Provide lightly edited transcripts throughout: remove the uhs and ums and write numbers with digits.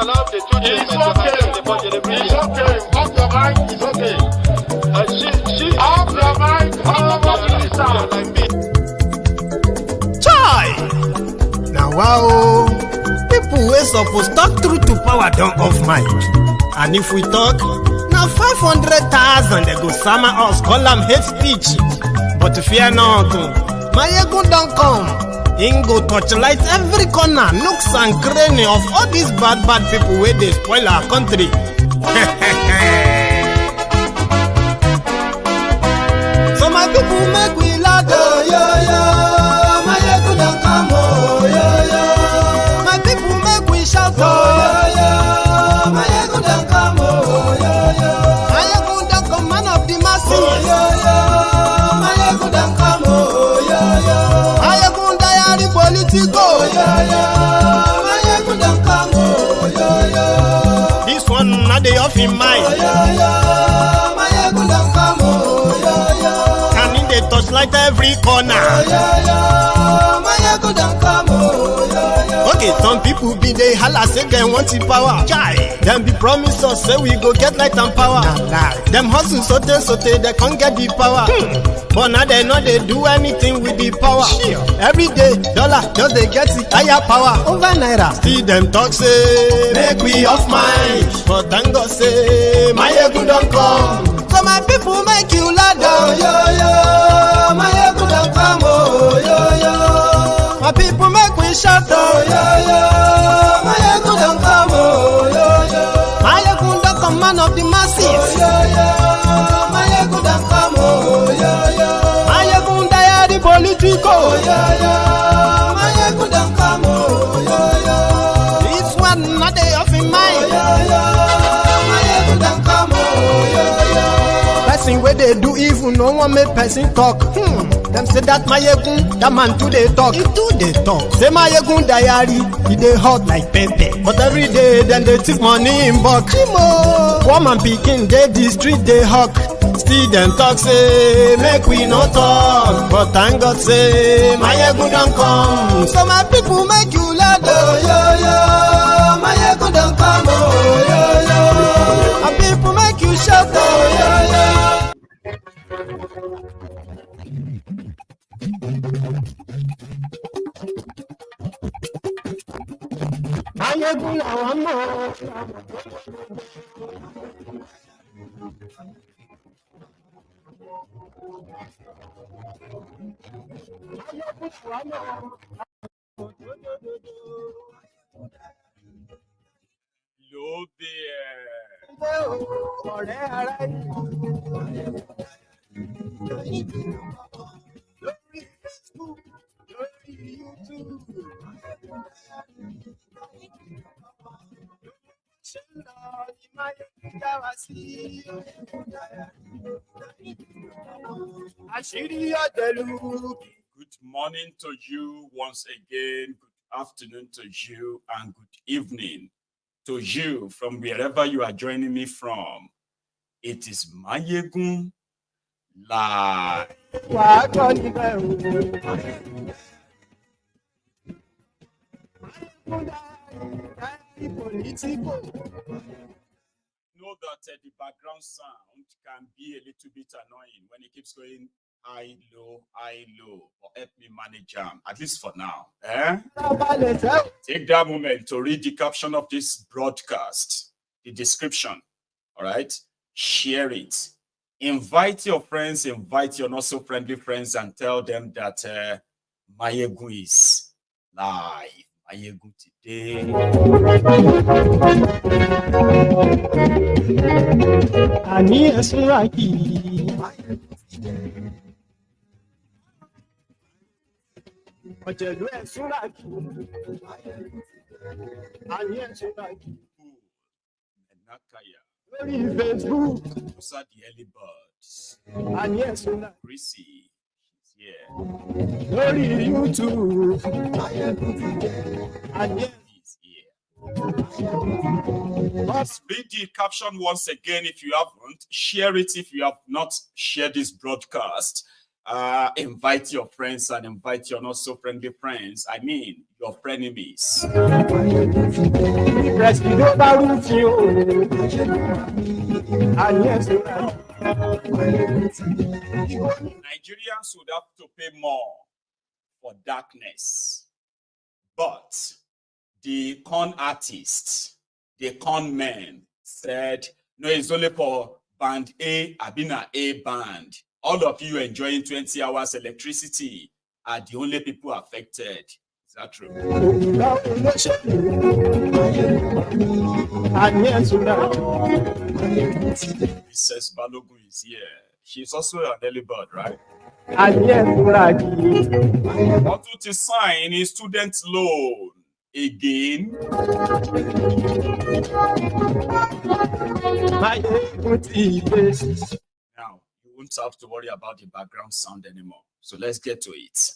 allowed the two children to have the budget every year. It's okay. Off your mind. It's okay. Off your mind. Like me. Chai! Now wow, people wey suppose talk through to power don't off mic. And if we talk, now 500,000 they go summer us, call them hate speech. But fear not, my ego don't come. Ingo torchlight every corner, nooks and cranny of all these bad people where they spoil our country. So my people make we laugh, oh yo yo. My ego don't come, oh yo yo. My people make we shout, oh yo yo. My ego don't come, oh yo yo. My ego don't come, man of the masses, oh yo yo. My ego don't come, oh yo yo. My ego diary politico, oh yo yo. My ego don't come, oh yo yo. This one not the off in mind, oh yo yo. My ego don't come, oh yo yo. And in the touchlight every corner, oh yo yo. My ego don't come, oh yo yo. Okay, some people be they holla say they want the power. Chai, them be promise us say we go get light and power. Nah. Them hustle sote they can't get the power. But now they know they do anything with the power. Sure. Every day, dollar just they get the higher power over Naira. See them talk say make we off mind, but thank God say my ego don't come. So my people make you laugh, oh yo yo. My ego don't come, oh yo yo. My people make we shout, oh yo yo. My ego don't come, oh yo yo. My ego don't come, man of the masses, oh yo yo. My ego don't come, oh yo yo. My ego diary politico, oh yo yo. My ego don't come, oh yo yo. This one not they off in mind, oh yo yo. My ego don't come, oh yo yo. Person where they do evil, no one make person talk. Them say that my yegun, that man too they talk. He too they talk. Say my yegun diary, he they hot like pepper. But every day then they take money in bulk. Woman picking, they the street they hawk. Still them talk say make we no talk. But thank God say my yegun don't come. So my people make you laugh, oh yo yo. My yegun don't come, oh yo yo. My people make you shout, oh yo yo. Ayégun làwọn mọ̀. Hello there. Ọ̀rẹ́ ara yìí. Lórí Facebook, lórí YouTube. Good morning to you once again. Good afternoon to you and good evening to you from wherever you are joining me from. It is Mayegun Live. Know that the background sound can be a little bit annoying when it keeps going high, low, or help me manage them, at least for now. Take that moment to read the caption of this broadcast, the description, all right? Share it. Invite your friends, invite your not so friendly friends, and tell them that Mayegun is live. Mayegun today. Ani esuraki. Ọ̀jẹ̀lú esuraki. Ani esuraki. Nakaya. Lórí Facebook. Those are the early birds. Ani esuraki. Chrissy. Yeah. Lórí YouTube. Ani He's here. Let's read the caption once again if you haven't. Share it if you have not shared this broadcast. invite your friends and invite your not so friendly friends. I mean, your frenemies. Nigerians would have to pay more for darkness, but the con artists, the con men said, no, it's only for band A, Abina A band. All of you enjoying 20 hours electricity are the only people affected. Is that true? Mrs. Balogun is here. She's also an early bird, right? Want to sign a student loan again. Now, you won't have to worry about the background sound anymore. So let's get to it.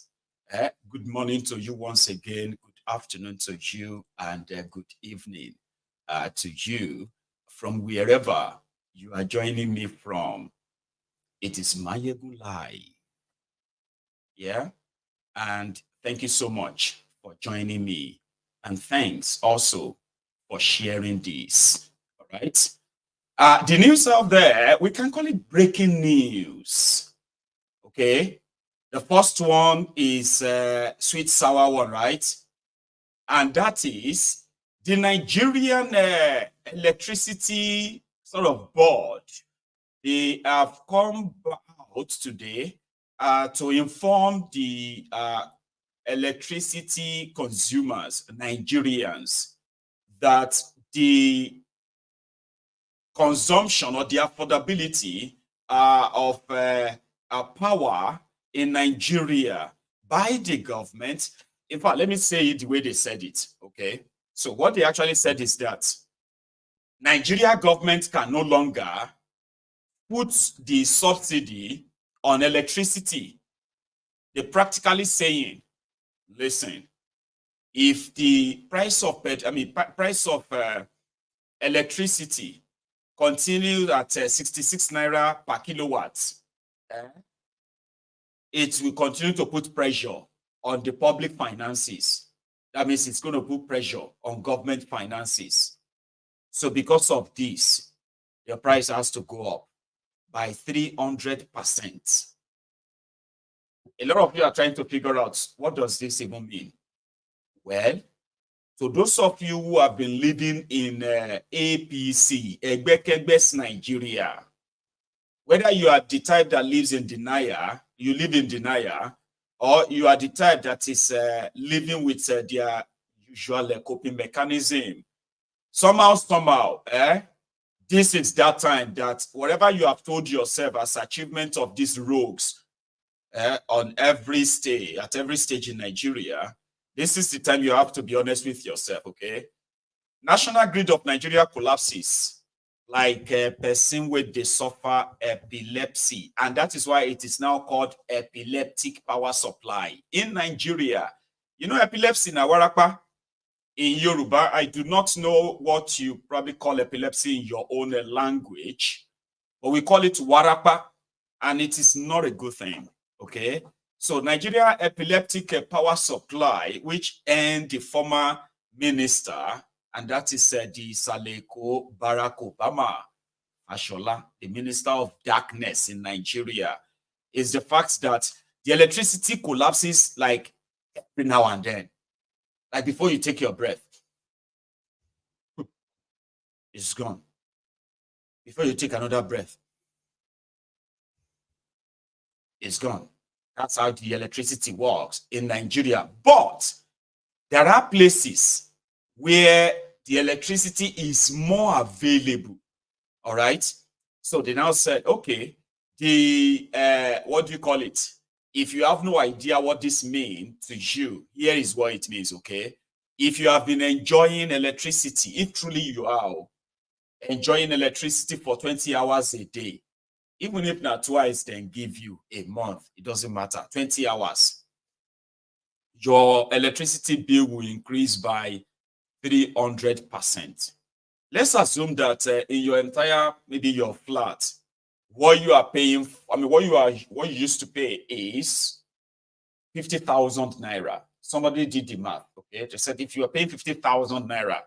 Good morning to you once again. Good afternoon to you, and good evening to you from wherever you are joining me from. It is Mayegun Live. Yeah, and thank you so much for joining me, and thanks also for sharing this. All right, the news out there, we can call it breaking news. Okay, the first one is sweet sour one, right? And that is the Nigerian electricity sort of board. They have come out today to inform the electricity consumers, Nigerians, that the consumption or the affordability of power in Nigeria by the government. In fact, let me say it the way they said it, okay? So what they actually said is that Nigeria government can no longer put the subsidy on electricity. They're practically saying, listen, if the price of electricity continues at 66 naira per kilowatt, it will continue to put pressure on the public finances. That means it's going to put pressure on government finances. So because of this, the price has to go up by 300%. A lot of you are trying to figure out, what does this even mean? Well, to those of you who have been living in APC, Egbekegbes Nigeria, whether you are the type that lives in denial, you live in denial, or you are the type that is living with their usual coping mechanism, somehow, this is that time that whatever you have told yourself as achievement of these rogues on every stage, at every stage in Nigeria, this is the time you have to be honest with yourself, okay? National grid of Nigeria collapses like a person with the suffer epilepsy, and that is why it is now called epileptic power supply in Nigeria. You know epilepsy na warapa in Yoruba. I do not know what you probably call epilepsy in your own language, but we call it warapa, and it is not a good thing, okay? So Nigeria epileptic power supply, which earned the former minister, and that is the Saleko Barack Obama Ashola, the minister of darkness in Nigeria, is the fact that the electricity collapses like every now and then. Like before you take your breath, it's gone. Before you take another breath, it's gone. That's how the electricity works in Nigeria. But there are places where the electricity is more available. All right. So they now said, okay, what do you call it? If you have no idea what this means to you, here is what it means, okay? If you have been enjoying electricity, if truly you are enjoying electricity for 20 hours a day, even if not twice, then give you a month, it doesn't matter, 20 hours, your electricity bill will increase by 300%. Let's assume that in your entire, maybe your flat, what you are paying, what you used to pay is 50,000 naira. Somebody did the math, okay? They said if you are paying 50,000 naira,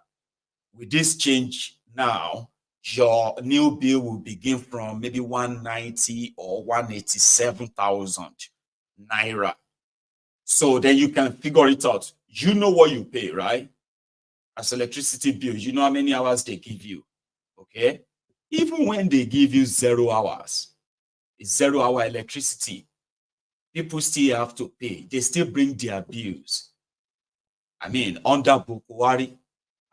with this change now, your new bill will begin from maybe 190 or 187,000 naira. So then you can figure it out. You know what you pay, right? As electricity bill, you know how many hours they give you, okay? Even when they give you 0 hours, it's 0 hour electricity, people still have to pay. They still bring their bills. I mean, under Bukwari,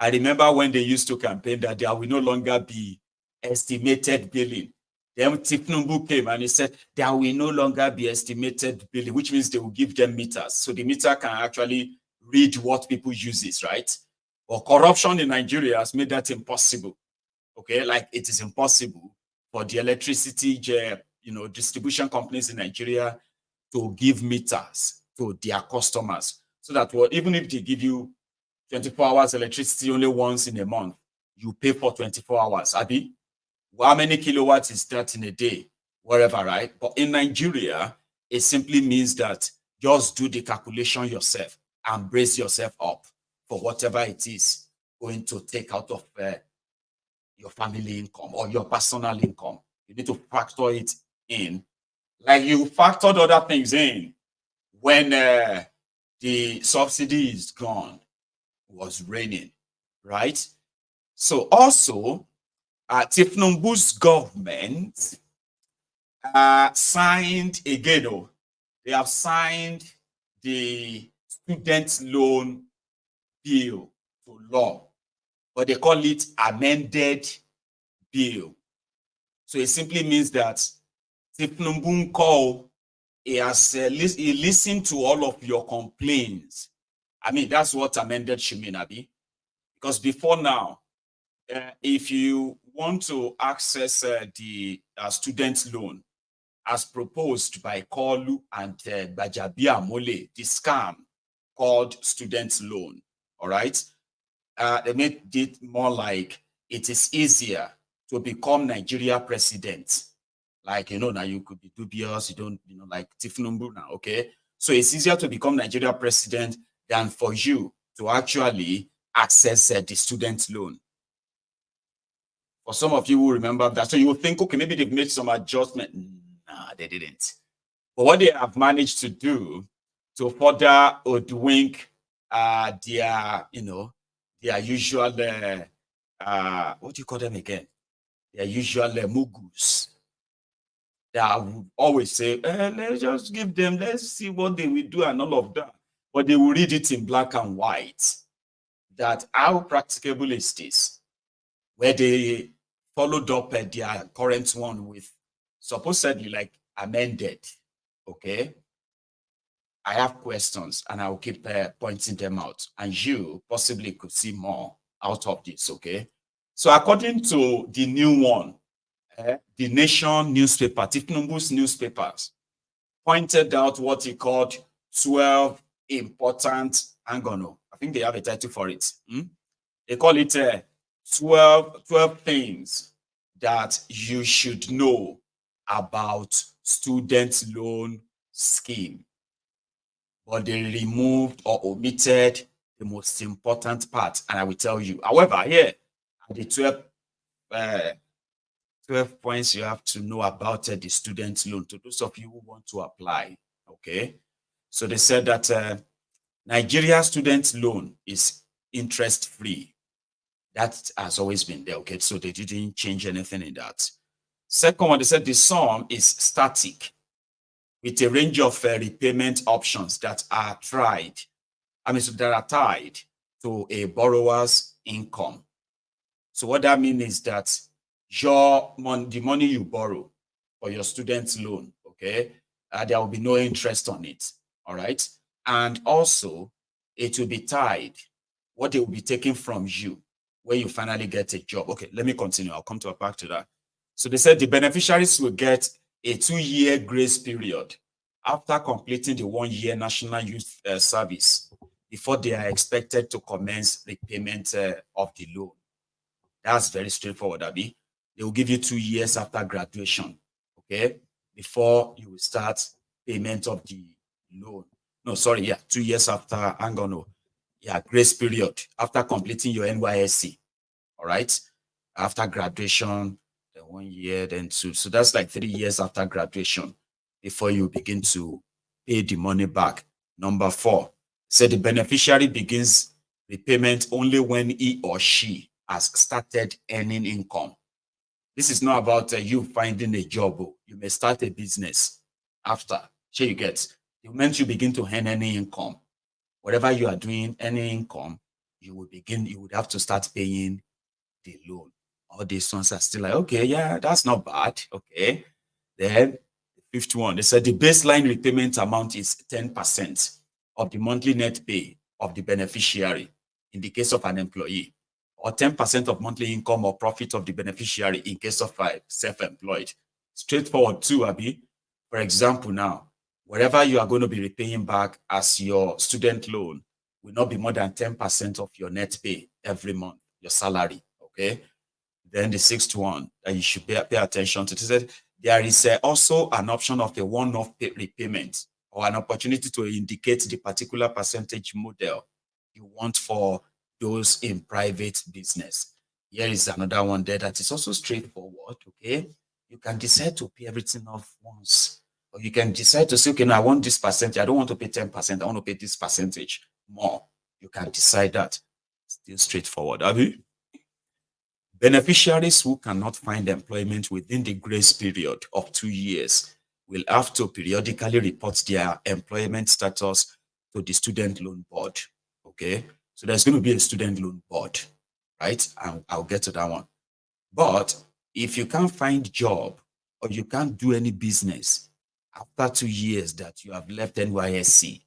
I remember when they used to campaign that there will no longer be estimated billing. Then Tinubu came and he said there will no longer be estimated billing, which means they will give them meters. So the meter can actually read what people use, right? But corruption in Nigeria has made that impossible. Okay, like it is impossible for the electricity, distribution companies in Nigeria to give meters to their customers, so that even if they give you 24 hours electricity only once in a month, you pay for 24 hours. Abi, how many kilowatts is that in a day? Whatever, right? But in Nigeria, it simply means that just do the calculation yourself and brace yourself up for whatever it is going to take out of your family income or your personal income. You need to factor it in, like you factored other things in when the subsidy is gone. Was raining, right? So also, Tinubu's government signed again. They have signed the student loan bill to law, but they call it amended bill. So it simply means that Tinubu call, he has he listened to all of your complaints. I mean, that's what amended should mean, Abi. Because before now, if you want to access the student loan as proposed by Kolu and Bajabi Amole, the scam called student loan, all right? They made it more like it is easier to become Nigeria president. Like, now you could be dubious, you don't, like Tinubu now, okay? So it's easier to become Nigeria president than for you to actually access the student loan. For some of you who remember that, so you will think, okay, maybe they've made some adjustment. Nah, they didn't. But what they have managed to do to further hoodwink their usual, what do you call them again? Their usual mugus. That would always say, let's just give them, let's see what they will do and all of that. But they will read it in black and white. That how practicable is this? Where they followed up their current one with supposedly like amended. Okay. I have questions and I'll keep pointing them out. And you possibly could see more out of this. Okay. So according to the new one, the Nation newspaper, Tinubu's newspapers, pointed out what he called 12 important, I think they have a title for it. They call it 12 things that you should know about student loan scheme. But they removed or omitted the most important part, and I will tell you. However, here are the 12 points you have to know about the student loan to those of you who want to apply. Okay. So they said that Nigeria student loan is interest-free. That has always been there. Okay. So they didn't change anything in that. Second one, they said the sum is static with a range of repayment options that are tied to a borrower's income. So what that means is that the money you borrow for your student loan, okay, there will be no interest on it, all right? And also, it will be tied, what they will be taking from you when you finally get a job. Okay, let me continue. I'll come back to that. So they said the beneficiaries will get a 2-year grace period after completing the 1-year National Youth Service before they are expected to commence repayment of the loan. That's very straightforward, Abi. They will give you 2 years after graduation okay, before you will start payment of the loan. No, sorry, yeah, 2 years after, hang on, no. Yeah, grace period after completing your NYSC, all right? After graduation, then 1 year, then 2. So that's like 3 years after graduation before you begin to pay the money back. Number 4, so the beneficiary begins repayment only when he or she has started earning income. This is not about you finding a job. You may start a business after. Sure, you get. The moment you begin to earn any income, whatever you are doing, any income, you would have to start paying the loan. All these ones are still like, okay, yeah, that's not bad. Okay. Then the 5th one, they said the baseline repayment amount is 10% of the monthly net pay of the beneficiary in the case of an employee, or 10% of monthly income or profit of the beneficiary in case of self-employed. Straightforward too, Abi. For example, now, whatever you are going to be repaying back as your student loan will not be more than 10% of your net pay every month, your salary, okay? Then the 6th one that you should pay attention to, is there is also an option of a one-off repayment or an opportunity to indicate the particular percentage model you want for those in private business. Here is another one there that is also straightforward, okay? You can decide to pay everything off once, or you can decide to say, okay, now I want this percentage. I don't want to pay 10%. I want to pay this percentage more. You can decide that. Still straightforward, Abi. Beneficiaries who cannot find employment within the grace period of 2 years will have to periodically report their employment status to the student loan board, okay? So there's going to be a student loan board, right? I'll get to that one. But if you can't find job or you can't do any business after 2 years that you have left NYSC,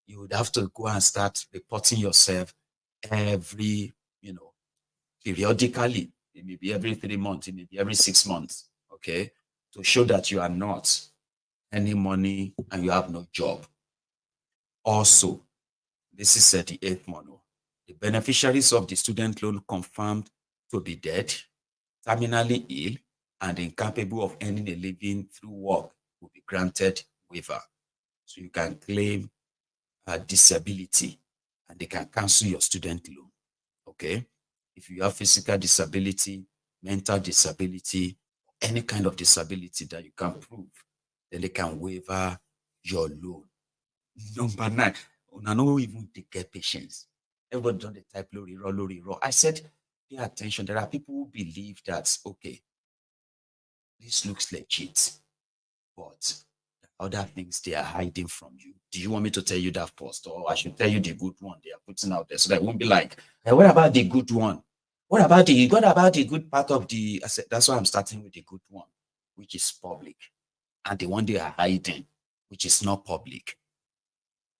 you would have to go and start reporting yourself every, periodically. It may be every 3 months, it may be every 6 months, okay, to show that you are not earning money and you have no job. Also, this is the 8th one. The beneficiaries of the student loan confirmed to be dead, terminally ill, and incapable of earning a living through work will be granted waiver. So you can claim a disability and they can cancel your student loan, okay? If you have physical disability, mental disability, any kind of disability that you can prove, then they can waiver your loan. Number 9, I know even to get patience. Everybody done the type lori raw. I said, pay attention. There are people who believe that, okay, this looks legit, but other things they are hiding from you. Do you want me to tell you that first, or I should tell you the good one they are putting out there so that it won't be like, hey, what about the good one? What about the good part of the? I said, that's why I'm starting with the good one, which is public, and the one they are hiding, which is not public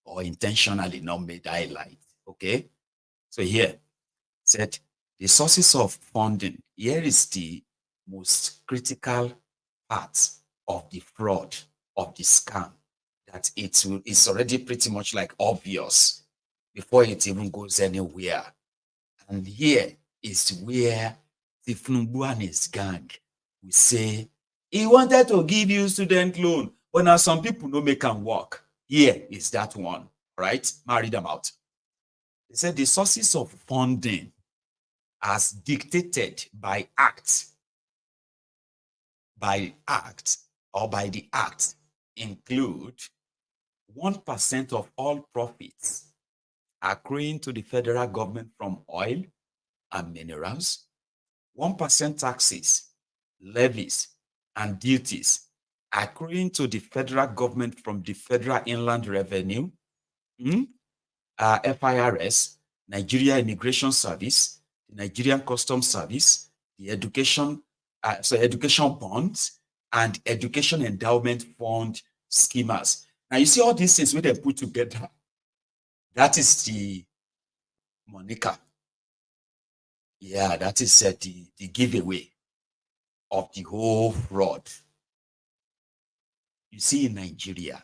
or intentionally not made highlight. Okay, so here said the sources of funding. Here is the most critical part of the fraud, of the scam, that it's already pretty much like obvious before it even goes anywhere. And here is where Tinubu and his gang will say, he wanted to give you student loan, but now some people no make them work. Here is that one, right? I'll read them out. They said the sources of funding as dictated by act, by the act include 1% of all profits accruing to the federal government from oil and minerals, 1% taxes, levies, and duties accruing to the federal government from the Federal Inland Revenue, FIRS, Nigeria Immigration Service, the Nigerian Customs Service, the education bonds, and education endowment fund schemas. Now you see all these things where they put together. That is the Monica. Yeah, that is the giveaway of the whole fraud. You see, in Nigeria,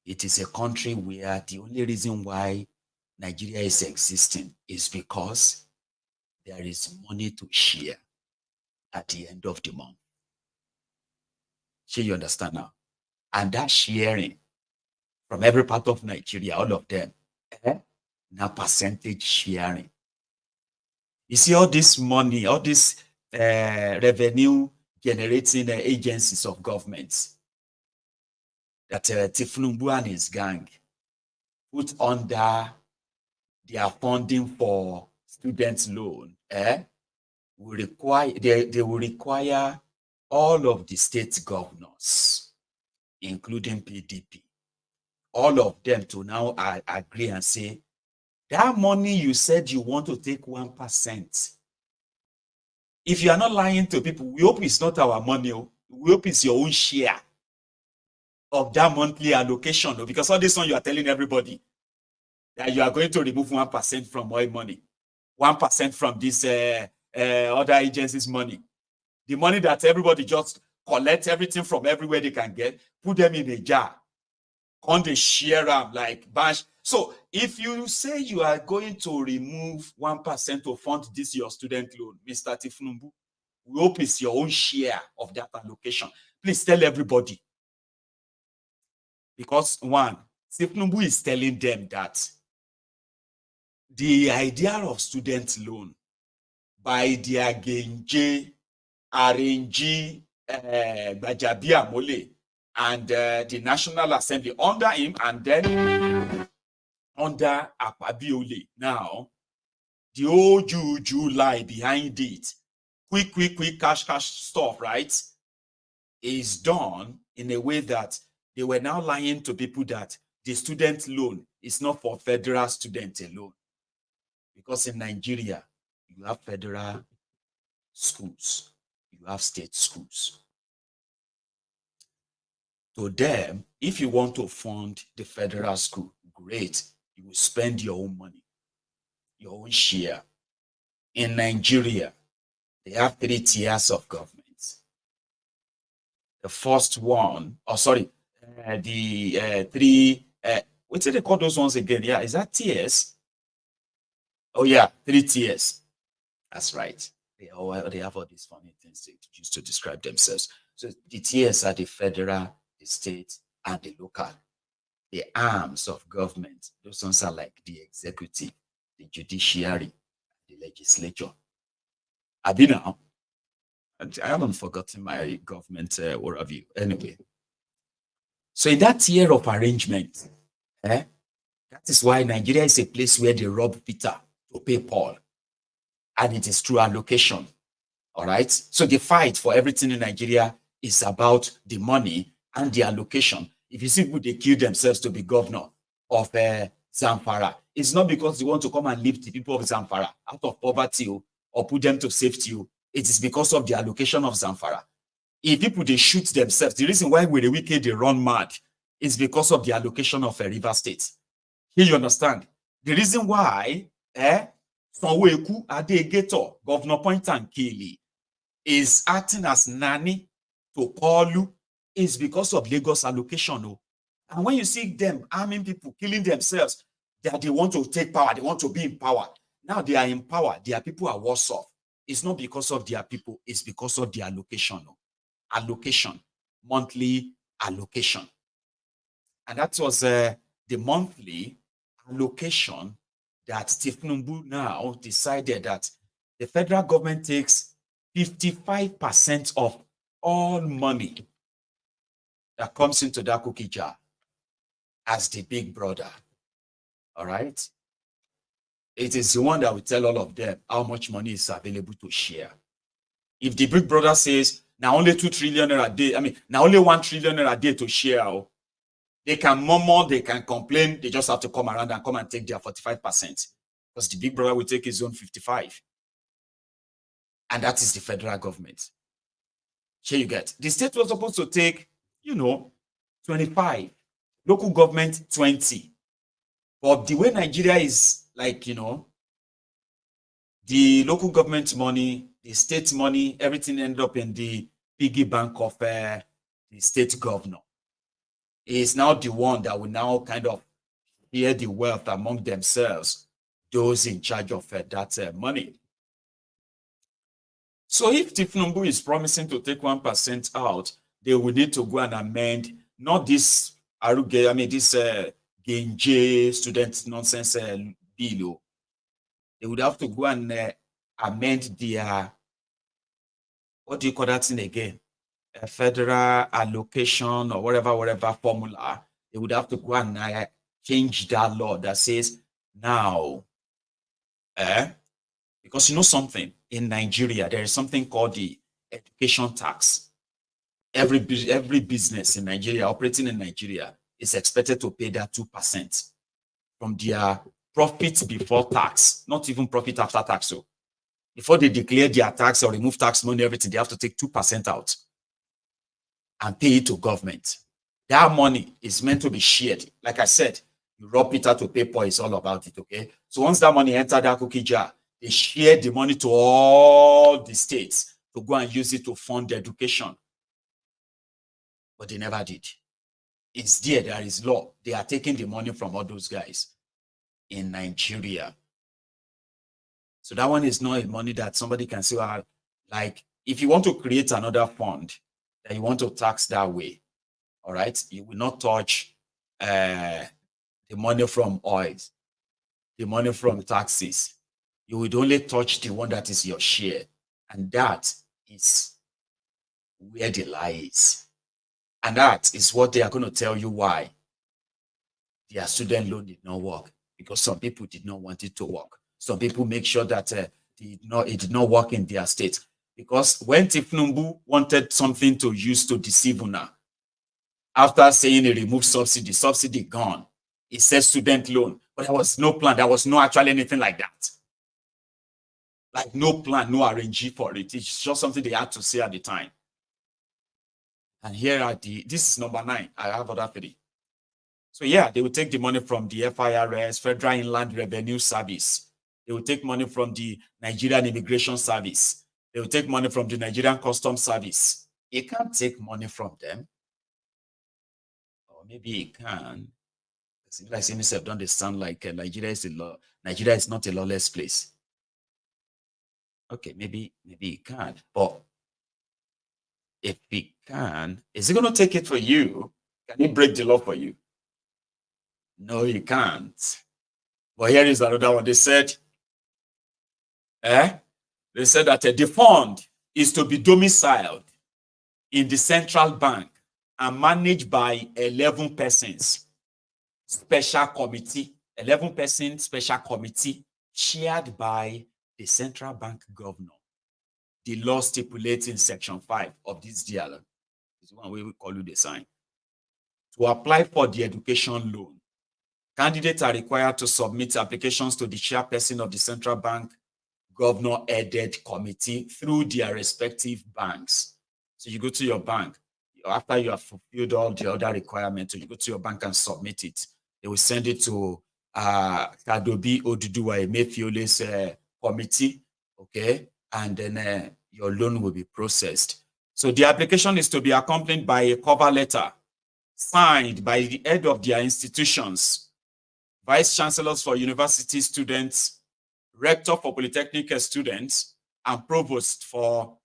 it is a country where the only reason why Nigeria is existing is because there is money to share at the end of the month. Sure, you understand now? And that sharing from every part of Nigeria, all of them, now percentage sharing. You see all this money, all this revenue generating agencies of governments that Tinubu and his gang put under their funding for student loan, will require they will require all of the state governors, including PDP, all of them to now agree and say, that money you said you want to take 1%. If you are not lying to people, we hope it's not our money. We hope it's your own share of that monthly allocation. Because all this one you are telling everybody that you are going to remove 1% from oil money, 1% from this other agencies' money. The money that everybody just collect everything from everywhere they can get, put them in a jar, on the share them like bash. So if you say you are going to remove 1% to fund this your student loan, Mr. Tinubu, we hope it's your own share of that allocation. Please tell everybody. Because one, Tinubu is telling them that the idea of student loan by the Agenje, RNG, Bajabi Amole, and the National Assembly under him, and then under Akpabiole. Now, the old juju lie behind it, quick cash stuff, right, is done in a way that they were now lying to people that the student loan is not for federal students alone. Because in Nigeria, you have federal schools, you have state schools. To them, if you want to fund the federal school, great. You will spend your own money, your own share. In Nigeria, they have 3 tiers of government. The first one, the 3, what do they call those ones again? Yeah, is that tiers? Oh yeah, 3 tiers. That's right. They have all these funny things they use to describe themselves. So the tiers are the federal, the state, and the local. The arms of government, those ones are like the executive, the judiciary, the legislature. Now, I haven't forgotten my government overview. Anyway, so in that tier of arrangement, that is why Nigeria is a place where they rob Peter to pay Paul, and it is through allocation. All right. So the fight for everything in Nigeria is about the money and the allocation. If you see people, they kill themselves to be governor of Zamfara, it's not because they want to come and lift the people of Zamfara out of poverty or put them to safety. It is because of the allocation of Zamfara. If people, they shoot themselves, the reason why with the wicked they run mad is because of the allocation of a river state. Here you understand. The reason why Sonweku Adegator, Governor Point and Kili, is acting as nanny to Paulu is because of Lagos allocation. And when you see them arming people, killing themselves, that they want to take power, they want to be in power. Now they are in power, their people are worse off. It's not because of their people, it's because of the allocation. Allocation, monthly allocation. And that was the monthly allocation that Tinubu now decided that the federal government takes 55% of all money that comes into that cookie jar as the big brother. All right? It is the one that will tell all of them how much money is available to share. If the big brother says, now only 2 trillion a day, now only 1 trillion a day to share, they can murmur, they can complain, they just have to come around and come and take their 45%. Because the big brother will take his own 55%. And that is the federal government. Here you get. The state was supposed to take, 25. Local government, 20. But the way Nigeria is like, the local government money, the state money, everything ended up in the piggy bank of the state governor. He is now the one that will now kind of share the wealth among themselves, those in charge of that money. So if Tinubu is promising to take 1% out, they will need to go and amend, not this Aruge, I mean, this Genje student nonsense bill. They would have to go and amend their, what do you call that thing again? A federal allocation or whatever formula. They would have to go and change that law that says now, because you know something, in Nigeria, there is something called the education tax. Every business in Nigeria, operating in Nigeria, is expected to pay that 2% from their profit before tax, not even profit after tax. So before they declare their tax or remove tax money, everything, they have to take 2% out and pay it to government. That money is meant to be shared. Like I said, you rob Peter to pay Paul, it's all about it, okay? So once that money enters that cookie jar, they share the money to all the states to go and use it to fund education. But they never did. It's there is law. They are taking the money from all those guys in Nigeria. So that one is not a money that somebody can say, well, like, if you want to create another fund that you want to tax that way, all right, you will not touch the money from oils, the money from taxes. You would only touch the one that is your share. And that is where the lie is. And that is what they are going to tell you why their student loan did not work. Because some people did not want it to work. Some people make sure that it did not work in their state. Because when Tinubu wanted something to use to deceive Una, after saying he removed subsidy gone, he said student loan. But there was no plan. There was no actually anything like that. Like no plan, no RNG for it. It's just something they had to say at the time. And here are this is number 9. I have other 3. So yeah, they will take the money from the FIRS, Federal Inland Revenue Service. They will take money from the Nigerian Immigration Service. They will take money from the Nigerian Customs Service. You can't take money from them. Or maybe you can. Like saying myself, don't they sound like Nigeria is a law? Nigeria is not a lawless place. Okay, maybe you can. But if he can, is he going to take it for you? Can he break the law for you? No, he can't. But here is another one. They said, that the fund is to be domiciled in the central bank and managed by 11 persons. Special committee, 11-person special committee chaired by the central bank governor. The law stipulates in section 5 of this dialogue. This is one way we call you the sign. To apply for the education loan, candidates are required to submit applications to the chairperson of the central bank governor-headed committee through their respective banks. So you go to your bank, after you have fulfilled all the other requirements, so you go to your bank and submit it. They will send it to Kadobi Oduduwa Emefiole's committee, okay? And then your loan will be processed. So the application is to be accompanied by a cover letter signed by the head of their institutions, vice chancellors for university students, rector for polytechnic students, and provost for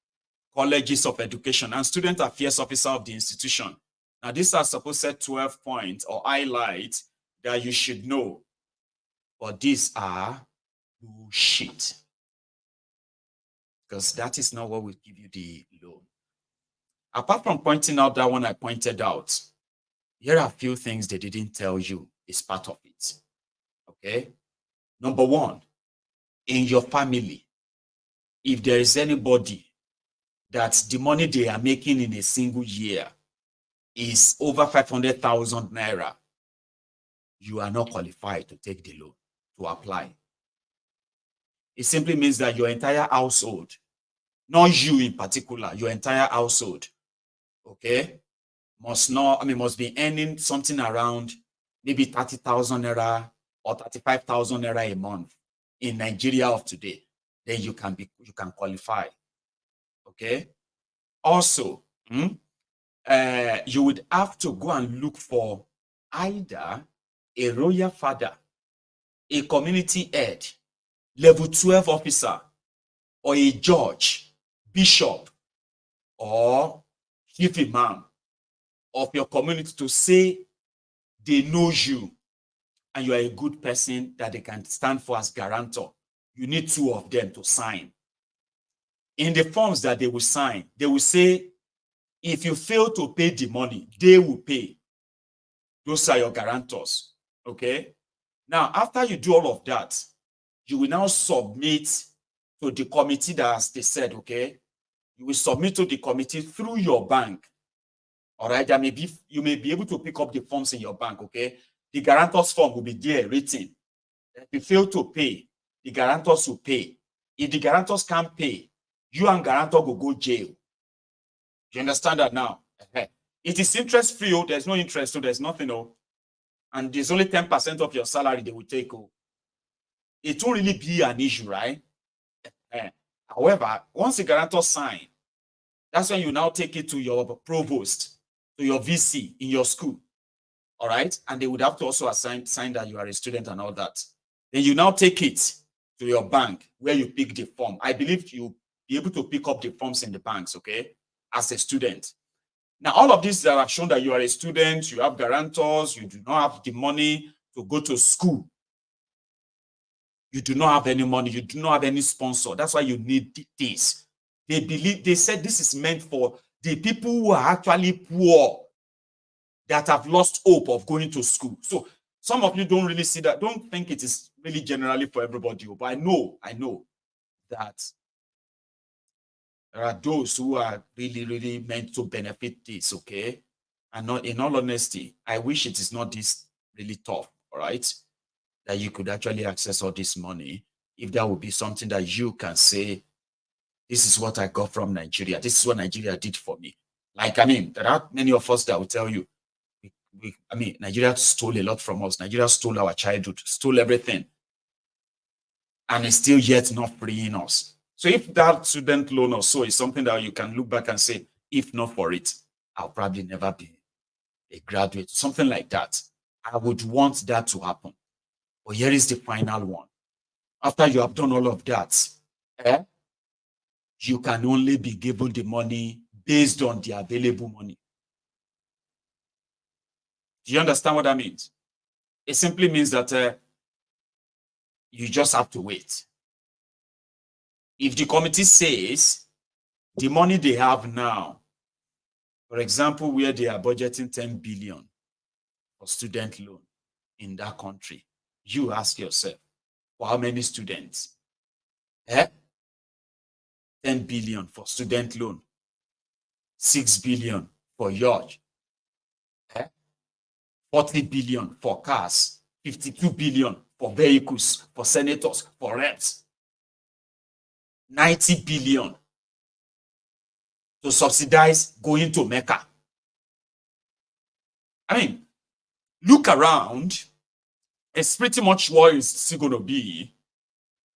colleges of education, and student affairs officer of the institution. Now, these are supposed 12 points or highlights that you should know, but these are bullshit. Because that is not what will give you the loan. Apart from pointing out that one I pointed out, here are a few things they didn't tell you is part of it. Okay? Number 1, in your family, if there is anybody that the money they are making in a single year is over 500,000 Naira, you are not qualified to take the loan, to apply. It simply means that your entire household, not you in particular, your entire household, okay, must be earning something around maybe 30,000 Naira or 35,000 Naira a month in Nigeria of today. Then you can qualify. Okay. Also, you would have to go and look for either a royal father, a community head, level 12 officer, or a judge, bishop, or chief imam of your community to say they know you and you are a good person that they can stand for as guarantor, you need 2 of them to sign. In the forms that they will sign, they will say, if you fail to pay the money, they will pay. Those are your guarantors. Okay? Now, after you do all of that, you will now submit to the committee that, as they said, okay? You will submit to the committee through your bank. All right? You may be able to pick up the forms in your bank, okay? The guarantors form will be there written. If you fail to pay, the guarantors will pay. If the guarantors can't pay, you and guarantor will go jail. You understand that now? It is interest free. There's no interest, so there's nothing. And there's only 10% of your salary they will take. It won't really be an issue, right? However, once the guarantor sign, that's when you now take it to your provost, to your VC in your school. All right? And they would have to also sign that you are a student and all that. Then you now take it to your bank where you pick the form. I believe you'll be able to pick up the forms in the banks, okay, as a student. Now, all of these that have shown that you are a student, you have guarantors, you do not have the money to go to school. You do not have any money, you do not have any sponsor. That's why you need this. They said this is meant for the people who are actually poor, that have lost hope of going to school. So some of you don't really see that, don't think it is really generally for everybody. But I know that there are those who are really, really meant to benefit this, okay? And not, in all honesty, I wish it is not this really tough, all right? That you could actually access all this money, if that would be something that you can say, this is what I got from Nigeria. This is what Nigeria did for me. Like, I mean, there are many of us that will tell you, Nigeria stole a lot from us. Nigeria stole our childhood, stole everything. And it's still yet not freeing us. So if that student loan or so is something that you can look back and say, if not for it, I'll probably never be a graduate, something like that. I would want that to happen. But here is the final one. After you have done all of that, you can only be given the money based on the available money. Do you understand what that means? It simply means that you just have to wait. If the committee says the money they have now, for example, where they are budgeting 10 billion for student loan in that country, you ask yourself, for how many students? 10 billion for student loan, 6 billion for yacht, 40 billion for cars, 52 billion for vehicles, for senators, for reps, 90 billion to subsidize going to Mecca. I mean, look around. It's pretty much what it's still going to be,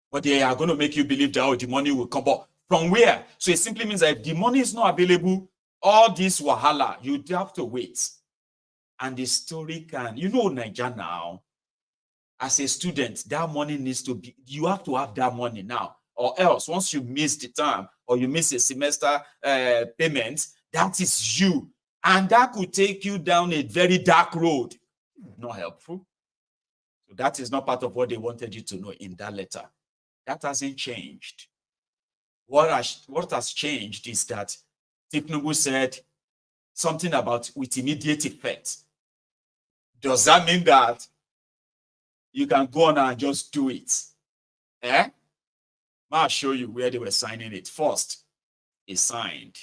but they are going to make you believe that the money will come. But from where? So it simply means that if the money is not available, all this wahala, you have to wait. And the story can, Nigeria now, as a student, that money needs to be, you have to have that money now, or else once you miss the term or you miss a semester payment, that is you. And that could take you down a very dark road. Not helpful. So that is not part of what they wanted you to know in that letter. That hasn't changed. What has changed is that Tinubu said something about with immediate effect. Does that mean that you can go on and just do it? I'll show you where they were signing it. First, it's signed.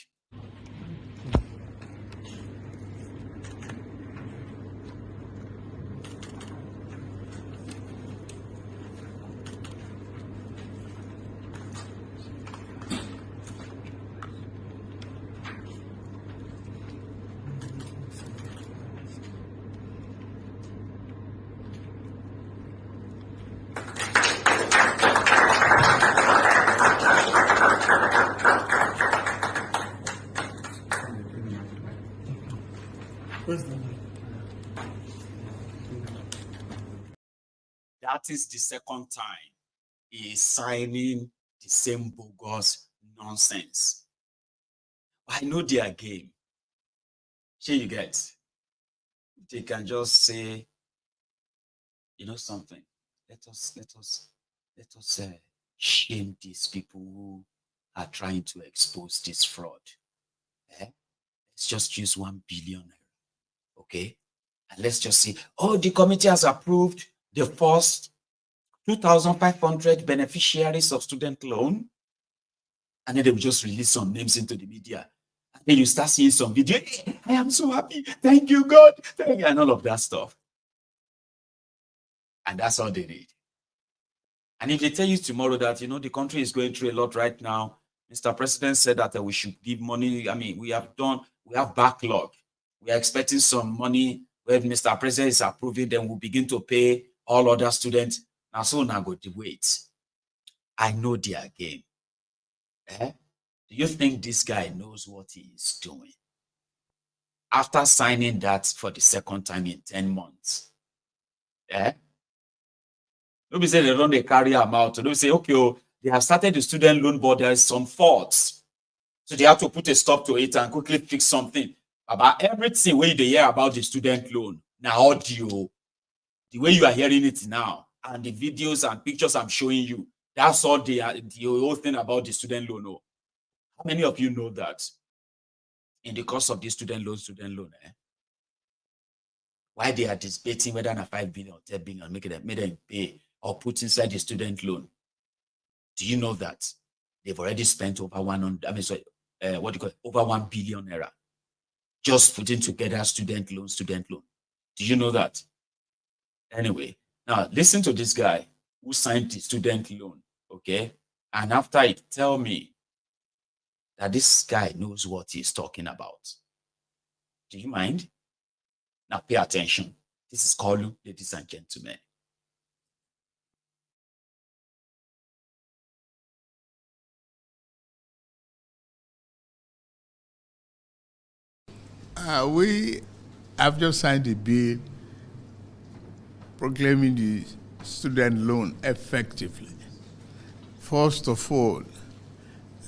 That is the second time he is signing the same bogus nonsense. I know their game. Here you get. They can just say, you know something. Let us shame these people who are trying to expose this fraud. Let's just use 1 billion. Okay. And let's just see, oh, the committee has approved the first 2,500 beneficiaries of student loan. And then they will just release some names into the media. And then you start seeing some video. I am so happy. Thank you, God. Thank you. And all of that stuff. And that's all they need. And if they tell you tomorrow that, you know, the country is going through a lot right now, Mr. President said that we should give money. I mean, we have backlog. We are expecting some money when Mr. President is approving, then we'll begin to pay all other students. Now, so now go to wait. I know their game. Do you think this guy knows what he is doing? After signing that for the second time in 10 months, nobody say they don't carry them out. Nobody say, okay, oh, they have started the student loan, but there is some faults. So they have to put a stop to it and quickly fix something. About everything where you hear about the student loan, now audio, the way you are hearing it now, and the videos and pictures I'm showing you, that's all the whole thing about the student loan. Oh. How many of you know that in the course of this student loan, why they are debating whether a 5 billion or 10 billion make them pay or put inside the student loan? Do you know that they've already spent over over 1 billion naira just putting together student loan? Do you know that? Anyway, now listen to this guy who signed the student loan, okay? And after it, tell me that this guy knows what he's talking about. Do you mind? Now pay attention. This is Kalu, ladies and gentlemen. We have just signed a bill proclaiming the student loan effectively. First of all,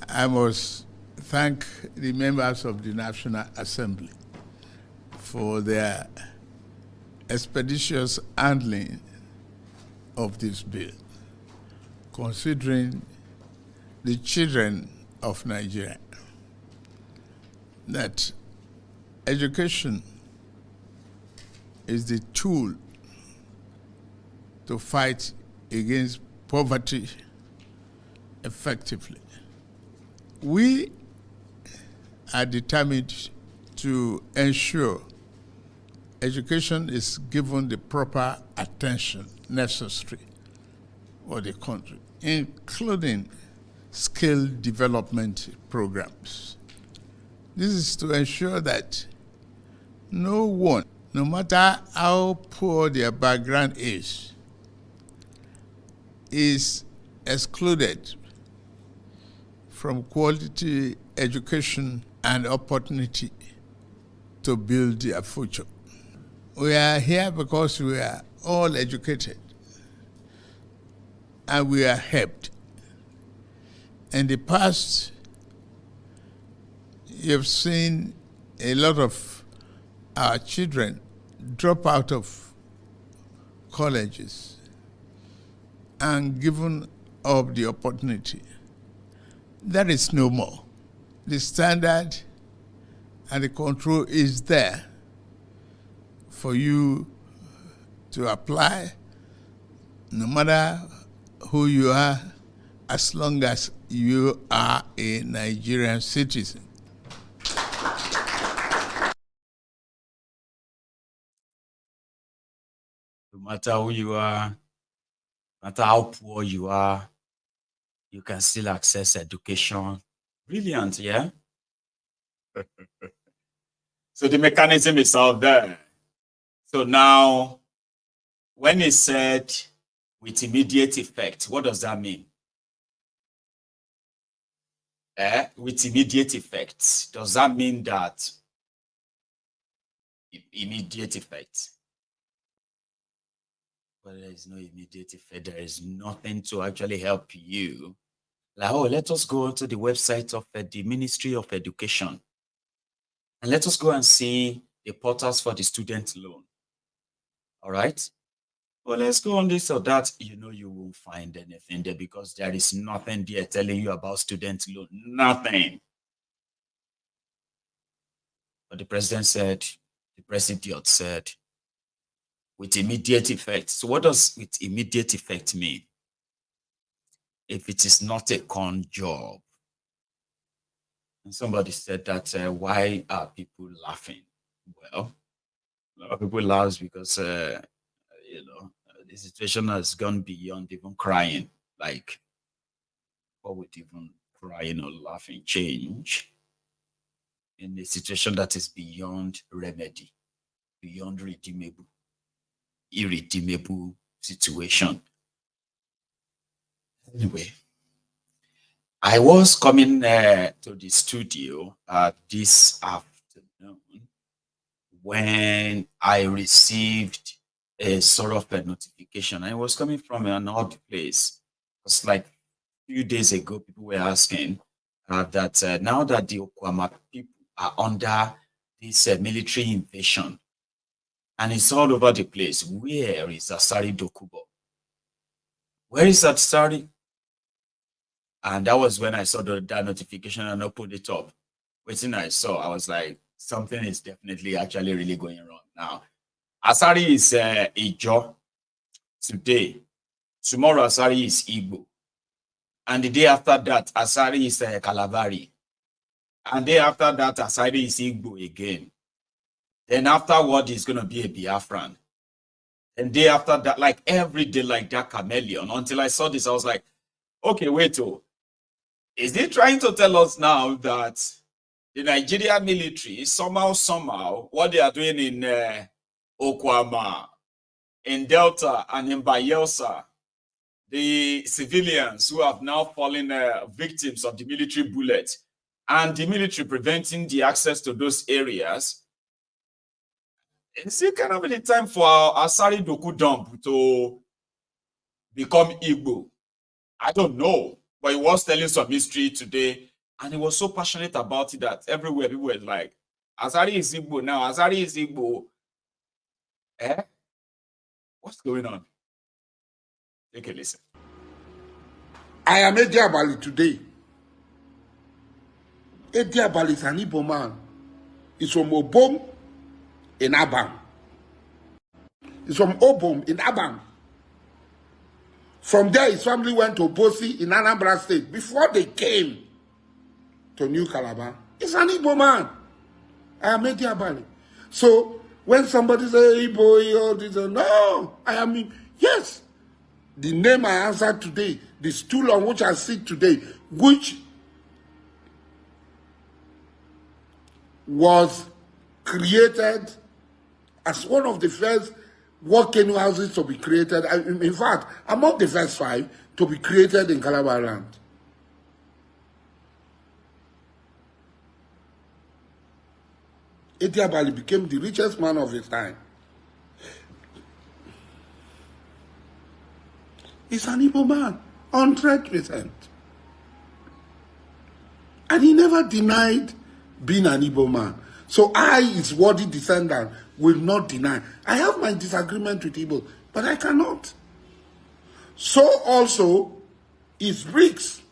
I must thank the members of the National Assembly for their expeditious handling of this bill, considering the children of Nigeria, that education is the tool to fight against poverty effectively. We are determined to ensure education is given the proper attention necessary for the country, including skill development programs. This is to ensure that no one, no matter how poor their background is excluded from quality education and opportunity to build their future. We are here because we are all educated and we are helped. In the past, you've seen a lot of our children drop out of colleges and given up the opportunity. That is no more. The standard and the control is there for you to apply, no matter who you are, as long as you are a Nigerian citizen. No matter who you are, no matter how poor you are, you can still access education. Brilliant, yeah? So the mechanism is out there. So now, when it said with immediate effect, what does that mean? With immediate effect, does that mean that immediate effect? Well, there is no immediate effect. There is nothing to actually help you. Like, oh, let us go to the website of the Ministry of Education And let us go and see the portals for the student loan. All right. Well, let's go on this or that. You know, you won't find anything there because there is nothing there telling you about student loan. Nothing. But the president said, the president said, with immediate effect. So what does with immediate effect mean? If it is not a con job. And somebody said that, why are people laughing? Well, a lot of people laugh because, you know, the situation has gone beyond even crying. Like, what would even crying or laughing change in a situation that is beyond remedy, beyond redeemable, irredeemable situation? Anyway, I was coming to the studio this afternoon when I received a sort of a notification. I was coming from an odd place. It's like a few days ago, people were asking that now that the Okwama people are under this military invasion, and it's all over the place, where is Asari Dokubo? Where is Asari? And that was when I saw that notification and opened it up. Waiting, I saw, I was like, something is definitely actually really going wrong now. Asari is Ijo today. Tomorrow, Asari is Igbo. And the day after that, Asari is Kalabari. And the day after that, Asari is Igbo again. Then afterward, it's going to be a Biafran. And day after that, like every day, like that chameleon. Until I saw this, I was like, okay, wait, is he trying to tell us now that the Nigerian military, somehow, what they are doing in Okwama, in Delta, and in Bayelsa, the civilians who have now fallen victims of the military bullet, and the military preventing the access to those areas, is it kind of the time for Asari Doku Dump to become Igbo? I don't know. But he was telling some history today, and he was so passionate about it that everywhere people were like, Asari is Igbo now, Asari is Igbo. What's going on? Take a listen. I am Edi Abali today. Edi Abali is an Igbo man. He's from Obom in Abang. He's from Obom in Abang. From there, his family went to Bosi in Anambra State before they came to New Calabar. He's an Igbo man. I am Edi Abali. So when somebody says Igbo, no, I am, yes. The name I answered today, the stool on which I sit today, which was created as one of the first working houses to be created, in fact, among the first 5 to be created in Calabar land. Edi Abali became the richest man of his time. He's an Igbo man, 100%. And he never denied being an Igbo man. So I, his worthy descendant, will not deny. I have my disagreement with Igbo, but I cannot. So also is bricks.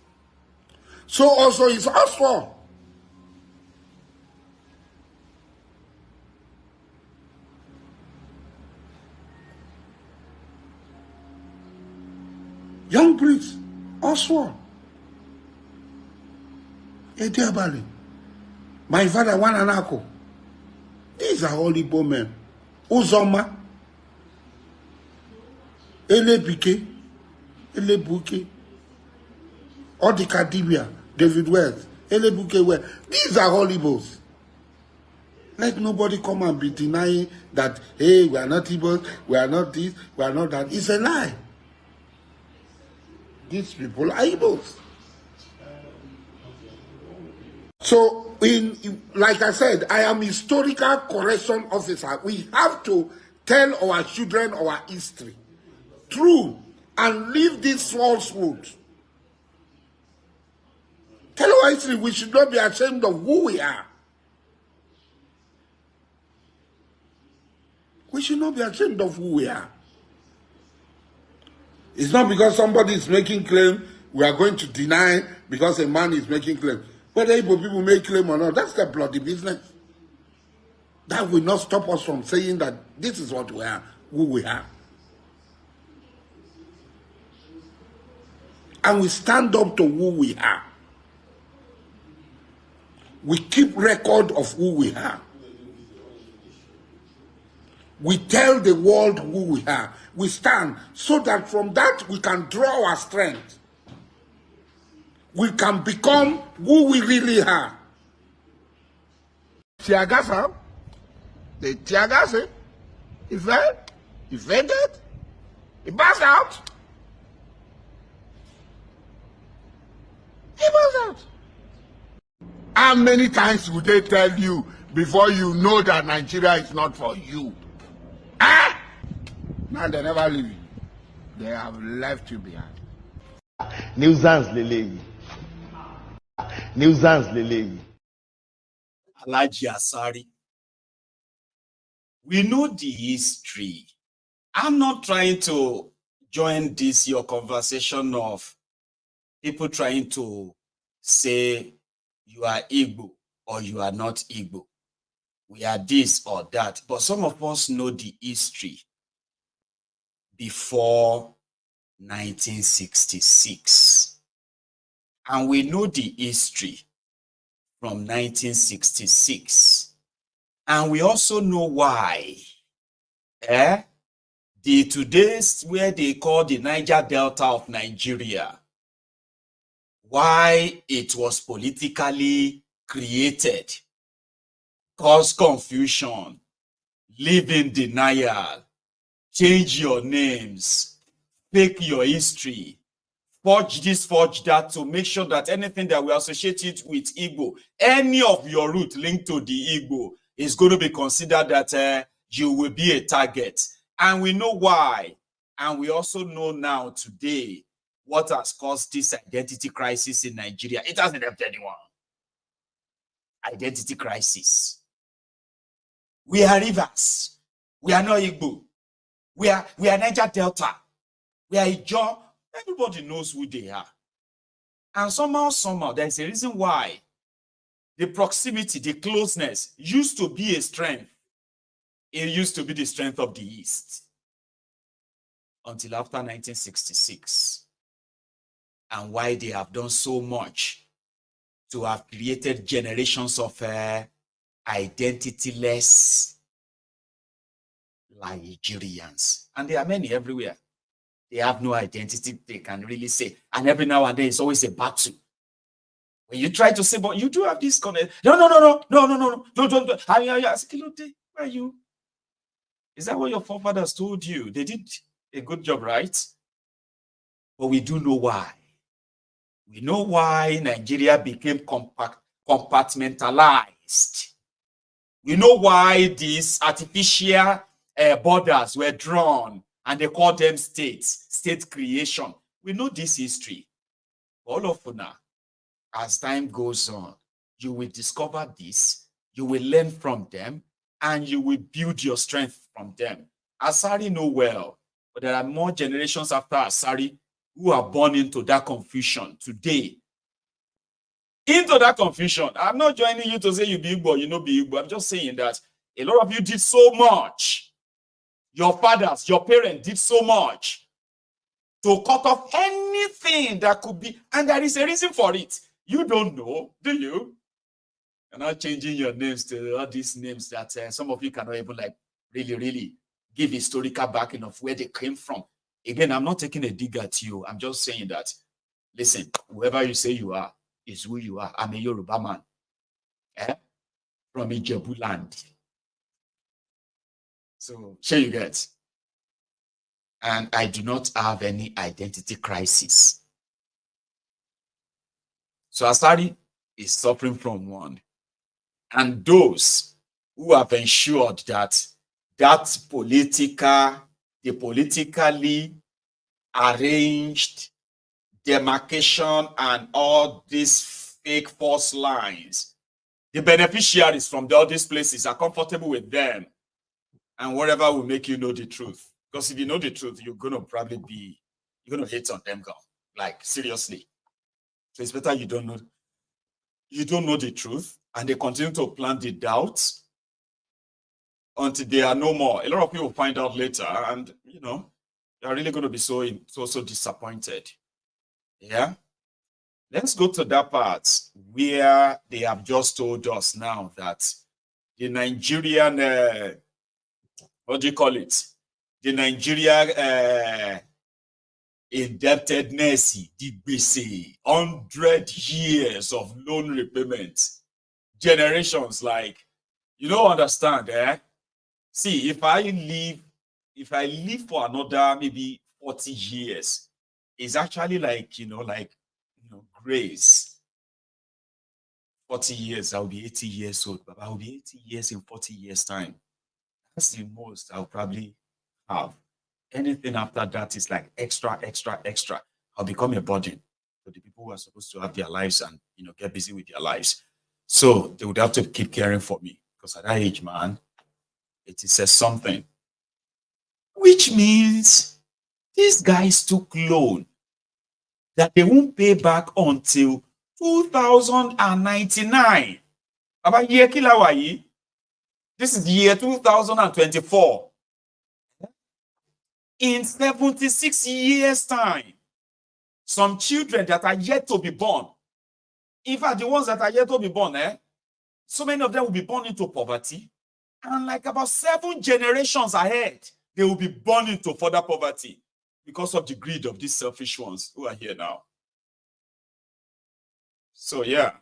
So also is asphalt. Young bricks, asphalt. Edi Abali. My father, Wananako. These are all Igbo men. Uzoma, Elebike, Elebuke, Odikadibia, David Wells, Elebuke Wells. These are all Igbos. Let nobody come and be denying that, hey, we are not Igbos, we are not this, we are not that. It's a lie. These people are Igbos. So, like I said, I am historical correction officer. We have to tell our children our history, true, and leave this falsehood. Tell our history. We should not be ashamed of who we are. We should not be ashamed of who we are. It's not because somebody is making claim we are going to deny because a man is making claim. Whether people make claim or not, that's their bloody business. That will not stop us from saying that this is what we are, who we are. And we stand up to who we are. We keep record of who we are. We tell the world who we are. We stand so that from that we can draw our strength. We can become who we really are. Tiagasa, the Tiagasa, he fell, he fainted, he passed out. He passed out. How many times would they tell you before you know that Nigeria is not for you? Ah! Now they never leave you. They have left you behind. Nuisance lele. Nuisance lele. Alhaji Asari, we know the history. I'm not trying to join this your conversation of people trying to say you are Igbo or you are not Igbo. We are this or that. But some of us know the history before 1966. And we know the history from 1966. And we also know why. The today's where they call the Niger Delta of Nigeria, why it was politically created, cause confusion, live in denial, change your names, fake your history, forge this, forge that to make sure that anything that we associate it with Igbo, any of your root linked to the Igbo is going to be considered that you will be a target. And we know why. And we also know now today what has caused this identity crisis in Nigeria. It hasn't helped anyone. Identity crisis. We are rivers. We are not Igbo. We are Niger Delta. We are Ijo. Everybody knows who they are. And somehow, there's a reason why the proximity, the closeness used to be a strength. It used to be the strength of the East. Until after 1966. And why they have done so much to have created generations of identityless Nigerians. And there are many everywhere. They have no identity, they can really say. And every now and then, it's always a battle. When you try to say, but you do have this connect. No. Don't. Where are you? Is that what your forefathers told you? They did a good job, right? But we do know why. We know why Nigeria became compartmentalized. We know why these artificial borders were drawn and they call them states, state creation. We know this history. All of now, as time goes on, you will discover this, you will learn from them, and you will build your strength from them. Asari know well, but there are more generations after Asari who are born into that confusion today. Into that confusion. I'm not joining you to say you be Igbo, you know be Igbo. I'm just saying that a lot of you did so much. Your fathers, your parents did so much to cut off anything that could be, and there is a reason for it. You don't know, do you? You're not changing your names to all these names that some of you cannot even like really give historical backing of where they came from. Again, I'm not taking a dig at you. I'm just saying that, listen, whoever you say you are is who you are. I'm a Yoruba man from Ijebu land. So, sure you get. And I do not have any identity crisis. So Asari is suffering from one. And those who have ensured that the politically arranged demarcation and all these fake false lines, the beneficiaries from all these places are comfortable with them. and whatever will make you know the truth. Because if you know the truth, you're going to hate on them, like seriously. So it's better you don't know the truth, and they continue to plant the doubts until they are no more. A lot of people find out later, and they're really going to be so disappointed. Yeah. Let's go to that part where they have just told us now that the Nigerian, what do you call it? The Nigerian indebtedness, the BC, 100 years of loan repayment, generations, like, you don't understand, eh? See, if I live for another maybe 40 years, it's actually like, grace. 40 years, I'll be 80 years old, but I'll be 80 years in 40 years' time. That's the most I'll probably have. Anything after that is like extra. I'll become a burden for the people who are supposed to have their lives and get busy with their lives. So they would have to keep caring for me, because at that age, man, it says something. Which means these guys took loan that they won't pay back until 2099. About year Kilawayi, this is the year 2024. In 76 years' time, some children that are yet to be born, in fact, the ones that are yet to be born, so many of them will be born into poverty, and like about 7 generations ahead, they will be born into further poverty because of the greed of these selfish ones who are here now. So yeah, at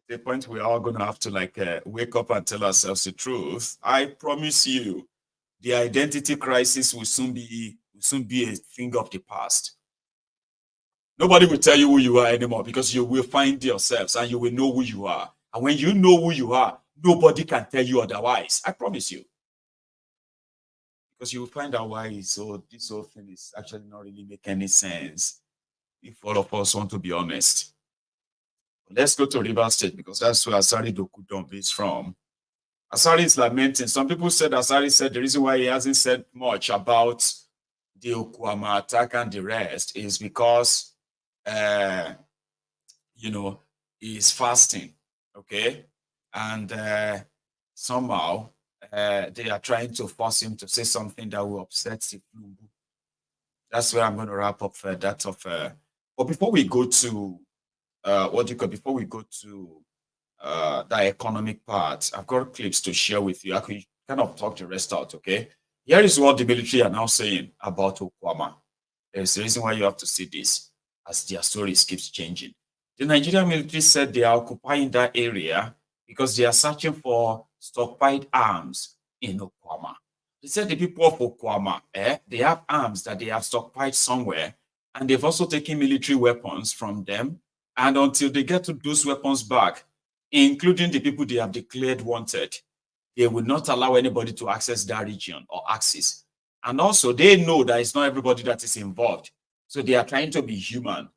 the point we're all going to have to wake up and tell ourselves the truth. I promise you, the identity crisis will soon be a thing of the past. Nobody will tell you who you are anymore, because you will find yourselves and you will know who you are. And when you know who you are, nobody can tell you otherwise. I promise you. Because you will find out why this whole thing is actually not really make any sense, if all of us want to be honest. Let's go to Rivers State, because that's where Asari Dokudon is from. Asari is lamenting. Some people said Asari said the reason why he hasn't said much about the Okwama attack and the rest is because, he's fasting, okay? And somehow they are trying to force him to say something that will upset Tinubu. That's where I'm going to wrap up that of. But before we go to before we go to the economic part, I've got clips to share with you. I could kind of talk the rest out, okay? Here is what the military are now saying about Okwama. There's a reason why you have to see this, as their stories keeps changing. The Nigerian military said they are occupying that area because they are searching for stockpiled arms in Okwama. They said the people of Okwama, they have arms that they have stockpiled somewhere, and they've also taken military weapons from them. And until they get to those weapons back, including the people they have declared wanted, they will not allow anybody to access that region or access. And also, they know that it's not everybody that is involved. So they are trying to be human.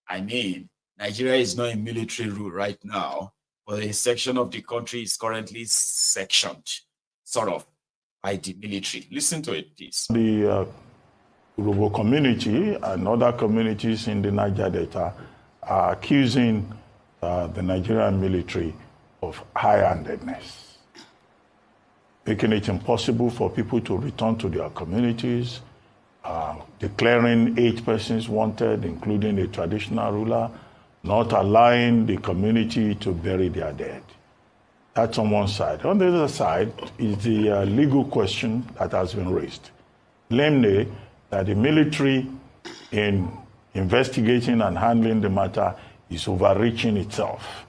I mean, Nigeria is not in military rule right now, but a section of the country is currently sectioned, sort of, by the military. Listen to it, please. The Urhobo community and other communities in the Niger Delta are accusing the Nigerian military of high-handedness, making it impossible for people to return to their communities, declaring 8 persons wanted, including a traditional ruler, not allowing the community to bury their dead. That's on one side. On the other side is the legal question that has been raised, namely that the military, in investigating and handling the matter, is overreaching itself,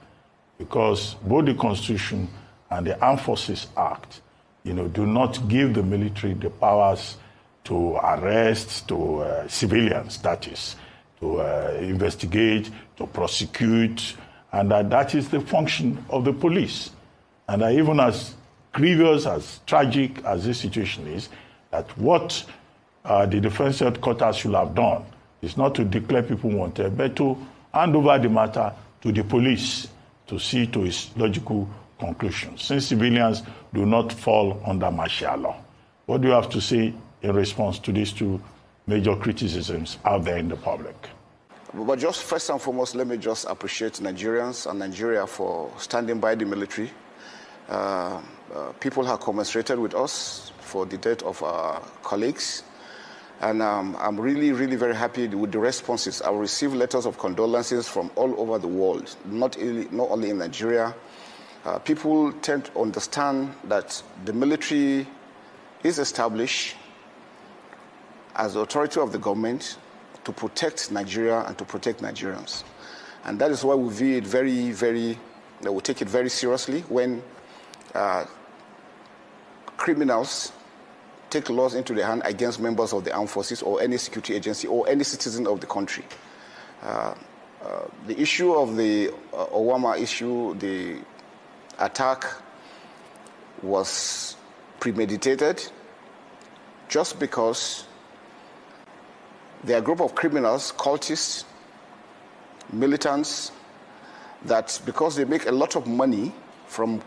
because both the Constitution and the Armed Forces Act, do not give the military the powers to arrest civilians, that is, to investigate, to prosecute, and that is the function of the police. And even as grievous, as tragic as this situation is, that what the defense headquarters should have done is not to declare people wanted, but to hand over the matter to the police to see to its logical conclusions, since civilians do not fall under martial law. What do you have to say in response to these two major criticisms out there in the public? But just first and foremost, let me just appreciate Nigerians and Nigeria for standing by the military. People have commiserated with us for the death of our colleagues. And I'm really, really very happy with the responses. I received letters of condolences from all over the world, not only in Nigeria. People tend to understand that the military is established as the authority of the government to protect Nigeria and to protect Nigerians. And that is why we view it we take it very seriously when criminals take laws into their hand against members of the armed forces or any security agency or any citizen of the country. The issue of the Owama issue, the attack was premeditated just because there are a group of criminals, cultists, militants, that because they make a lot of money from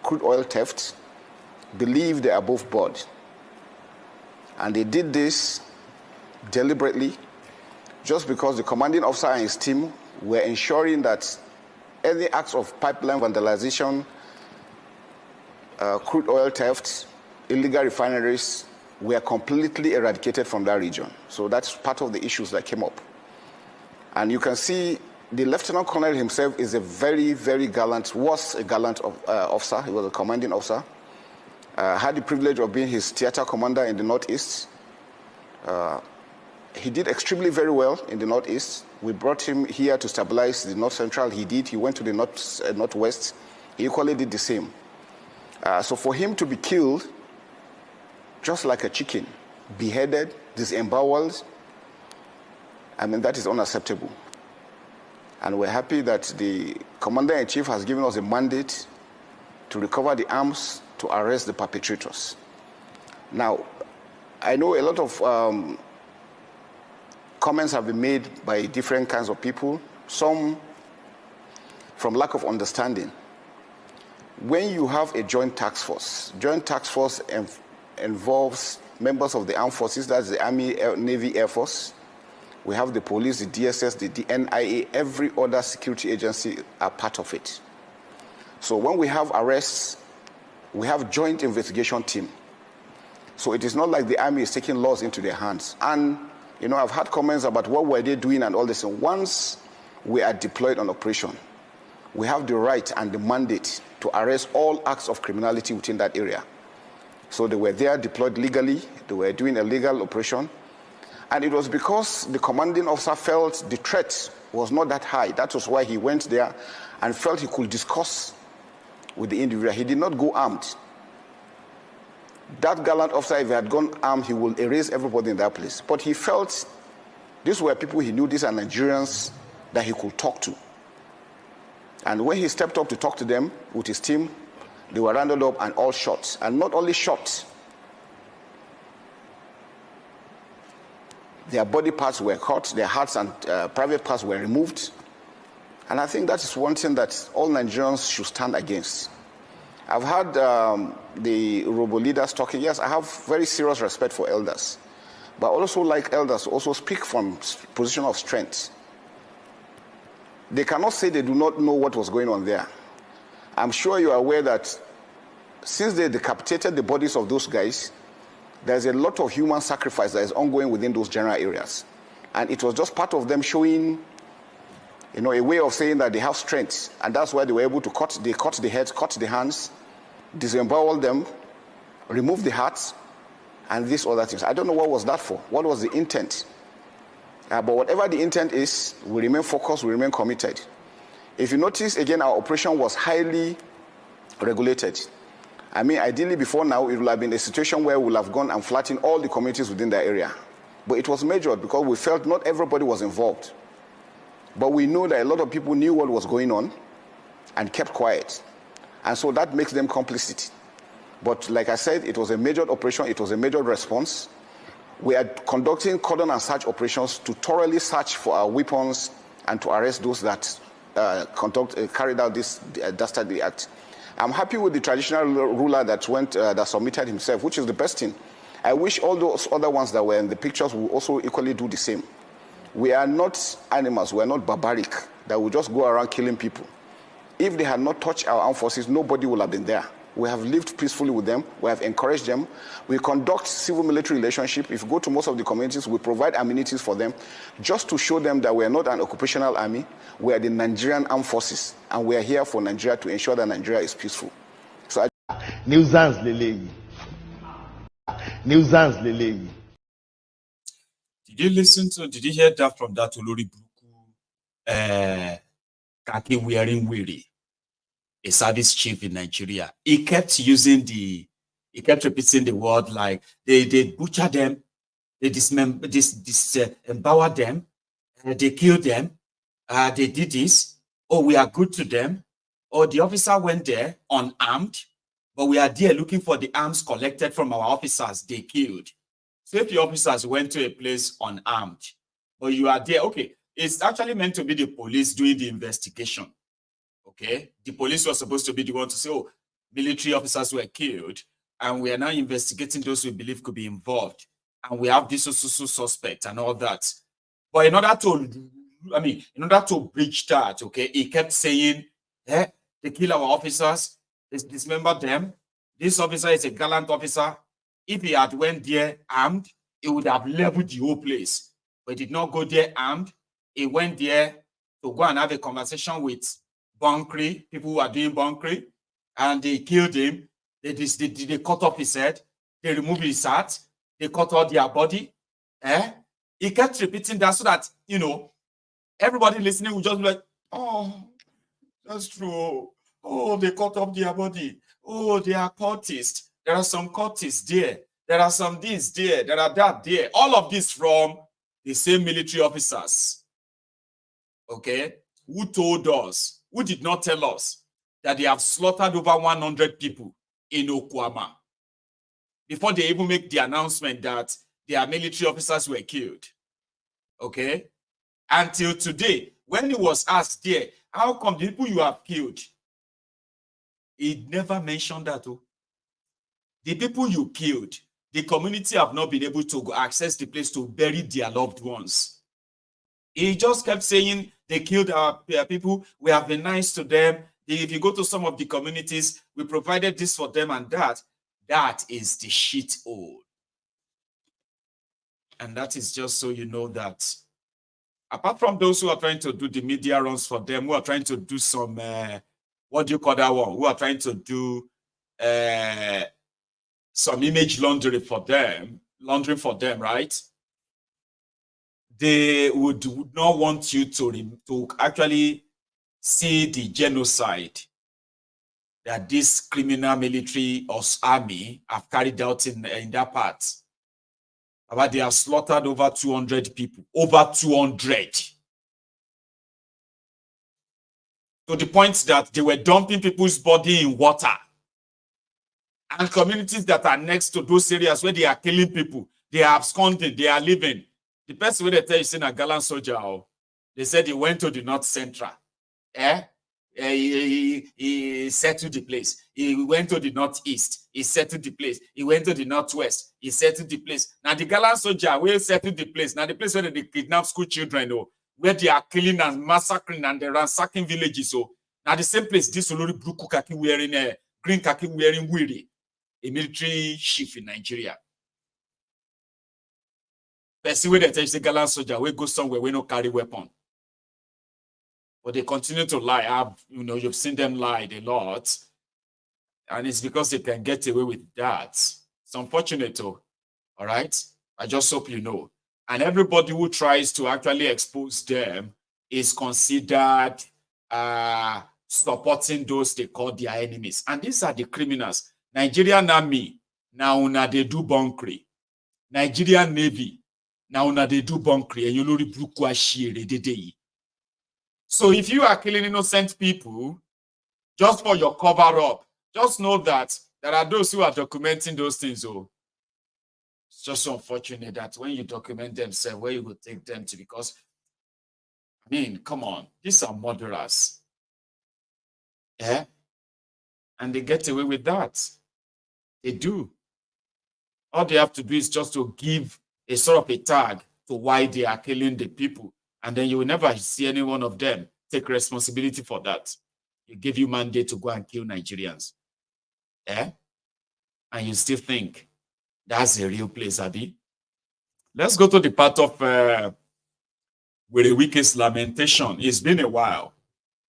crude oil theft, believe they are above board. And they did this deliberately just because the commanding officer and his team were ensuring that any acts of pipeline vandalization, crude oil theft, illegal refineries were completely eradicated from that region. So that's part of the issues that came up. And you can see the Lieutenant Colonel himself is a very, very gallant, was a gallant officer. He was a commanding officer. Had the privilege of being his theater commander in the Northeast. He did extremely very well in the Northeast. We brought him here to stabilize the North Central. He did. He went to the Northwest. He equally did the same. So for him to be killed, just like a chicken, beheaded, disemboweled, I mean, that is unacceptable. And we're happy that the Commander-in-Chief has given us a mandate to recover the arms to arrest the perpetrators. Now, I know a lot of comments have been made by different kinds of people, some from lack of understanding. When you have a joint task force involves members of the armed forces, that's the Army, Navy, Air Force. We have the police, the DSS, the NIA, every other security agency are part of it. So when we have arrests, we have joint investigation team. So it is not like the army is taking laws into their hands. And, you know, I've had comments about what were they doing and all this. And once we are deployed on operation, we have the right and the mandate to arrest all acts of criminality within that area. So they were there deployed legally. They were doing a legal operation. And it was because the commanding officer felt the threat was not that high. That was why he went there and felt he could discuss with the individual. He did not go armed. That gallant officer, if he had gone armed, he will erase everybody in that place. But he felt these were people he knew, these are Nigerians that he could talk to. And when he stepped up to talk to them with his team, they were rounded up and all shot. And not only shot, their body parts were cut, their hearts and private parts were removed. And I think that is one thing that all Nigerians should stand against. I've heard the Robo leaders talking. Yes, I have very serious respect for elders. But also like elders, also speak from position of strength. They cannot say they do not know what was going on there. I'm sure you are aware that since they decapitated the bodies of those guys, there's a lot of human sacrifice that is ongoing within those general areas. And it was just part of them showing, you know, a way of saying that they have strength. And that's why they were able to cut the heads, cut the hands, disembowel them, remove the hearts, and these other things. I don't know what was that for. What was the intent? But whatever the intent is, we remain focused, we remain committed. If you notice, again, our operation was highly regulated. I mean, ideally before now, it would have been a situation where we would have gone and flattened all the communities within the area. But it was measured because we felt not everybody was involved. But we know that a lot of people knew what was going on and kept quiet. And so that makes them complicit. But like I said, it was a major operation, it was a major response. We are conducting cordon and search operations to thoroughly search for our weapons and to arrest those that carried out this dastardly act. I'm happy with the traditional ruler that that submitted himself, which is the best thing. I wish all those other ones that were in the pictures will also equally do the same. We are not animals, we are not barbaric, that will just go around killing people. If they had not touched our armed forces, nobody would have been there. We have lived peacefully with them, we have encouraged them, we conduct civil-military relationship. If you go to most of the communities, we provide amenities for them, just to show them that we are not an occupational army, we are the Nigerian armed forces, and we are here for Nigeria to ensure that Nigeria is peaceful. So Nuisance lele. Nuisance lele. Did you hear that from that Olori Buku, Kaki wearing weary, a service chief in Nigeria? He kept repeating the word like they butcher them, they disempower them, they kill them, they did this, oh, we are good to them, or the officer went there unarmed, but we are there looking for the arms collected from our officers they killed. So if the officers went to a place unarmed, but you are there, okay, it's actually meant to be the police doing the investigation. Okay, the police was supposed to be the one to say, oh, military officers were killed, and we are now investigating those we believe could be involved, and we have this suspect and all that. But in order to breach that, okay, he kept saying, they kill our officers, they dismember them. This officer is a gallant officer. If he had went there armed, he would have leveled the whole place. But he did not go there armed. He went there to go and have a conversation with bunkering, people who are doing bunkering, and they killed him. They cut off his head. They removed his heart. They cut off their body. He kept repeating that so that, everybody listening will just be like, oh, that's true. Oh, they cut off their body. Oh, they are cultists. There are some cultists there. There are some this there. There are that there. All of this from the same military officers. Okay? Who told us, who did not tell us that they have slaughtered over 100 people in Okwama before they even make the announcement that their military officers were killed. Okay? Until today, when he was asked there, how come the people you have killed? He never mentioned that. Oh. The people you killed, the community have not been able to access the place to bury their loved ones. He just kept saying they killed our people. We have been nice to them. If you go to some of the communities, we provided this for them and that. That is the shit hole. And that is just so you know that apart from those who are trying to do the media runs for them, who are trying to do some, what do you call that one? Who are trying to do some image laundering for them, right? They would not want you to actually see the genocide that this criminal military or army have carried out in that part. But they have slaughtered over 200 people, over 200. To the point that they were dumping people's body in water. And communities that are next to those areas where they are killing people, they are absconding, they are living. The person where they tell you saying a gallant soldier, they said he went to the North Central. He settled the place. He went to the Northeast. He settled the place. He went to the Northwest. He settled the place. Now the gallant soldier will settle the place. Now the place where they kidnap school children, where they are killing and massacring and they're ransacking villages. Now the same place this Olori Buku Kaki wearing green Kaki wearing weary, a military chief in Nigeria. Person where they tell you the gallant soldier will go somewhere where no carry weapon. But they continue to lie. You've seen them lie a lot. And it's because they can get away with that. It's unfortunate, all right? I just hope you know. And everybody who tries to actually expose them is considered supporting those they call their enemies. And these are the criminals. Nigerian Army, now they do bunkering. Nigerian Navy, now they do bunkering. And you know the So if you are killing innocent people just for your cover up, just know that there are those who are documenting those things. It's just so unfortunate that when you document themselves, where you would take them to, because, come on, these are murderers. And they get away with that. They do. All they have to do is just to give a sort of a tag to why they are killing the people. And then you will never see any one of them take responsibility for that. You give you mandate to go and kill Nigerians. And you still think that's a real place, Abi? Let's go to the part of Werewike's lamentation. It's been a while.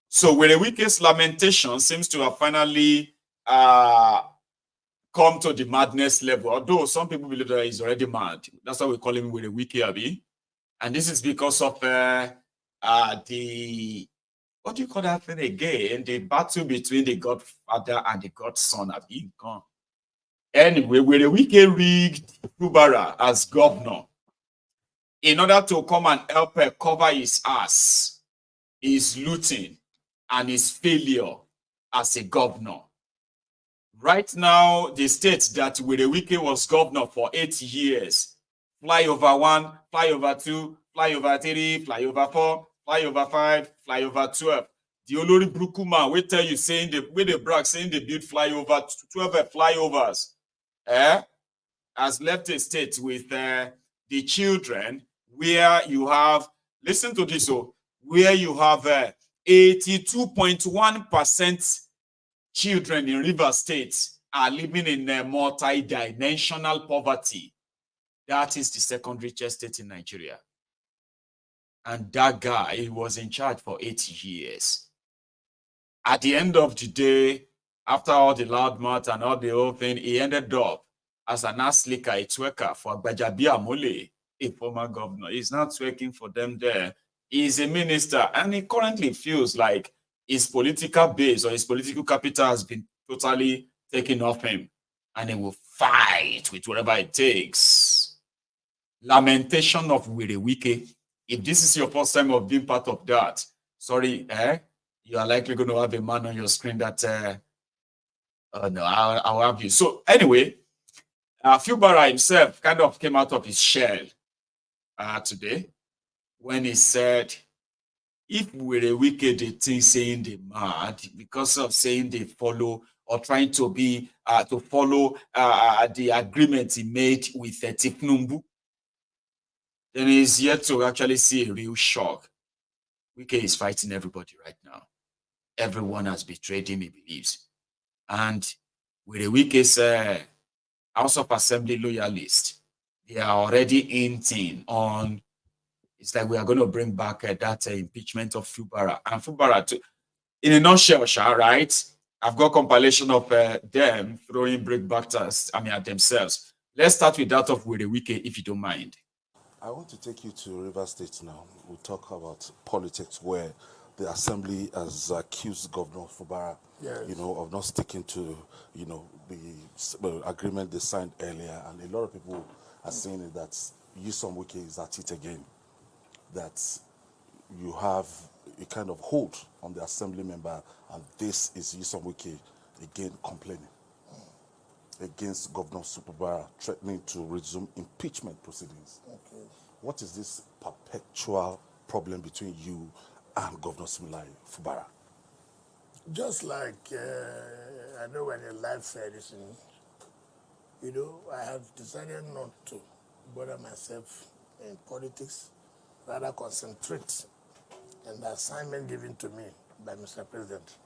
So Werewike's lamentation seems to have finally come to the madness level, although some people believe that he's already mad. That's why we call him Werewike, Abi. And this is because of the, what do you call that thing again? The battle between the godfather and the godson, Abi. Anyway, Werewike rigged Fubara as governor in order to come and help cover his ass, his looting, and his failure as a governor. Right now, the state that Werewike was governor for 8 years, flyover 1, flyover 2, flyover 3, flyover 4, flyover 5, flyover 12. The Olori Brukuma will tell you saying the brag saying they build flyover 12 flyovers. Has left a state with the children where you have, listen to this, where you have 82.1% children in River State are living in multi-dimensional poverty. That is the second richest state in Nigeria. And that guy, he was in charge for 8 years. At the end of the day, after all the loudmouth and all the whole thing, he ended up as an ass licker, a twerker for Gbajabi Amole, a former governor. He's not twerking for them there. He's a minister, and he currently feels like his political base or his political capital has been totally taken off him, and he will fight with whatever it takes. Lamentation of Werewike. If this is your first time of being part of that, sorry, you are likely going to have a man on your screen that, no, I'll have you. So anyway, Fubara himself kind of came out of his shell today when he said, if Werewike the thing saying they mad because of saying they follow or trying to be to follow the agreement he made with Tinubu, then he's yet to actually see a real shock. Wike is fighting everybody right now. Everyone has betrayed him, he believes. And Werewike's House of Assembly loyalists, they are already hinting on, it's like we are going to bring back that impeachment of Fubara. And Fubara, too, in a nutshell, right? I've got compilation of them throwing brick back at themselves. Let's start with that of Werewike, if you don't mind. I want to take you to River State now. We'll talk about politics where the assembly has accused Governor Fubara, of not sticking to, the agreement they signed earlier. And a lot of people are saying that Nyesom Wike is at it again. That you have a kind of hold on the assembly member, and this is Nyesom Wike again complaining against Governor Fubara, threatening to resume impeachment proceedings. Okay. What is this perpetual problem between you and Governor Fubara? Just like I know when your life is I have decided not to bother myself in politics, rather concentrate on the assignment given to me by Mr. President.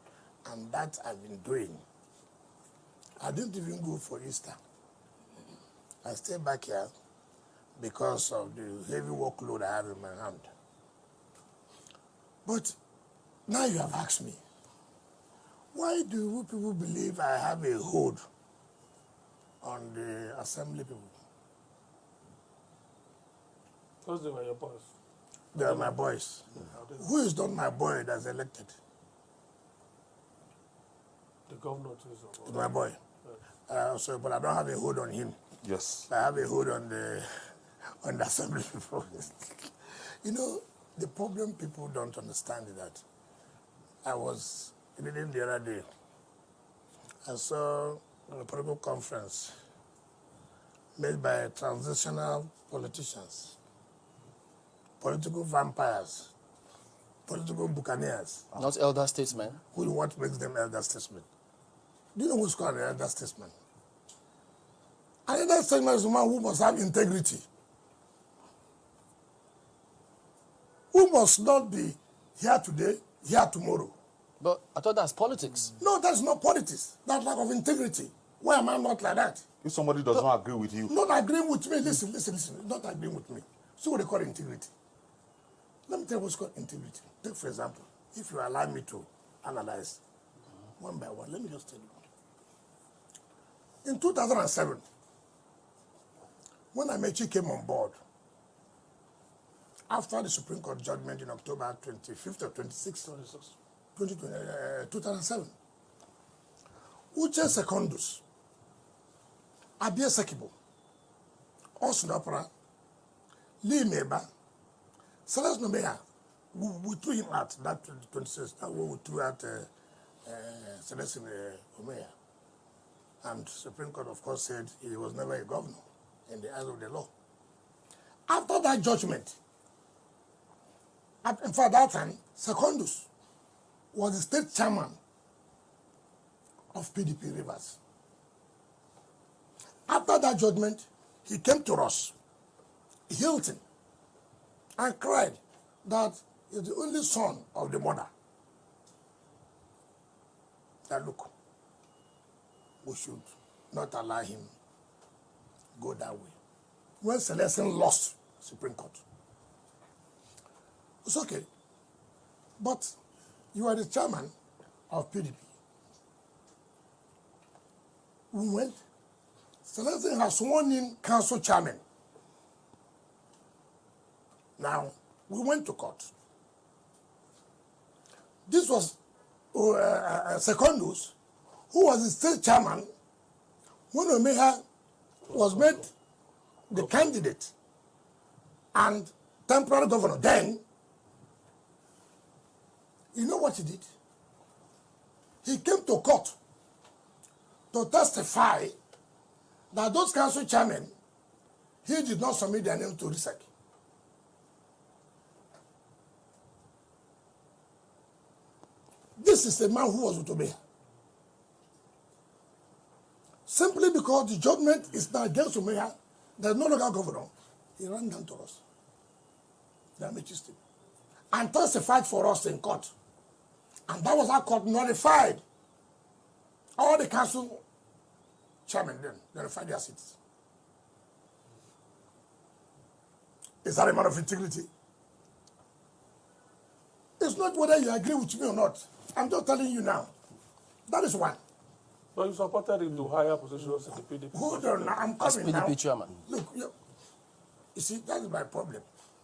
And that I've been doing. I didn't even go for Easter. I stayed back here because of the heavy workload I have in my hand. But now you have asked me, why do people believe I have a hold on the assembly people? Because they were your boys. They are my boys. Who is not my boy that's elected? The governor too is your boy. My boy. But I don't have a hold on him. Yes. I have a hold on the assembly people. The problem people don't understand is that I was reading the other day. I saw a political conference made by transitional politicians, political vampires, political buccaneers. Not elder statesmen. What makes them elder statesmen? Do you know who's called an elder statesman? An elder statesman is a man who must have integrity. Who must not be here today, here tomorrow. But I thought that's politics. No, that's not politics. That's lack of integrity. Why am I not like that? If somebody does not agree with you. Not agreeing with me. Listen. Not agreeing with me. See what they call integrity. Let me tell you what's called integrity. Take, for example, if you allow me to analyze one by one, let me just tell you. In 2007, when Amechi came on board, after the Supreme Court judgment in October 25th or 26th, 2007, Uche Secondus, Abia Sekibo, Osnopra, Lee Meba, Salas Nomea, we threw him out that 26th, we threw out Celestin Omea. And Supreme Court, of course, said he was never a governor in the eyes of the law. After that judgment, in fact, that time, Secondus was the state chairman of PDP Rivers. After that judgment, he came to us, Hilton, and cried that he's the only son of the mother. That look, we should not allow him go that way. When Celestin lost Supreme Court, it's okay. But you are the chairman of PDP. We went. Celestin has sworn in council chairman. Now, we went to court. This was Secondus, who was the state chairman when Omeha was made the candidate and temporary governor. Then, you know what he did? He came to court to testify that those council chairmen, he did not submit their name to RISEC. This is a man who was with Omeha. Simply because the judgment is now against Omeha, there's no longer governor, he ran down to us, the Amechi State, and testified for us in court. And that was how court notified all the council chairmen then, notified their seats. Is that a matter of integrity? It's not whether you agree with me or not. I'm just telling you now. That is one. But you supported him to higher positions in the PDP. Hold on, I'm As coming PDP now. chairman. Look, you see, that is my problem.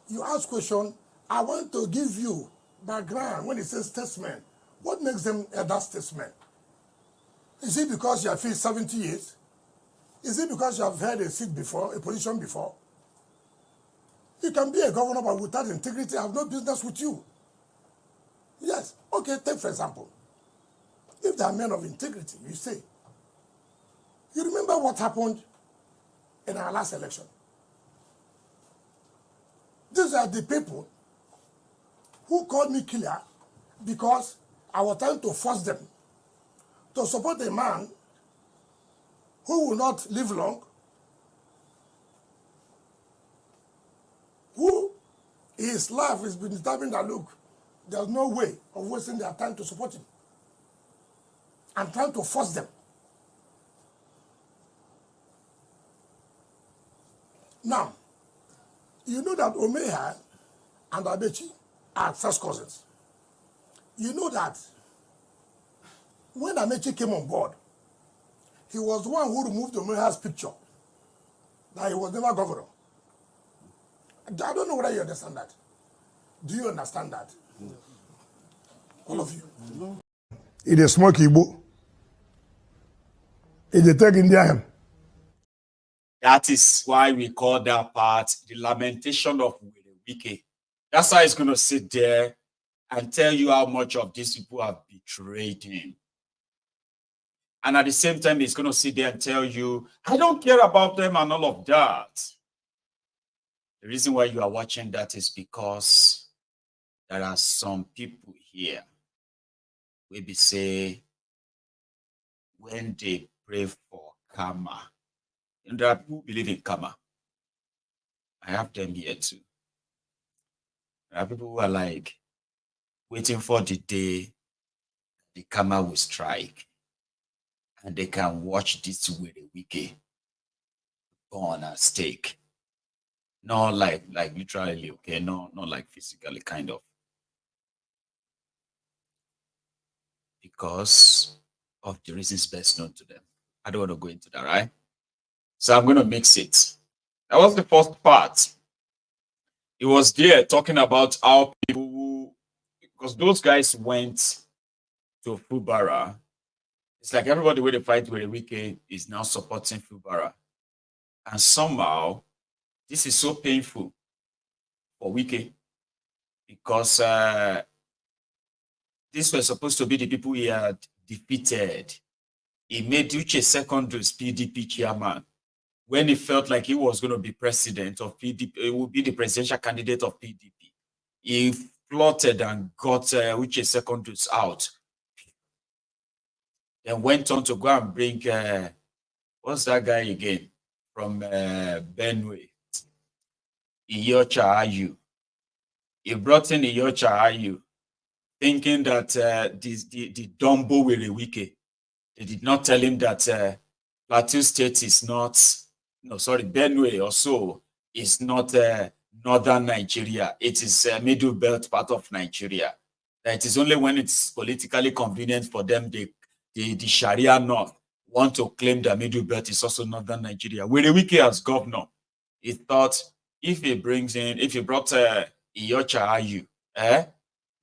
You ask question, I want to give you background when it says statesman. What makes them elder statesmen? Is it because you have faced 70 years? Is it because you have held a seat before, a position before? You can be a governor, but without integrity, I have no business with you. Yes. Okay, take for example. If they are men of integrity, you say. You remember what happened in our last election? These are the people who called me killer because I was trying to force them to support a man who will not live long, who his life has been determined that, look, there's no way of wasting their time to support him. I'm trying to force them. Now, you know that Omeha and Amechi are first cousins. You know that when Amechi came on board, he was the one who removed Omeha's picture, that he was never governor. I don't know whether you understand that. Do you understand that? All of you. It is smoke Igbo. It is take Indian. That is why we call that part the lamentation of Wike. That's why he's going to sit there and tell you how much of these people have betrayed him. And at the same time, he's going to sit there and tell you, I don't care about them and all of that. The reason why you are watching that is because there are some people here we be say when they pray for karma. And there are people who believe in karma. I have them here too. There are people who are like waiting for the day the karma will strike, and they can watch this with a wiki on a stake. Not like literally, okay, not like physically, kind of. Because of the reasons best known to them. I don't want to go into that, right? So I'm going to mix it. That was the first part. It was there talking about how people, because those guys went to Fubara. It's like everybody with the fight with the wiki is now supporting Fubara. And somehow, this is so painful for wiki because these were supposed to be the people he had defeated. He made Uche Secondus PDP chairman when he felt like he was going to be president of PDP, he would be the presidential candidate of PDP. He plotted and got Uche Secondus out. Then went on to go and bring, what's that guy again? From Benue. Iyocha Ayu. He brought in Iyocha Ayu, thinking that the Dumbo Werewike. They did not tell him that Plateau State is not, Benue or so is not northern Nigeria. It is middle belt part of Nigeria. That it is only when it's politically convenient for them, the Sharia North want to claim the middle belt is also northern Nigeria. Werewike as governor, he thought if he brought Iyocha Ayu,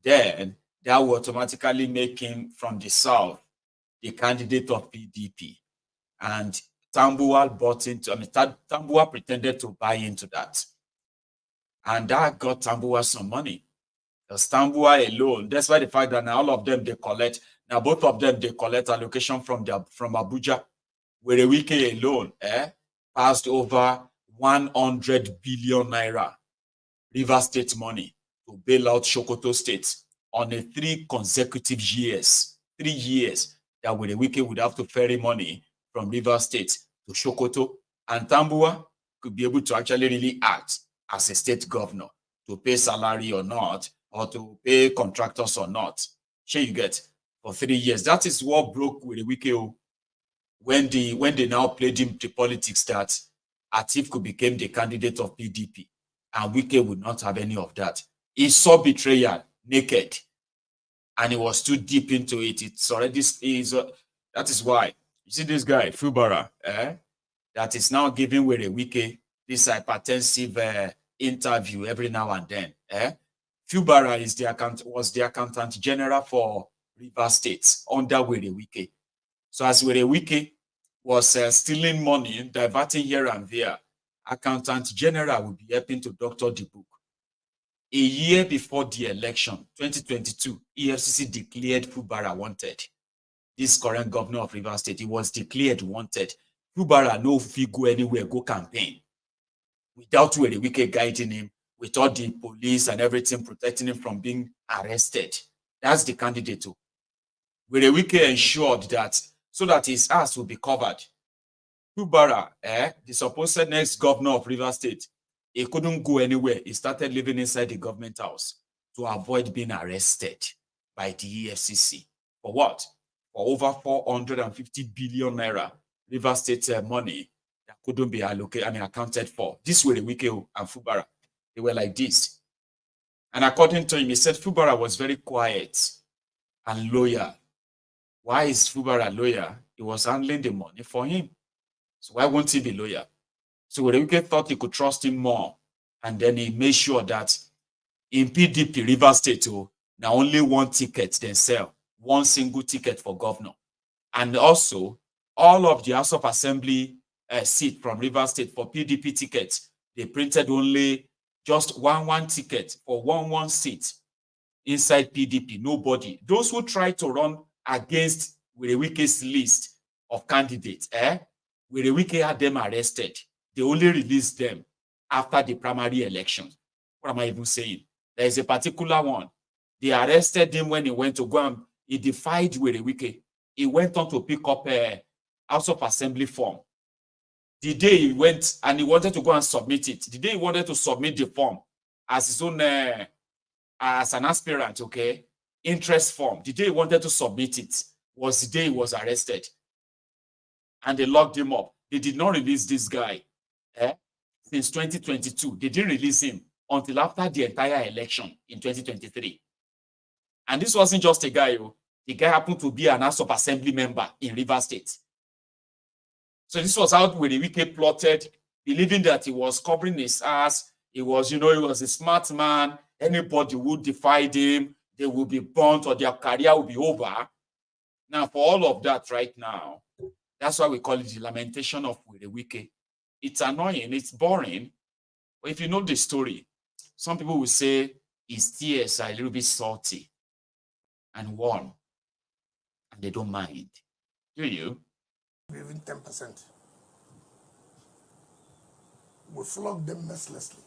then that will automatically make him from the south the candidate of PDP. And Tambuwal Tambuwal pretended to buy into that. And that got Tambuwal some money. Because Tambuwal alone, despite the fact that now all of them they collect, now both of them they collect allocation from Abuja, Werewike alone passed over 100 billion naira River State money to bail out Sokoto State on a 3 consecutive years. 3 years that Werewike would have to ferry money from River State to Sokoto, and Tambuwal could be able to actually really act as a state governor to pay salary or not, or to pay contractors or not. Sure, you get for 3 years. That is what broke Werewike when they now played him the politics that Atiku became the candidate of PDP, and Wike would not have any of that. He saw betrayal naked, and he was too deep into it. It's already that is why you see this guy Fubara, that is now giving Werewike this hypertensive interview every now and then. Fubara was the accountant general for River State under Werewike. So as Werewike was stealing money, diverting here and there, accountant general will be helping to doctor the book. A year before the election, 2022, EFCC declared Fubara wanted. This current governor of River State, he was declared wanted. Fubara no fit go anywhere, go campaign. Without Werewike guiding him, without the police and everything protecting him from being arrested. That's the candidate. Werewike ensured that so that his ass will be covered. Fubara, the supposed next governor of River State, he couldn't go anywhere. He started living inside the government house to avoid being arrested by the EFCC. For what? For over 450 billion naira River State money that couldn't be accounted for. This were Werewike and Fubara. They were like this. And according to him, he said Fubara was very quiet and loyal. Why is Fubara loyal? He was handling the money for him. So why won't he be loyal? So Werewike thought he could trust him more. And then he made sure that in PDP River State, now only one ticket then sell. One single ticket for governor. And also, all of the House of Assembly seat from River State for PDP tickets, they printed only just one ticket for one seat inside PDP. Nobody. Those who tried to run against Werewike's list of candidates, Werewike had them arrested. They only released them after the primary elections. What am I even saying? There is a particular one. They arrested him when he went to go and he defied Werewike he went on to pick up a House of Assembly form. The day he went and he wanted to go and submit it, the day he wanted to submit the form as his own, as an aspirant, okay, interest form, the day he wanted to submit it was the day he was arrested. And they locked him up. They did not release this guy since 2022. They didn't release him until after the entire election in 2023. And this wasn't just a guy. The guy happened to be an House of Assembly member in Rivers State. So this was how Wike plotted, believing that he was covering his ass. He was, he was a smart man. Anybody who defied him, they will be burnt or their career will be over. Now, for all of that right now, that's why we call it the lamentation of Wike. It's annoying, it's boring. But if you know the story, some people will say his tears are a little bit salty and warm, and they don't mind. Do you? Even 10%. We flog them mercilessly.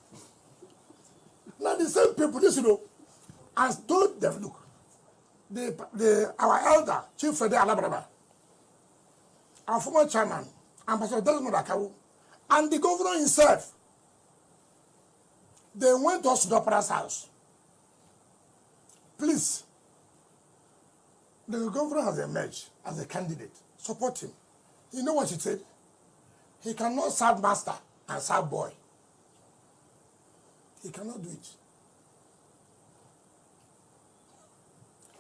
Now the same people, as told them, look, our elder, Chief Fede Alabraba, our former chairman, Ambassador Desmond Akawu, and the governor himself, they went to Osudopara's house. Please, the governor has emerged as a candidate. Support him. You know what he said? He cannot serve master and serve boy. He cannot do it.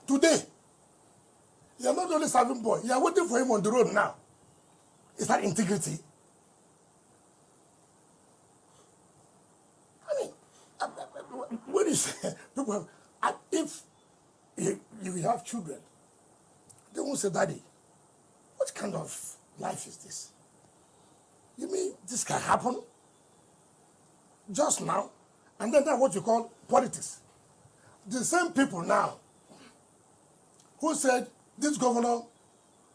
Today, you are not only serving boy, you are waiting for him on the road now. Is that integrity? I mean, what is people? If you have children, they won't say, "Daddy, what kind of life is this? You mean this can happen just now?" And then that's what you call politics. The same people now who said this governor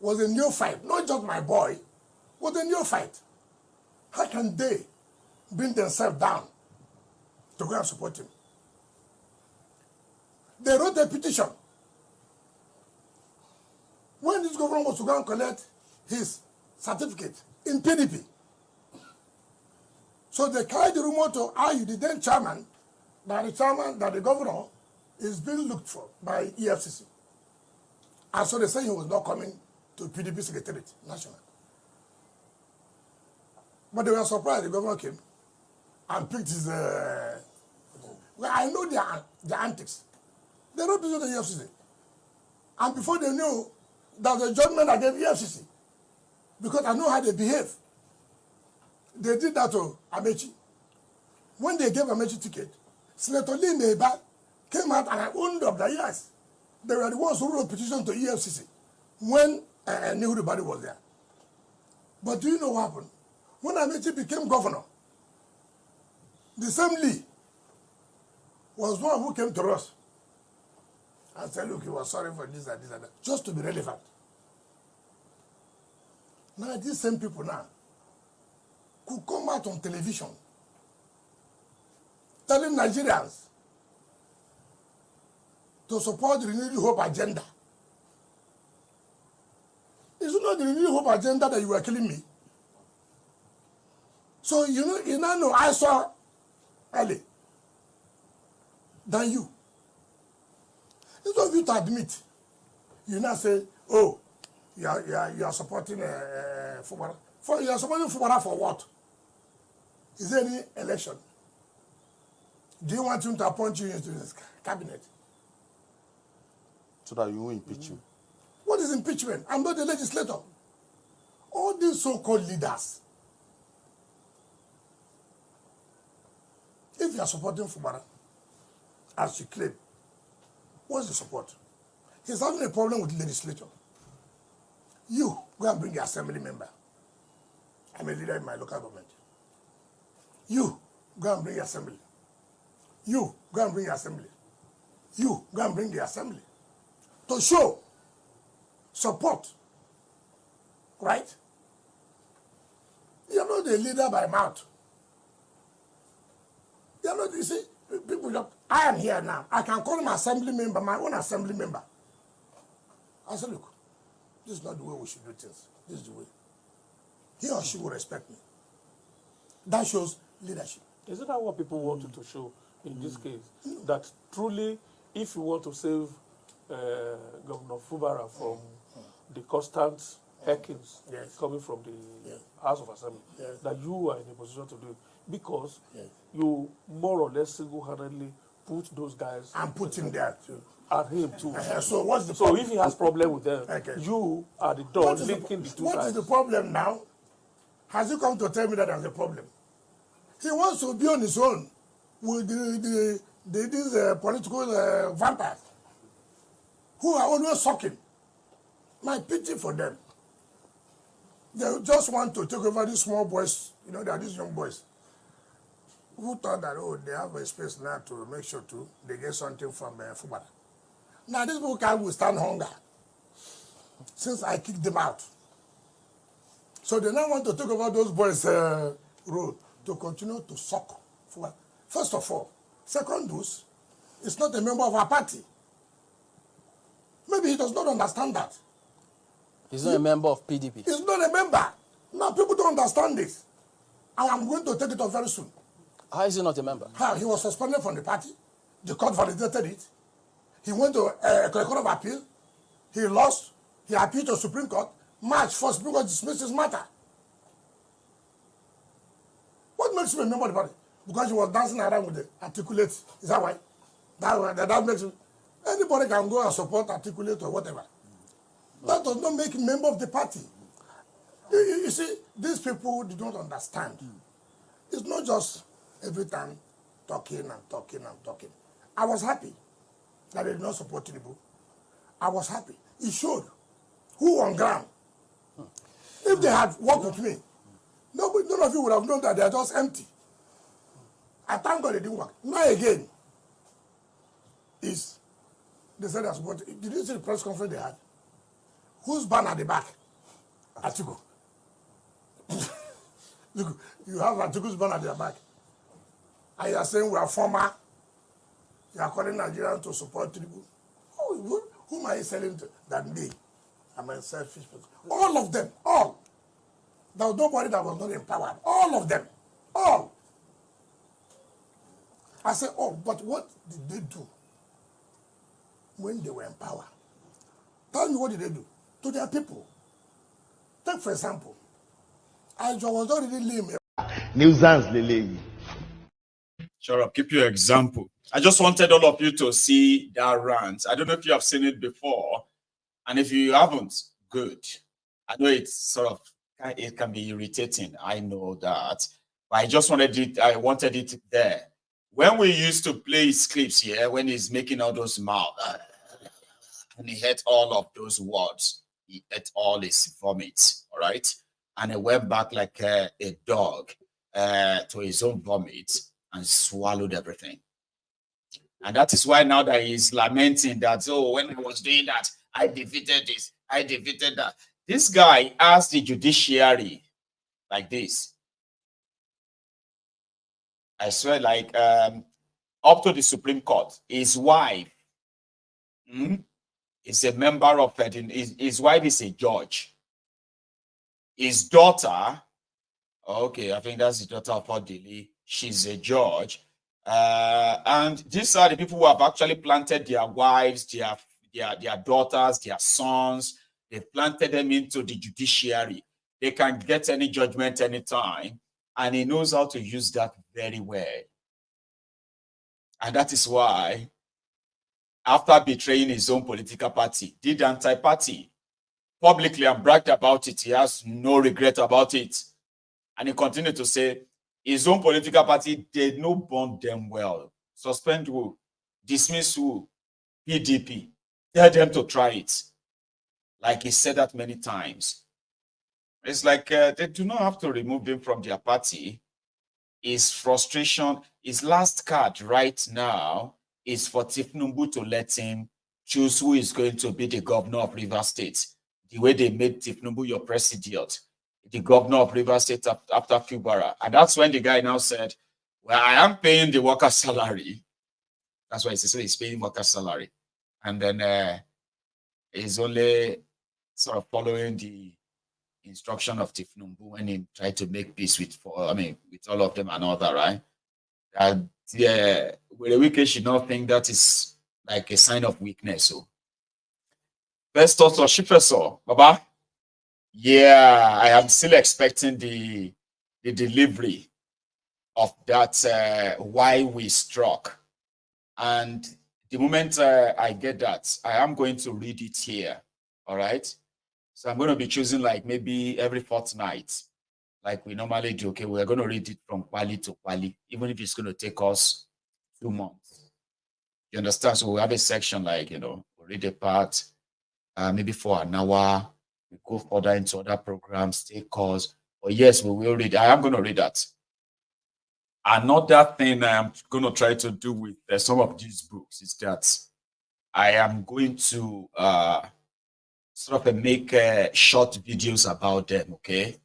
was a neophyte, not just my boy, was a neophyte. How can they bring themselves down to go and support him? They wrote a petition. When this governor was to go and collect his certificate in PDP, so they carried the rumor to argue the then chairman that the governor is being looked for by EFCC. And so they say he was not coming to PDP Secretariat National. But they were surprised the governor came and picked his... Well, I know their antics. They wrote to the EFCC. And before they knew, there was a judgment against EFCC. Because I know how they behave. They did that to Amechi. When they gave Amechi ticket, Senator Lee Neighbor came out and I owned up that yes, they were the ones who wrote petition to EFCC when Nehru Badi was there. But do you know what happened? When Amechi became governor, the same Lee was one who came to us and said, look, he was sorry for this and this and that, just to be relevant. Now these same people now could come out on television telling Nigerians to support the Renewed Hope agenda. It's not the Renewed Hope agenda that you were killing me. So you now know I saw early than you. Instead of you to admit, you now say, oh, you are supporting Fubara. You are supporting Fubara for what? Is there any election? Do you want him to appoint you into his cabinet? So that you won't impeach you. What is impeachment? I'm not the legislator. All these so-called leaders, if you are supporting Fubara, as you claim, what's the support? He's having a problem with the legislature. You go and bring the assembly member. I'm a leader in my local government. You go and bring the assembly. You go and bring the assembly. You go and bring the assembly. To show support. Right? You're not a leader by mouth. You're not, you see, people just, I am here now. I can call him assembly member, my own assembly member. I said, look, this is not the way we should do things. This is the way. He or she will respect me. That shows leadership. Isn't that what people wanted to show in this case? That truly, if you want to save Governor Fubara from the constant hackings coming from the House of Assembly, that you are in a position to do it because you more or less single-handedly put those guys and put him there too. And him too. So what's the so problem? If he has problem with them, you are the door linking the two sides. What is the problem now? Has he come to tell me that there's a problem? He wants to be on his own with these political vampires who are always sucking. My pity for them. They just want to take over these small boys. You know, they are these young boys who thought that, oh, they have a space now to make sure they get something from Fubara. Now, these people can't withstand hunger since I kicked them out. So they now want to take over those boys' role to continue to suck. First of all, Secondus is not a member of our party. Maybe he does not understand that. He's not a member of PDP. He's not a member. Now people don't understand this. And I'm going to take it up very soon. How is he not a member? How? He was suspended from the party. The court validated it. He went to a court of appeal. He lost. He appealed to Supreme Court. March 1st, Supreme Court dismissed his matter. What makes him a member of the party? Because he was dancing around with the articulate. Is that why? That makes him. Anybody can go and support articulate or whatever. That does not make him a member of the party. You see, these people do not understand. It's not just every time talking and talking and talking. I was happy that they did not support Tinubu. I was happy. It showed who on ground. If they had worked with me, none of you would have known that they are just empty. I thank God they didn't work. Now again, they said that's what. Did you see the press conference they had? Who's banned at the back? Atiku. You have Atiku's banned at their back. And you are saying we are former. You are calling Nigerians to support Tinubu. Oh, whom are you selling to? Than me. I'm a selfish person. All of them. All. There was nobody that was not empowered. All of them. All. I said, oh, but what did they do when they were in power? Tell me, what did they do to their people? Take, for example, I was already lame. Nuisance, Lele. Sure up, keep your example. I just wanted all of you to see that rant. I don't know if you have seen it before. And if you haven't, good. I know it's sort of, it can be irritating. I know that. But I just wanted it there. When we used to play his clips here, when he's making all those mouths, and he ate all of those words, he ate all his vomit, all right? And he went back like a dog to his own vomit and swallowed everything. And that is why now that he's lamenting that, oh, when I was doing that, I defeated this, I defeated that. This guy asked the judiciary like this. I swear, like up to the Supreme Court, his wife is a member of it. His wife is a judge. His daughter, okay, I think that's the daughter of Odili. She's a judge. And these are the people who have actually planted their wives, their daughters, their sons. They've planted them into the judiciary. They can get any judgment anytime. And he knows how to use that very well. And that is why, after betraying his own political party, did anti-party publicly and bragged about it. He has no regret about it. And he continued to say, his own political party did not bond them well. Suspend who? Dismiss who? PDP. Tell them to try it. Like he said that many times. It's like they do not have to remove him from their party. His frustration, his last card right now is for Tinubu to let him choose who is going to be the governor of Rivers State. The way they made Tinubu your president, the governor of Rivers State after Fubara. And that's when the guy now said, well, I am paying the worker salary. That's why he said he's paying worker salary. And then he's only sort of following the instruction of Tinubu when he tried to make peace with all of them and all that, right? And yeah, with a wicked should not think that is like a sign of weakness. So best thoughts or Shifeso, Baba? Yeah, I am still expecting the delivery of that why we struck. And the moment I get that, I am going to read it here. All right. So I'm going to be choosing like maybe every fortnight, like we normally do. Okay, we're going to read it from Kwali to Kwali, even if it's going to take us 2 months. You understand? So we have a section like, we'll read a part, maybe for an hour. We go further into other programs, take calls. But yes, we will read. I am going to read that. Another thing I am going to try to do with some of these books is that I am going to sort of make short videos about them, okay?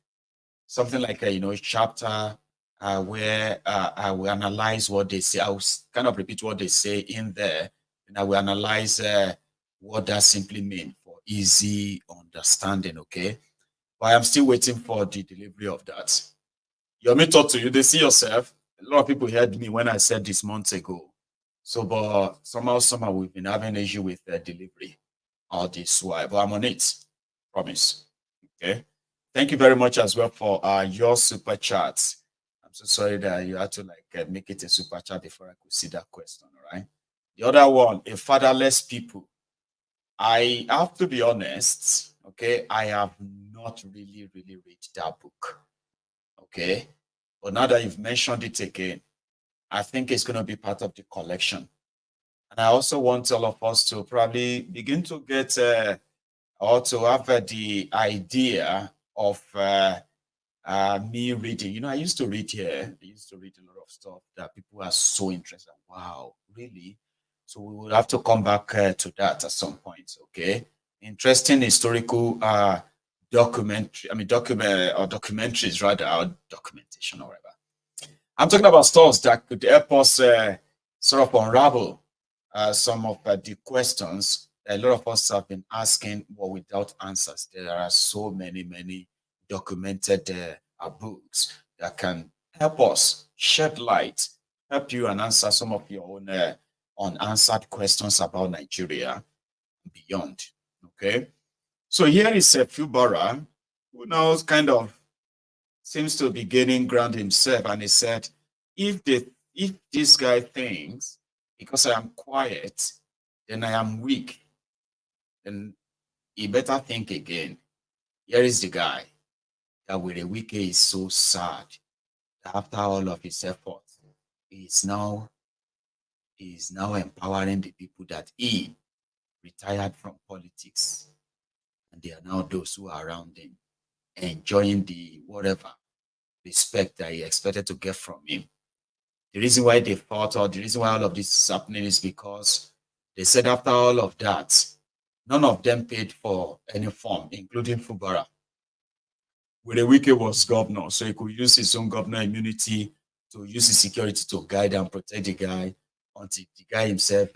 Something like a chapter where I will analyze what they say. I will kind of repeat what they say in there, and I will analyze what that simply means for easy understanding, okay? But I'm still waiting for the delivery of that. You want me to talk to you? They see yourself. A lot of people heard me when I said this months ago. So, but somehow we've been having an issue with delivery. All this why, but I'm on it. Promise. Okay. Thank you very much as well for your super chats. I'm so sorry that you had to make it a super chat before I could see that question. All right. The other one, a fatherless people. I have to be honest. Okay, I have not really read that book. Okay, but now that you've mentioned it again, I think it's going to be part of the collection. And I also want all of us to probably begin to get or to have the idea of me reading. I used to read here. I used to read a lot of stuff that people are so interested. Wow, really? So we will have to come back to that at some point. Okay, interesting historical documentaries rather, or documentation or whatever. I'm talking about stuff that could help us sort of unravel some of the questions a lot of us have been asking, but without answers. There are so many documented books that can help us shed light, help you and answer some of your own unanswered questions about Nigeria and beyond. Okay, so here is a Fubara who now kind of seems to be gaining ground himself, and he said, if this guy thinks because I am quiet, then I am weak, then he better think again. Here is the guy that with a week is so sad that after all of his efforts, he is now empowering the people that he retired from politics, and they are now those who are around him, enjoying the whatever respect that he expected to get from him. The reason why they fought, or the reason why all of this is happening, is because they said after all of that, none of them paid for any form, including Fubara. Wike was governor, so he could use his own governor immunity to use his security to guide and protect the guy until the guy himself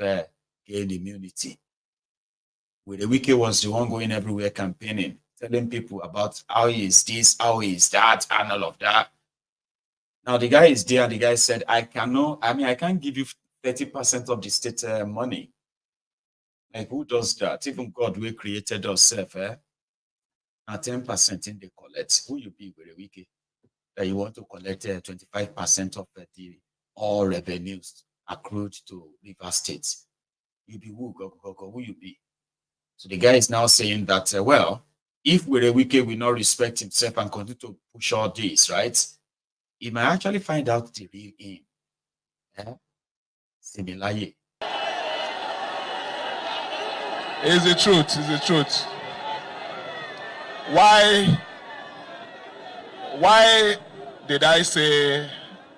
gained immunity. Wike was the one going everywhere campaigning, telling people about how he is this, how he is that, and all of that. Now the guy is there, and the guy said, I can't give you 30% of the state money. Like, who does that? Even God, we created ourselves, Now 10% in the collect. Who you be with a wiki that you want to collect 25% of the all revenues accrued to River State? You be who? Who you be? So the guy is now saying that, if Wiki will not respect himself and continue to push all this, right? He might actually find out the real aim. Similarly. It's the truth. It's the truth. Why did I say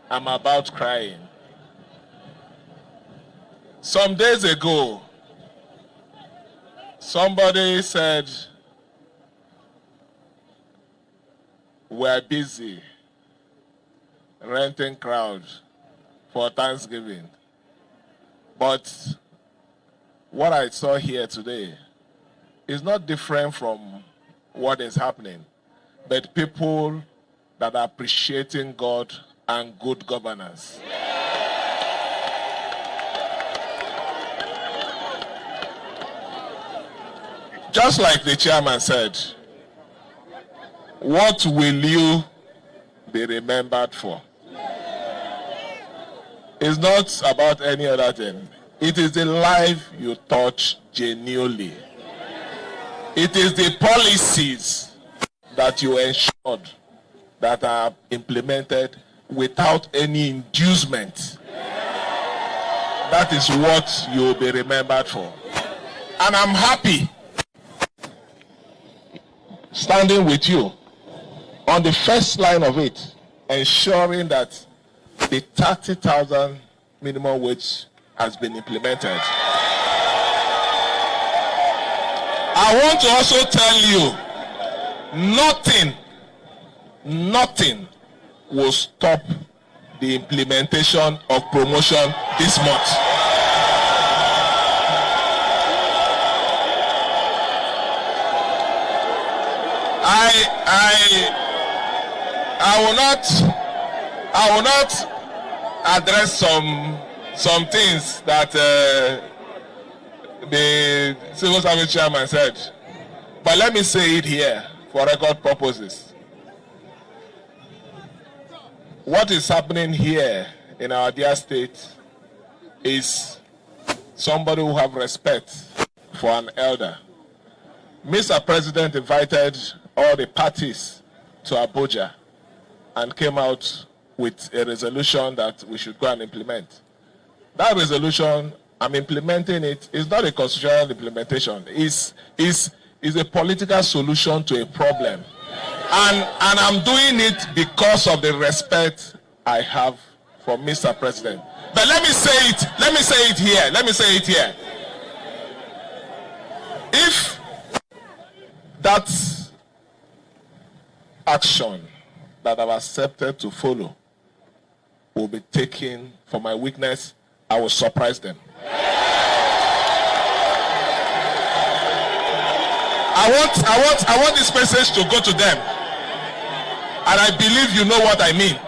I'm about crying? Some days ago, somebody said we're busy renting crowd for Thanksgiving. But what I saw here today is not different from what is happening, but people that are appreciating God and good governance. Just like the chairman said, what will you be remembered for? It's not about any other thing. It is the life you touch genuinely. It is the policies that you ensured that are implemented without any inducement. That is what you will be remembered for. And I'm happy standing with you on the first line of it, ensuring that the 30,000 minimum wage has been implemented. I want to also tell you, nothing will stop the implementation of promotion this month. I will not address some things that the civil service chairman said, but let me say it here for record purposes. What is happening here in our dear state is somebody who have respect for an elder. Mr. President invited all the parties to Abuja and came out with a resolution that we should go and implement. That resolution, I'm implementing it, is not a constitutional implementation. It's a political solution to a problem. And I'm doing it because of the respect I have for Mr. President. But let me say it here. If that action that I've accepted to follow will be taken for my weakness, I will surprise them. I want this message to go to them. And I believe you know what I mean.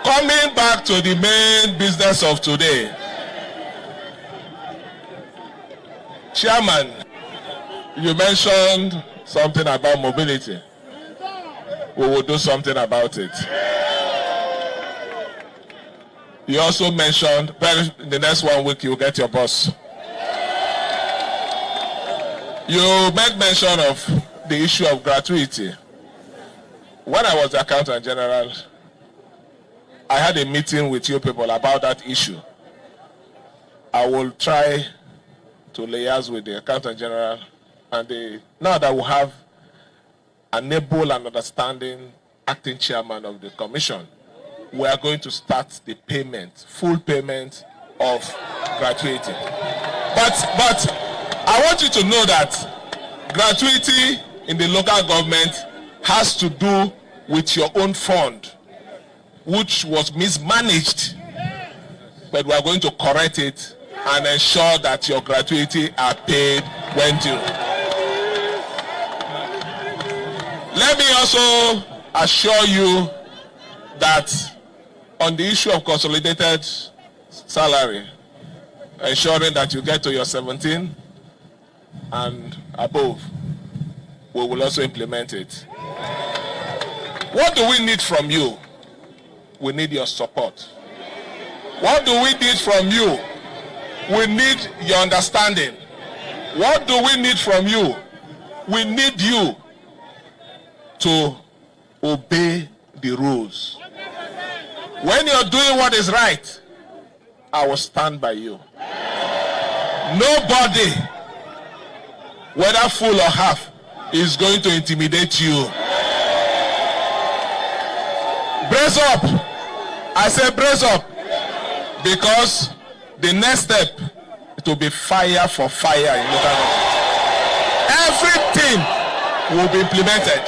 Coming back to the main business of today. Chairman, you mentioned something about mobility. We will do something about it. You also mentioned, in the next 1 week, you'll get your bus. You made mention of the issue of gratuity. When I was the Accountant General, I had a meeting with you people about that issue. I will try to liaise with the Accountant General, and now that we have an able and understanding acting chairman of the commission, we are going to start the payment, full payment of gratuity. But I want you to know that gratuity in the local government has to do with your own fund, which was mismanaged. But we are going to correct it and ensure that your gratuity are paid when due. Let me also assure you that on the issue of consolidated salary, ensuring that you get to your 17 and above, we will also implement it. What do we need from you? We need your support. What do we need from you? We need your understanding. What do we need from you? We need you to obey the rules. When you're doing what is right, I will stand by you. Nobody, whether full or half, is going to intimidate you. Brace up. I say brace up. Because the next step, it will be fire for fire in local government. Everything will be implemented.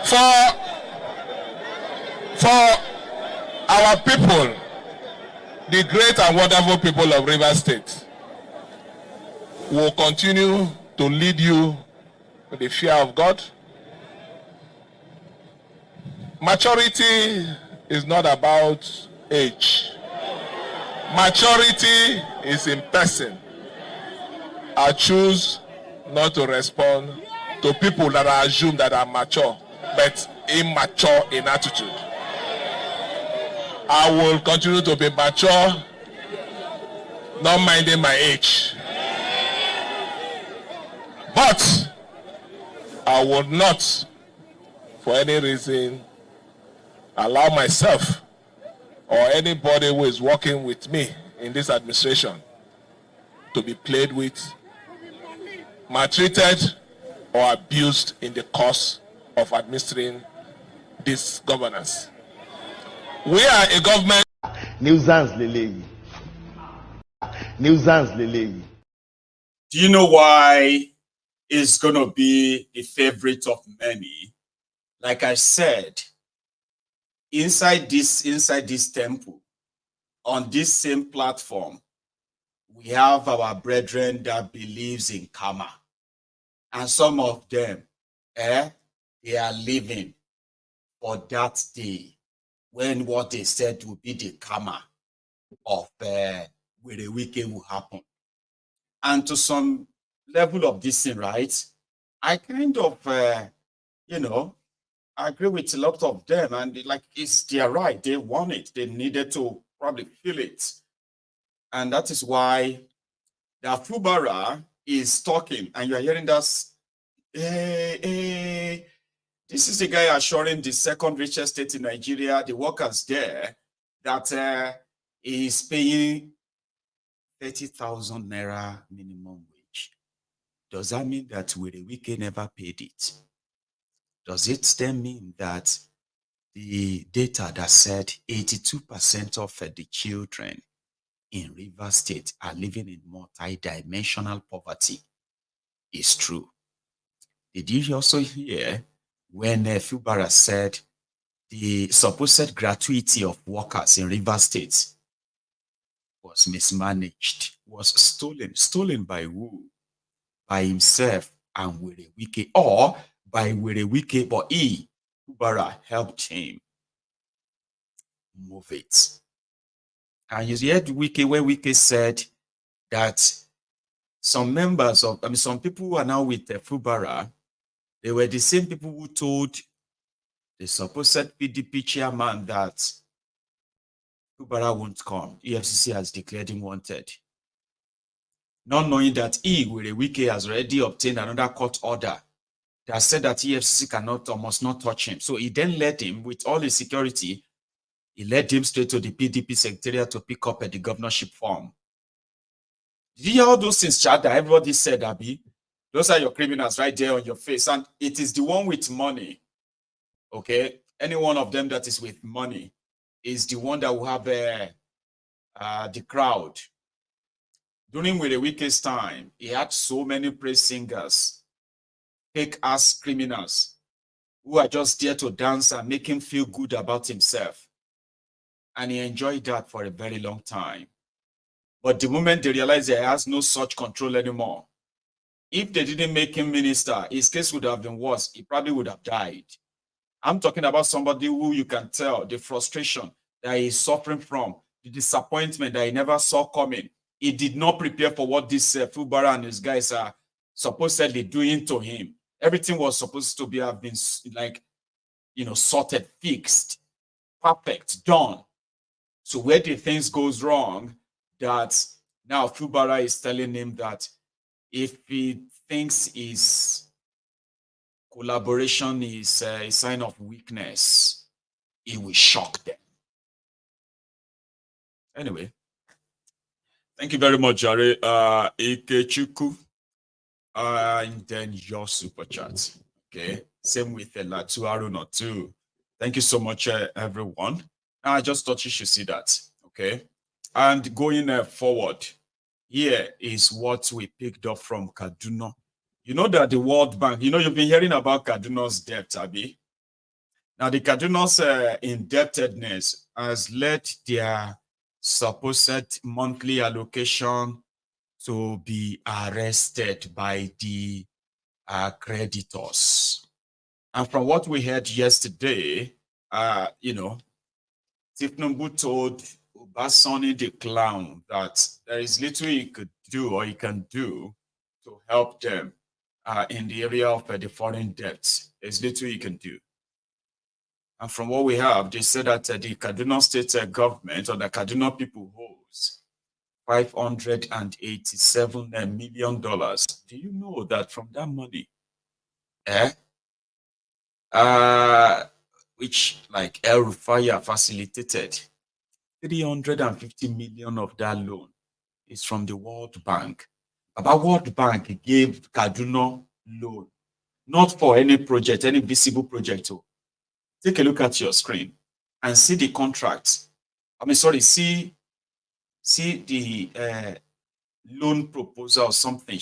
For our people the great and wonderful people of Rivers State will continue to lead you with the fear of God. Maturity is not about age. Maturity is in person. I choose not to respond to people that I assume that are mature, but immature in attitude. I will continue to be mature, not minding my age. But I will not, for any reason, allow myself or anybody who is working with me in this administration to be played with, maltreated, or abused in the course of administering this governance. We are a government. Nuisance lele. Nuisance lele. Do you know why it's going to be the favorite of many? Like I said, inside this temple, on this same platform, we have our brethren that believes in karma. And some of them, they are living for that day when what they said will be the karma of where the wicked will happen. And to some level of this thing, right, I kind of, I agree with a lot of them, and like it's their right. They want it. They needed to probably feel it. And that is why the Fubara is talking, and you're hearing that. Hey, this is the guy assuring the second richest state in Nigeria, the workers there, that is paying 30,000 Naira minimum wage. Does that mean that the wicked never paid it? Does it then mean that the data that said 82% of the children in Rivers State are living in multi-dimensional poverty is true? Did you also hear when Fubara said the supposed gratuity of workers in Rivers State was mismanaged, was stolen by who? By himself and Wike, or by Wike, but Fubara helped him move it. And you heard Wike when Wike said that some members of, some people who are now with Fubara, they were the same people who told the supposed PDP chairman that Fubara won't come. EFCC has declared him wanted. Not knowing that Wike has already obtained another court order that said that EFCC cannot or must not touch him. So he then led him, with all his security, he led him straight to the PDP secretariat to pick up the governorship form. Did you hear all those things, Chad, that everybody said, Abi? Those are your criminals right there on your face. And it is the one with money, okay? Any one of them that is with money is the one that will have the crowd. During Wire's time, he had so many praise singers, fake-ass criminals, who are just there to dance and make him feel good about himself. And he enjoyed that for a very long time. But the moment they realized he has no such control anymore, if they didn't make him minister, his case would have been worse. He probably would have died. I'm talking about somebody who you can tell the frustration that he's suffering from, the disappointment that he never saw coming. He did not prepare for what this Fubara and his guys are supposedly doing to him. Everything was supposed to have been like, sorted, fixed, perfect, done. So where the things goes wrong, that now Fubara is telling him that if he thinks his collaboration is a sign of weakness, he will shock them. Anyway, thank you very much, Jare. Ikechuku. And then your super chat. Okay. Same with Latu Aruna too. Thank you so much, everyone. I just thought you should see that. Okay. And going forward, here is what we picked up from Kaduna. You know that the World Bank, you've been hearing about Kaduna's debt, Abi. Now, the Kaduna's indebtedness has led their supposed monthly allocation to be arrested by the creditors. And from what we heard yesterday, Tinubu told Obasani the clown that there is little he could do or he can do to help them in the area of the foreign debt. There's little he can do. And from what we have, they said that the Kaduna state government or the Kaduna people holds $587 million. Do you know that from that money, which like El Rufaya facilitated, 350 million of that loan is from the World Bank. About World Bank gave Kaduna loan, not for any project, any visible project. Take a look at your screen and see the contract. See the loan proposal or something,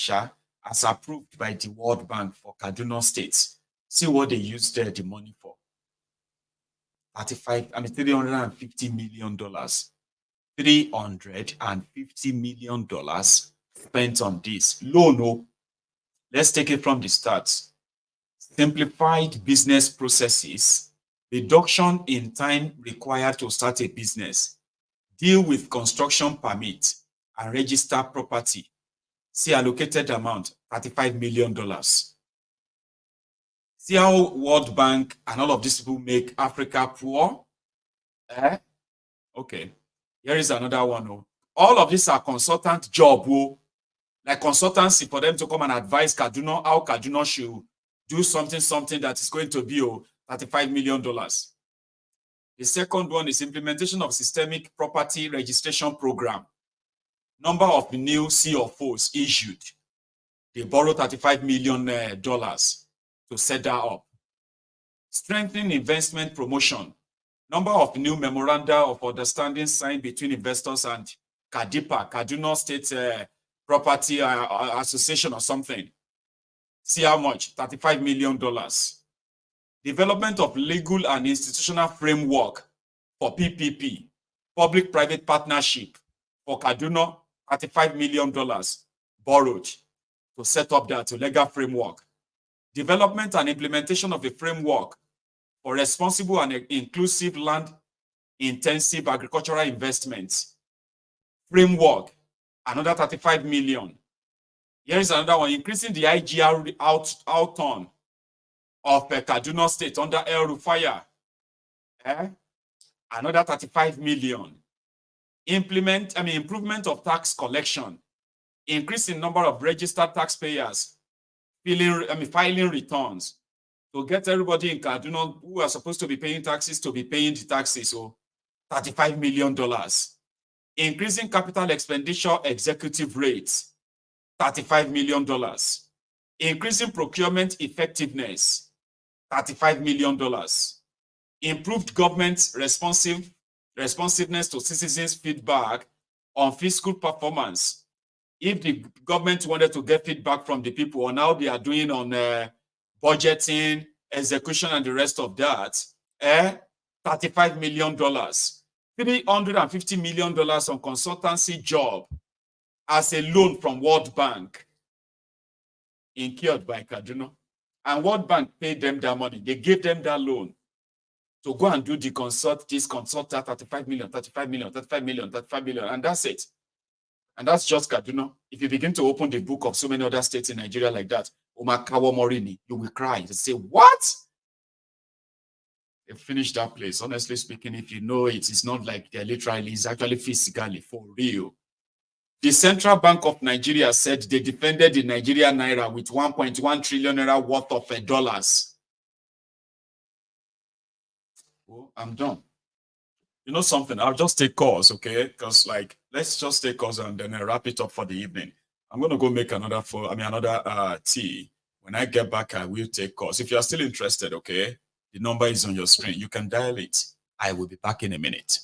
as approved by the World Bank for Kaduna State. See what they used the money for. $350 million. $350 million spent on this loan. Let's take it from the start. Simplified business processes, reduction in time required to start a business, deal with construction permit and register property. See allocated amount, $35 million. See how World Bank and all of these people make Africa poor? Okay, here is another one. All of these are consultant job, like consultancy for them to come and advise Kaduna how Kaduna should do something that is going to be $35 million. The second one is implementation of systemic property registration program. Number of new CFOs issued. They borrowed $35 million to set that up. Strengthening investment promotion. Number of new memoranda of understanding signed between investors and KADIPA, Kaduna State Property Association or something. See how much? $35 million. Development of legal and institutional framework for PPP, public-private partnership for Kaduna, $35 million borrowed to set up that legal framework. Development and implementation of a framework for responsible and inclusive land-intensive agricultural investments. Framework, another $35 million. Here is another one, increasing the IGR outturn of Kaduna State under El Rufaya. Another $35 million. Improvement of tax collection. Increase in number of registered taxpayers filing returns to get everybody in Kaduna who are supposed to be paying taxes to be paying the taxes. So $35 million. Increasing capital expenditure executive rates, $35 million. Increasing procurement effectiveness, $35 million. Improved government responsiveness to citizens' feedback on fiscal performance. If the government wanted to get feedback from the people on how they are doing on budgeting, execution, and the rest of that, $35 million. $350 million on consultancy job as a loan from World Bank incurred by Kaduna. And World Bank paid them that money. They gave them that loan to go and do the consult, $35 million, $35 million, $35 million, $35 million, and that's it. And that's just Kaduna. If you begin to open the book of so many other states in Nigeria like that, Omakawa Morini, you will cry. You say, what? They finished that place. Honestly speaking, if you know it, it's not like they're literally, it's actually physically, for real. The Central Bank of Nigeria said they defended the Nigerian Naira with 1.1 trillion Naira worth of dollars. Oh, I'm done. You know something? I'll just take calls, okay? Because let's just take calls and then wrap it up for the evening. I'm going to go make another tea. When I get back, I will take calls. If you are still interested, okay? The number is on your screen. You can dial it. I will be back in a minute.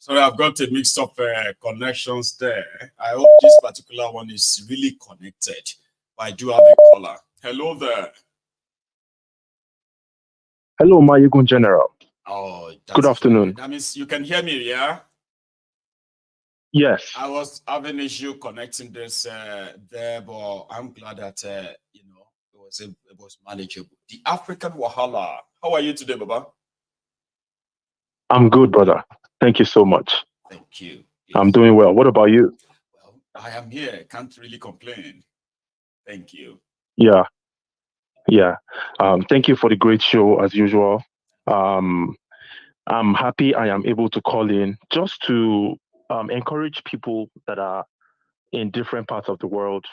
Sorry, I've got a mix of connections there. I hope this particular one is really connected. But I do have a caller. Hello there. Hello, Mayegun General. Oh, good afternoon. That means you can hear me, yeah? Yes. I was having an issue connecting this there, but I'm glad that you know it was manageable. The African Wahala. How are you today, Baba? I'm good, brother. Thank you so much. Thank you. I'm doing well. What about you? Well, I am here. Can't really complain. Thank you. Yeah. Thank you for the great show as usual. I'm happy I am able to call in just to encourage people that are in different parts of the world,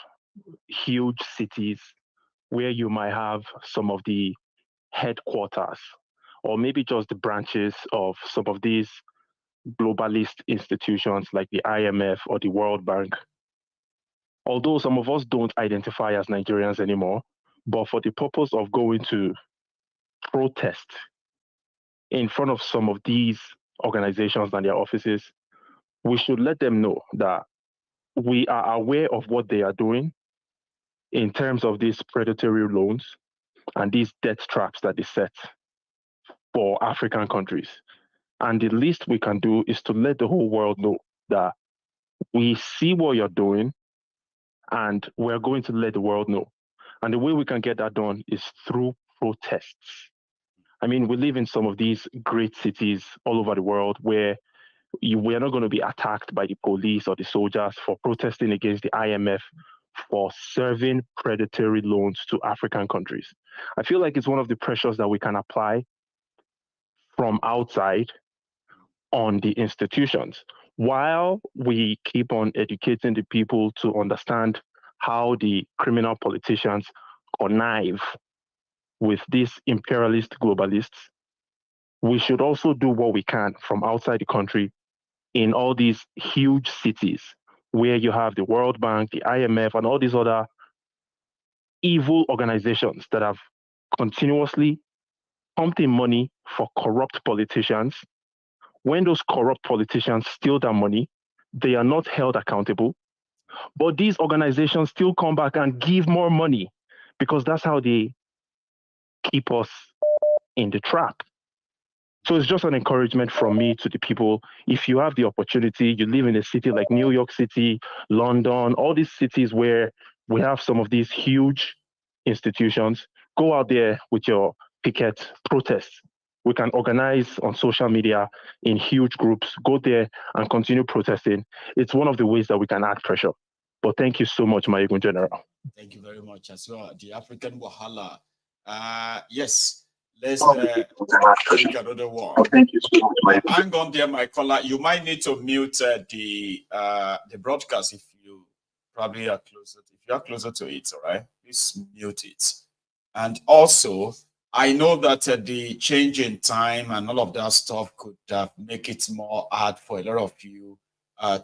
huge cities, where you might have some of the headquarters or maybe just the branches of some of these globalist institutions like the IMF or the World Bank. Although some of us don't identify as Nigerians anymore, but for the purpose of going to protest in front of some of these organizations and their offices, we should let them know that we are aware of what they are doing in terms of these predatory loans and these debt traps that they set for African countries. And the least we can do is to let the whole world know that we see what you're doing and we're going to let the world know. And the way we can get that done is through protests. I mean, we live in some of these great cities all over the world where we are not going to be attacked by the police or the soldiers for protesting against the IMF for serving predatory loans to African countries. I feel like it's one of the pressures that we can apply from outside on the institutions while we keep on educating the people to understand how the criminal politicians connive with these imperialist globalists. We should also do what we can from outside the country in all these huge cities where you have the World Bank, the IMF, and all these other evil organizations that have continuously pumped in money for corrupt politicians. When those corrupt politicians steal that money, they are not held accountable. But these organizations still come back and give more money because that's how they keep us in the trap. So it's just an encouragement from me to the people. If you have the opportunity, you live in a city like New York City, London, all these cities where we have some of these huge institutions, go out there with your picket protests. We can organize on social media in huge groups, go there and continue protesting. It's one of the ways that we can add pressure. But thank you so much, Mayegun General. Thank you very much as well. The African Wahala. Yes. Let's take another one. Thank you so much. Hang on there, my caller. You might need to mute the broadcast if you probably are closer. If you are closer to it, all right, please mute it. And also, I know that the change in time and all of that stuff could make it more hard for a lot of you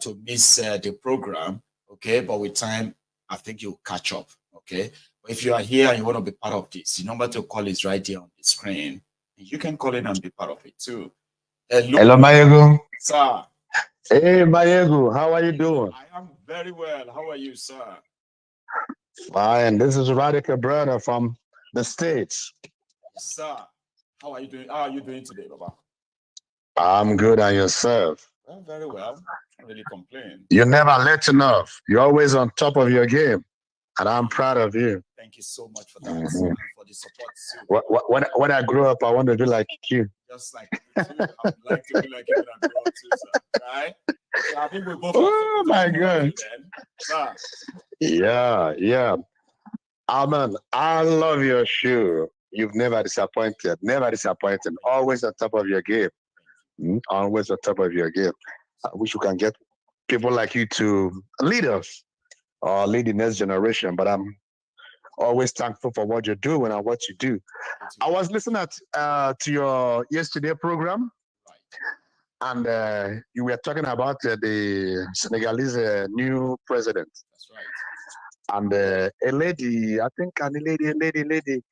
to miss the program. Okay, but with time, I think you'll catch up. Okay. If you are here and you want to be part of this, the number to call is right there on the screen. You can call in and be part of it too. Hello, Mayegun. Sir. Hey, Mayegun. How are you doing? I am very well. How are you, sir? Fine. This is Radical Brother from the States. Yes, sir. How are you doing? How are you doing today, Baba? I'm good, and yourself? Well, very well. I don't really complain. You're never late enough. You're always on top of your game. And I'm proud of you. Thank you so much for that, and for the support too. When I grow up, I want to be like you. Just like you too. I would like to be like you when I grow up too, sir. Right? So I think we both. Oh my God. Sir. Yeah. Amen. I love your show. You've never disappointed. Never disappointed. Always on top of your game. Always on top of your game. I wish we can get people like you to lead us. Or lead the next generation, but I'm always thankful for what you're doing and what you do. I was listening to your yesterday program, and you were talking about the Senegalese new president. That's right. And a lady, I think a lady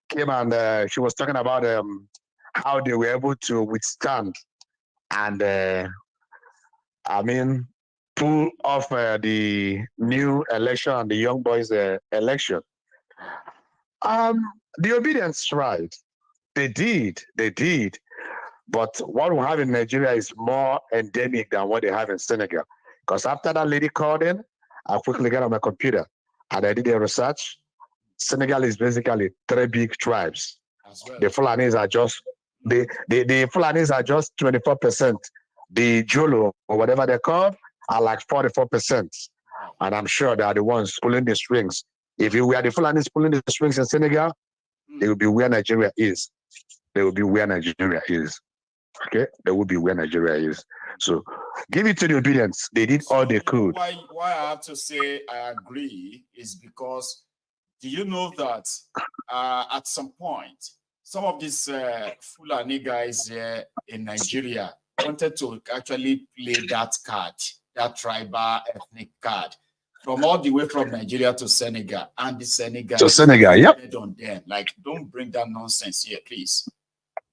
came and she was talking about how they were able to withstand and I mean, pull off the new election and the young boys election. The obedience tried. They did. But what we have in Nigeria is more endemic than what they have in Senegal. Because after that lady called in, I quickly got on my computer and I did a research. Senegal is basically 3 big tribes. Well. The Fulanis are just the Fulanis are just 24%. The Jolo or whatever they're called are like 44%. And I'm sure they are the ones pulling the strings. If you were the Fulanis pulling the strings in Senegal, they will be where Nigeria is. They will be where Nigeria is. Okay, they will be where Nigeria is. So give it to the obedience. They did all they could. Why I have to say I agree is because do you know that at some point, some of these Fulani guys here in Nigeria wanted to actually play that card, that tribal ethnic card, from all the way from Nigeria to Senegal, and the Senegal to Senegal, yep. On them. Like, don't bring that nonsense here, please.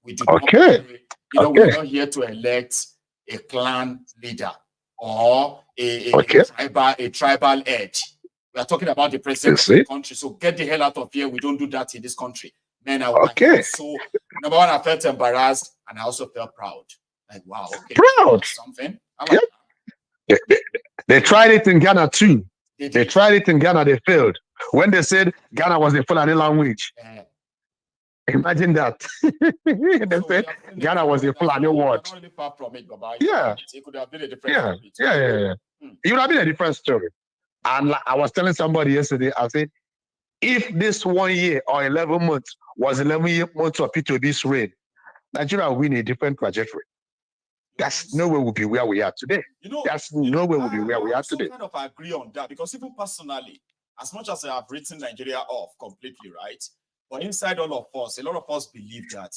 We do okay. Not, we're not here to elect a clan leader or a tribal head. We are talking about the president of the country. So get the hell out of here. We don't do that in this country. Man, so number one, I felt embarrassed and I also felt proud. Like, wow, okay. Proud. Something. Yep. They tried it in Ghana too. They tried it in Ghana, they failed. When they said Ghana was the Fulani language. Imagine that. They said Ghana was a Fulani word. Not really far from it, Baba. Yeah. It could have been a different story. Yeah. It would have been a different story. And like I was telling somebody yesterday, I said, if this 1 year or 11 months was 11 months of P2B's reign, Nigeria will win a different trajectory. That's no way we'll be where we are today. That's no way we'll be where we are today. I kind of agree on that because even personally, as much as I have written Nigeria off completely, right? But inside all of us, a lot of us believe that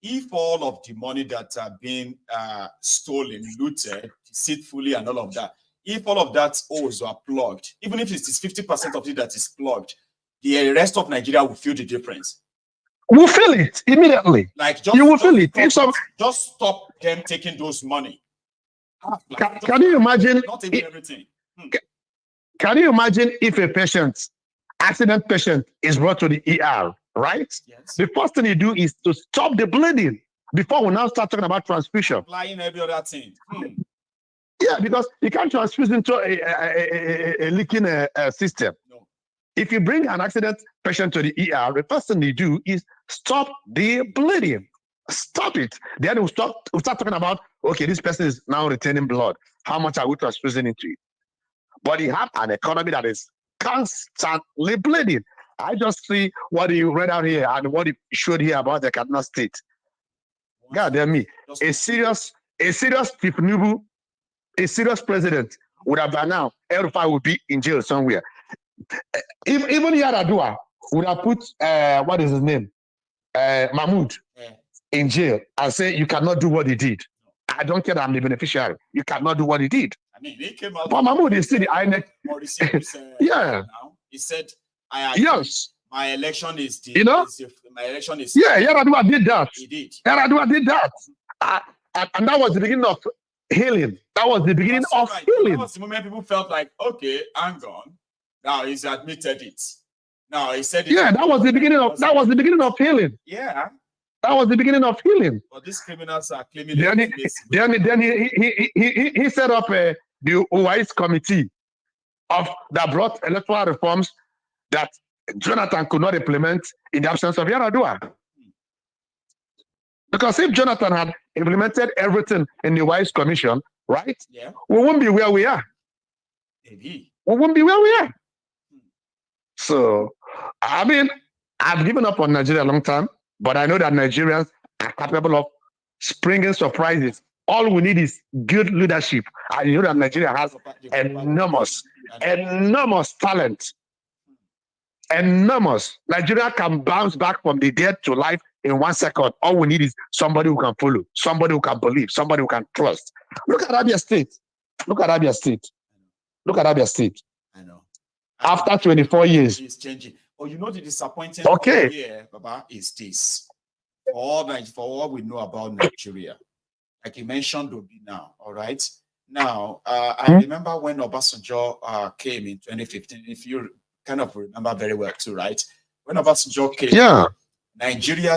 if all of the money that are being stolen, looted, deceitfully, and all of that, if all of that owes are plugged, even if it is 50% of it that is plugged, the rest of Nigeria will feel the difference. We'll feel it immediately. Like you will feel it. Just stop them taking those money. Can you imagine? Not even everything. Can you imagine if a accident patient is brought to the ER, right? Yes. The first thing you do is to stop the bleeding before we now start talking about transfusion. Applying every other thing. Yeah, because you can't transfuse into a leaking system. No. If you bring an accident patient to the ER, the first thing you do is stop the bleeding. Stop it. Then we'll start talking about, okay, this person is now retaining blood. How much are we transfusing into it? But you have an economy that is constantly bleeding. I just see what you read out here and what you showed here about the Kaduna state. God damn me. A serious Tinubu, a serious president would have by now, El-Rufai would be in jail somewhere. Even Yaradua would have put, what is his name? Mahmoud in jail and say, you cannot do what he did. I don't care that I'm the beneficiary. You cannot do what he did. I mean, he came out. But Mahmoud is still the INEC. Yeah. Now. He said, my election is the, my election is. Yeah, Yaradua did that. He did. Yaradua did that. And that was the beginning of healing. That was the beginning of healing. That was the moment people felt like, okay, hang on. Now he's admitted it. Now he said it. Yeah, that was the beginning of healing. Yeah. That was the beginning of healing. But these criminals are claiming Then he set up the OIS committee that brought electoral reforms that Jonathan could not implement in the absence of Yaradua. Because if Jonathan had implemented everything in the OIS commission, right? Yeah. We wouldn't be where we are. Maybe. We wouldn't be where we are. So, I mean, I've given up on Nigeria a long time, but I know that Nigerians are capable of springing surprises. All we need is good leadership. I know that Nigeria has enormous talent. Enormous. Nigeria can bounce back from the dead to life in 1 second. All we need is somebody who can follow, somebody who can believe, somebody who can trust. Look at Abia State. Look at Abia State. Look at Abia State. I know. After 24 years. It's changing. Oh, you know the disappointing thing here, Baba, is this. For all we know about Nigeria, like you mentioned Obi now, all right? Now, I remember when Obasanjo came in 2015, if you kind of remember very well too, right? When Obasanjo came, Nigeria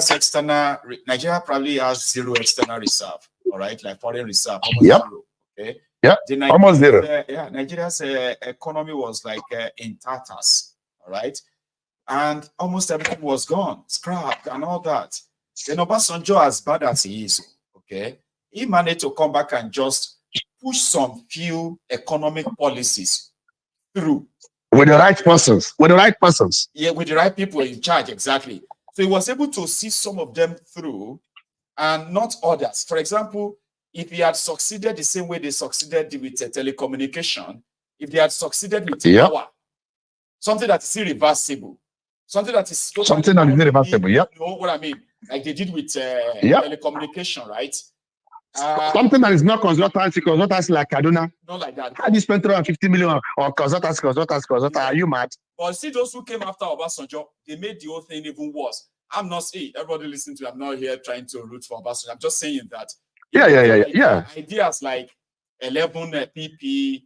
probably has zero external reserve, all right? Like foreign reserve, almost zero, okay? Almost zero. Nigeria's economy was like in tatters, all right? And almost everything was gone, scrapped and all that. Then Obasanjo, as bad as he is, okay, he managed to come back and just push some few economic policies through. With the right persons. With the right persons. Yeah, with the right people in charge, exactly. So he was able to see some of them through and not others. For example, if he had succeeded the same way they succeeded with telecommunication, if they had succeeded with power, something that is irreversible, something that is totally irreversible, you know what I mean? Like they did with telecommunication, right? Something that is not consultancy like Kaduna. Not like that. How do you spend 350 million on consultancy? Are you mad? But see, those who came after Obasanjo, they made the whole thing even worse. I'm not saying everybody listening to. I'm not here trying to root for Obasanjo. I'm just saying that. Ideas like 11 IPP,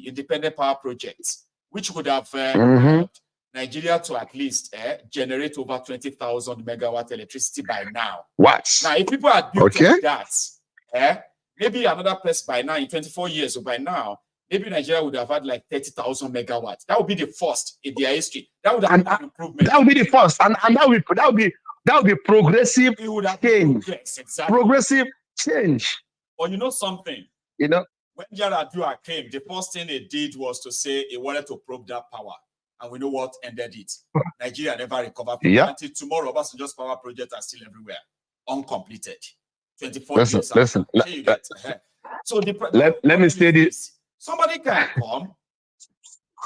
independent power projects, which would have helped Nigeria to at least generate over 20,000 megawatt electricity by now. What? Now, if people had built like that, maybe another place by now, in 24 years or by now, maybe Nigeria would have had like 30,000 megawatts. That would be the first in their history. That would have been an improvement. That would be the first, and that would be progressive change. Yes, exactly. Progressive change. But you know something? You know, when Yaradua came, the first thing they did was to say he wanted to probe that power. And we know what ended it. Nigeria never recovered from it. Until tomorrow, Obasanjo's power projects are still everywhere, uncompleted. 24 years. Listen. So let me say this. Somebody can come,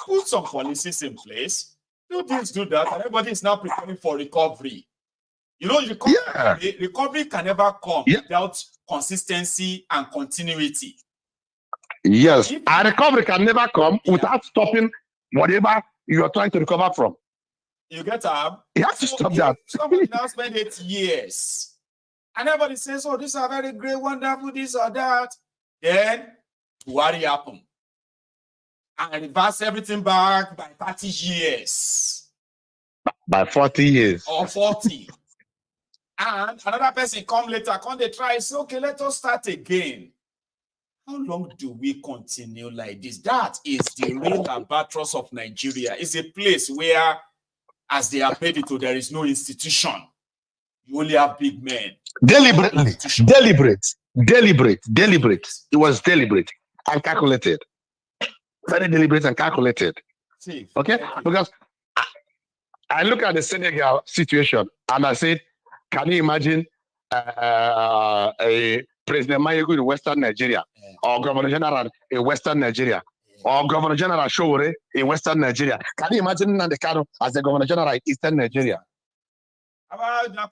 put some policies in place, do this, do that, and everybody is now preparing for recovery. You know, recovery can never come without consistency and continuity. Yes, a recovery can never come without stopping whatever you are trying to recover from. You get you have to stop that. Somebody now spend 8 years. And everybody says, oh, these are very great, wonderful, this or that. Then, what happened? And reverse everything back by 30 years. By 40 years. Or 40. And another person come later, come they try, say, okay, let us start again. How long do we continue like this? That is the real albatross of Nigeria. It's a place where, as they have made it to, there is no institution. You only have big men. Deliberate. It was deliberate and calculated. Very deliberate and calculated. Okay? Because I look at the Senegal situation and I said, can you imagine a President Mayegu in Western Nigeria, or Governor General in Western Nigeria, or Governor General Showore in Western Nigeria? Can you imagine Nandekano as the Governor General in Eastern Nigeria?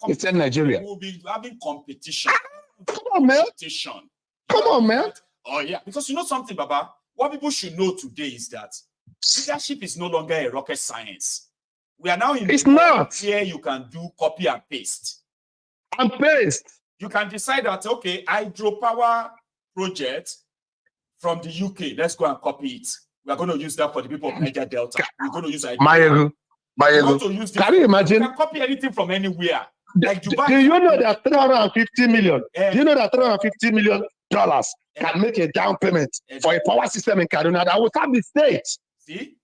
Eastern Nigeria. We'll be having competition. Come on, man. Come on, man. Oh, yeah. Because you know something, Baba? What people should know today is that leadership is no longer a rocket science. We are now in where you can do copy and paste. And paste. You can decide that, okay, hydropower project from the UK, let's go and copy it. We are going to use that for the people of Niger Delta. We're going to use Mayegu. Can you imagine? You can copy anything from anywhere. Like Dubai. Do you know that 350 million? Do you know that $350 million can make a down payment for a power system in Kaduna that will have the state? See?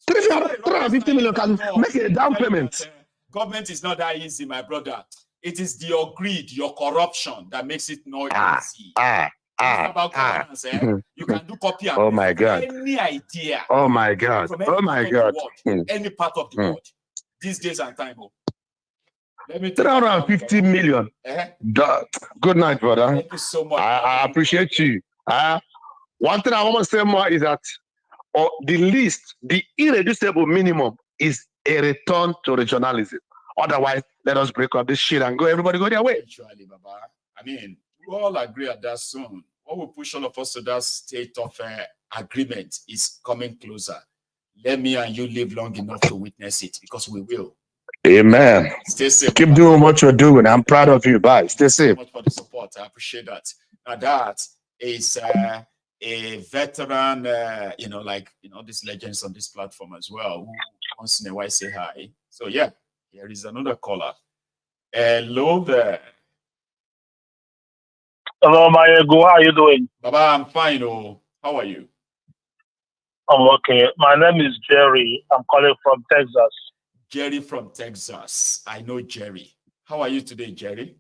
350 million can make a down payment. Government is not that easy, my brother. It is your greed, your corruption that makes it not easy. About governance, you can do copy and oh my God. Any idea. Oh my God. Oh my God. Any part of the world. These days and time. Let me 350 million. Good night, brother. Thank you so much. I appreciate you. One thing I want to say more is that the least, the irreducible minimum is a return to regionalism. Otherwise, let us break up this shit and go. Everybody go their way. Actually, Baba. I mean, we all agree at that soon. What will push all of us to that state of agreement is coming closer. Let me and you live long enough to witness it, because we will. Amen. Stay safe. Keep doing what you're doing. I'm proud of you. Bye. Stay safe. Thank you so much for the support. I appreciate that. Now that is a veteran, these legends on this platform as well, who once in a while say hi. So yeah, here is another caller. Hello there. Hello, Mayego. How are you doing? Baba, I'm fine. Oh, how are you? I'm okay. My name is Jerry. I'm calling from Texas. Jerry from Texas. I know Jerry. How are you today, Jerry?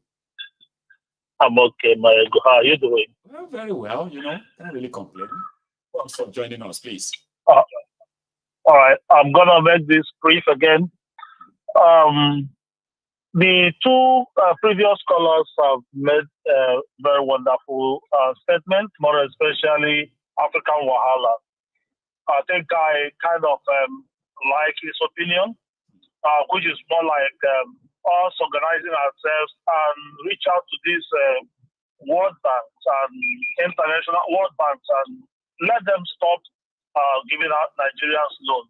I'm okay, Mayego. How are you doing? Well, very well. Can't really complain. Thanks for joining us, please. All right. I'm gonna make this brief again. The two previous callers have made very wonderful statements, more especially African Wahala. I think I kind of like his opinion, which is more like us organizing ourselves and reach out to these world banks and international world banks and let them stop giving out Nigerians loans.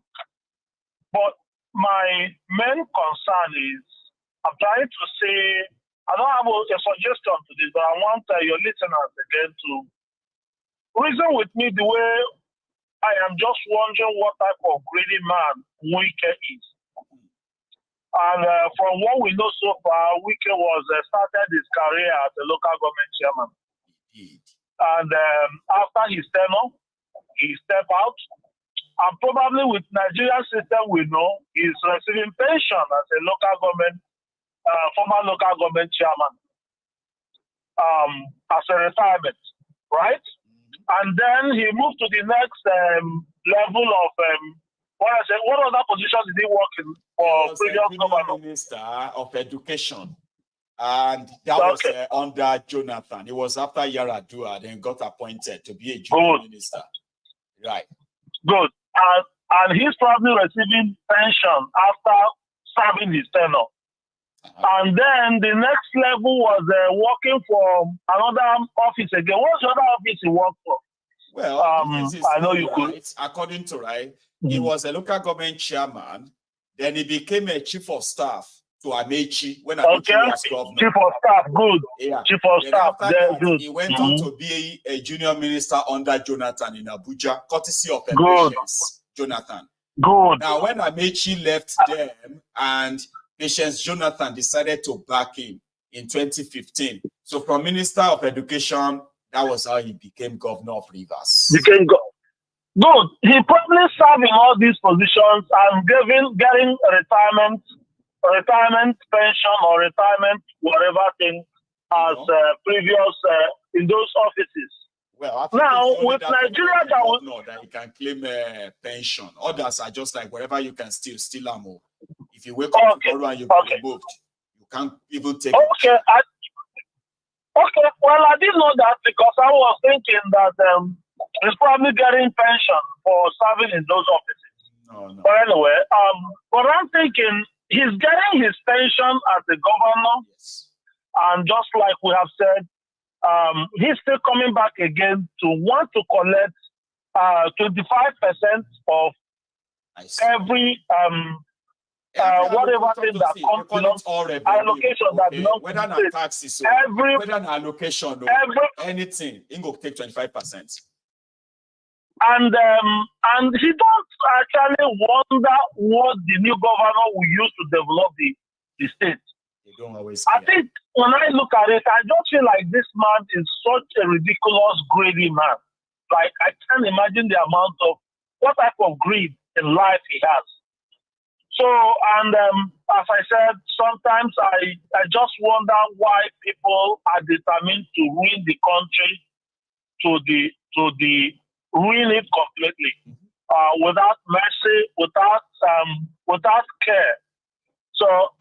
But my main concern is, I'm trying to say, I don't have a suggestion to this, but I want your listeners again to reason with me the way I am just wondering what type of greedy man Wike is. And from what we know so far, Wike was started his career as a local government chairman. And after his tenure, he stepped out. And probably with Nigerian system, we know he's receiving pension as a local government, former local government chairman, as a retirement, right? And then he moved to the next level of what other position did he work in for previous governor? Minister of Education, and that was under Jonathan. It was after Yaradua, then got appointed to be a junior minister. Right. Good. And he's probably receiving pension after serving his tenure. And then the next level was working for another office again. What's the other office he worked for? Well, I know you could. According to he was a local government chairman. Then he became a chief of staff to Amechi when Amechi was governor. Chief of staff, good. Yeah. Chief of staff, good. He went on to be a junior minister under Jonathan in Abuja, courtesy of Patience Jonathan. Good. Now, when Amechi left them and Patience Jonathan decided to back him in 2015. So from Minister of Education, that was how he became governor of Rivers. Good. He probably served in all these positions and getting retirement pension or retirement whatever thing as previous in those offices. Well, I think now with Nigeria that he can claim pension. Others are just like wherever you can steal them. If you wake up tomorrow and you get removed, you can't even take it. Okay, well, I didn't know that because I was thinking that he's probably getting pension for serving in those offices. No. But anyway, but I'm thinking he's getting his pension as a governor, and just like we have said, he's still coming back again to want to collect 25% of every whatever thing that comes allocation that belongs whether to the taxes every whether an allocation or anything, it will take 25%. And he don't actually wonder what the new governor will use to develop the state. They don't always I think when I look at it, I just feel like this man is such a ridiculous, greedy man. Like I can't imagine the amount of what type of greed in life he has. So, and as I said, sometimes I just wonder why people are determined to ruin the country to the ruin it completely, without mercy, without care. So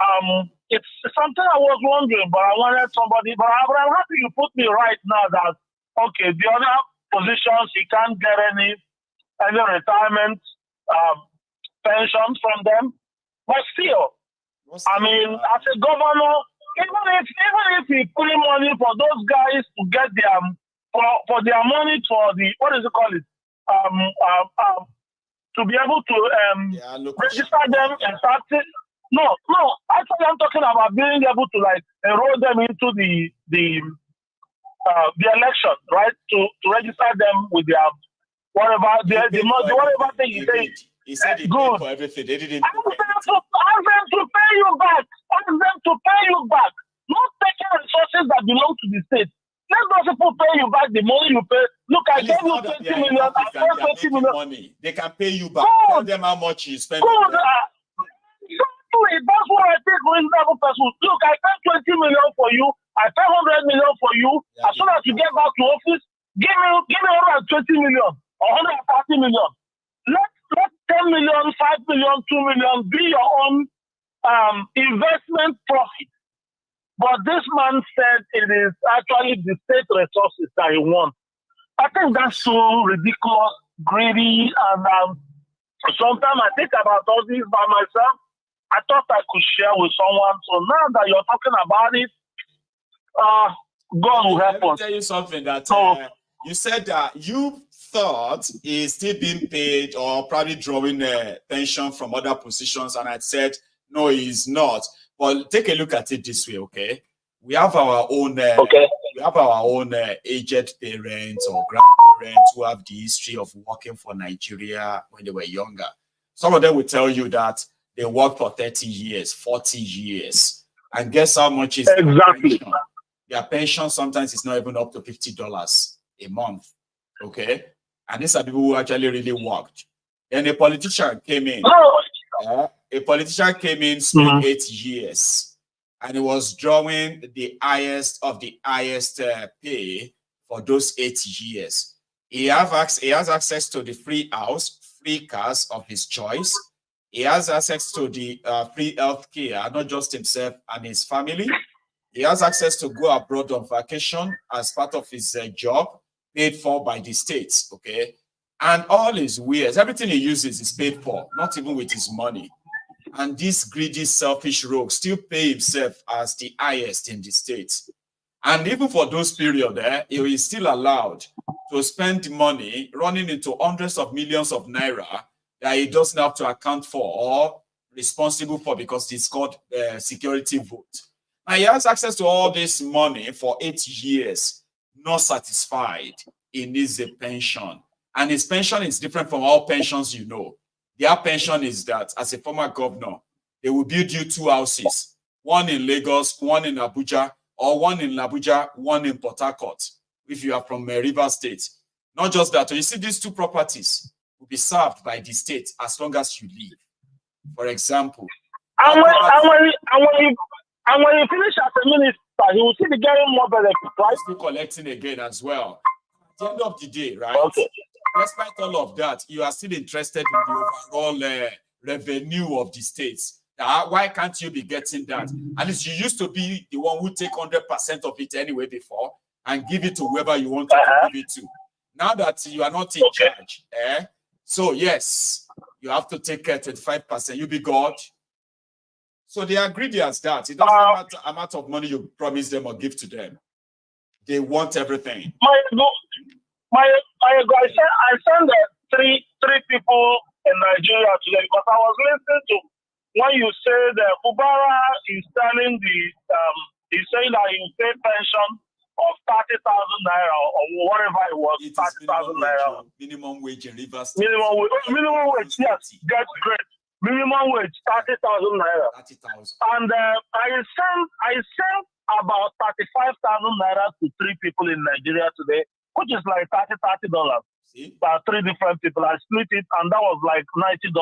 it's something I was wondering, but I wanted somebody. But I'm happy you put me right now that okay, the other positions he can't get any retirement pensions from them. But still, I mean, as a governor, even if he put in money for those guys to get their for their money for the what is it called it to be able to register them and start it. No, actually I'm talking about being able to like enroll them into the the election, right? To register them with their whatever whatever thing you say. He said he good. paid for everything. They didn't Ask them to pay you back. Ask them to pay you back. Not taking resources that belong to the state. Let those people pay you back the money you pay. Look, I gave you 20 million. I spent 20 million. Money. They can pay you back. Good. Tell them how much you spend. Good. That's what I think reasonable person. Look, I spent 20 million for you. I spent 100 million for you. As soon as you get back to office, give me 120 million or 130 million. Let 10 million, 5 million, 2 million be your own investment profit. But this man said it is actually the state resources that he wants. I think that's so ridiculous, greedy, and sometimes I think about all this by myself. I thought I could share with someone. So now that you're talking about it, God will help us. Let me tell you something that you said that you thought he's still being paid or probably drawing a pension from other positions, and I said no, he's not. Well, take a look at it this way, okay? We have our own aged parents or grandparents who have the history of working for Nigeria when they were younger. Some of them will tell you that they worked for 30 years, 40 years, and guess how much is exactly their pension? Sometimes it's not even up to $50 a month, okay? And these are people who actually really worked. Then a politician came in. Spent 8 years, and he was drawing the highest of the highest pay for those 8 years. He has access to the free house, free cars of his choice. He has access to the free health care, not just himself and his family. He has access to go abroad on vacation as part of his job, paid for by the states, okay? And all his wares, everything he uses is paid for, not even with his money. And this greedy, selfish rogue still pay himself as the highest in the states. And even for those periods, he is still allowed to spend money running into hundreds of millions of naira that he doesn't have to account for or responsible for because it's called security vote. Now he has access to all this money for 8 years, not satisfied. He needs a pension. And his pension is different from all pensions you know. Their pension is that as a former governor, they will build you 2 houses, one in Lagos, one in Abuja, or one in Abuja, one in Port Harcourt, if you are from Rivers State. Not just that, you see these 2 properties will be served by the state as long as you live. For example. And when you finish as a minister, he will still be getting more benefits, right? Still collecting again as well. At the end of the day, right? Okay. Despite all of that, you are still interested in the overall revenue of the states. Why can't you be getting that? At least you used to be the one who take 100% of it anyway before and give it to whoever you want to give it to. Now that you are not in charge, so yes, you have to take 35%. You be God. So they are greedy as that. It doesn't matter the amount of money you promise them or give to them. They want everything. I sent three people in Nigeria today because I was listening to when you say that Fubara is telling he's saying that you pay pension of 30,000 naira or whatever it was, 30,000 naira. Minimum wage in Rivers State. Minimum wage, yes, that's great. Minimum wage, 30,000 naira. 30,000. And I sent about 35,000 naira to 3 people in Nigeria today, which is like $30. By 3 different people. I split it, and that was like $90.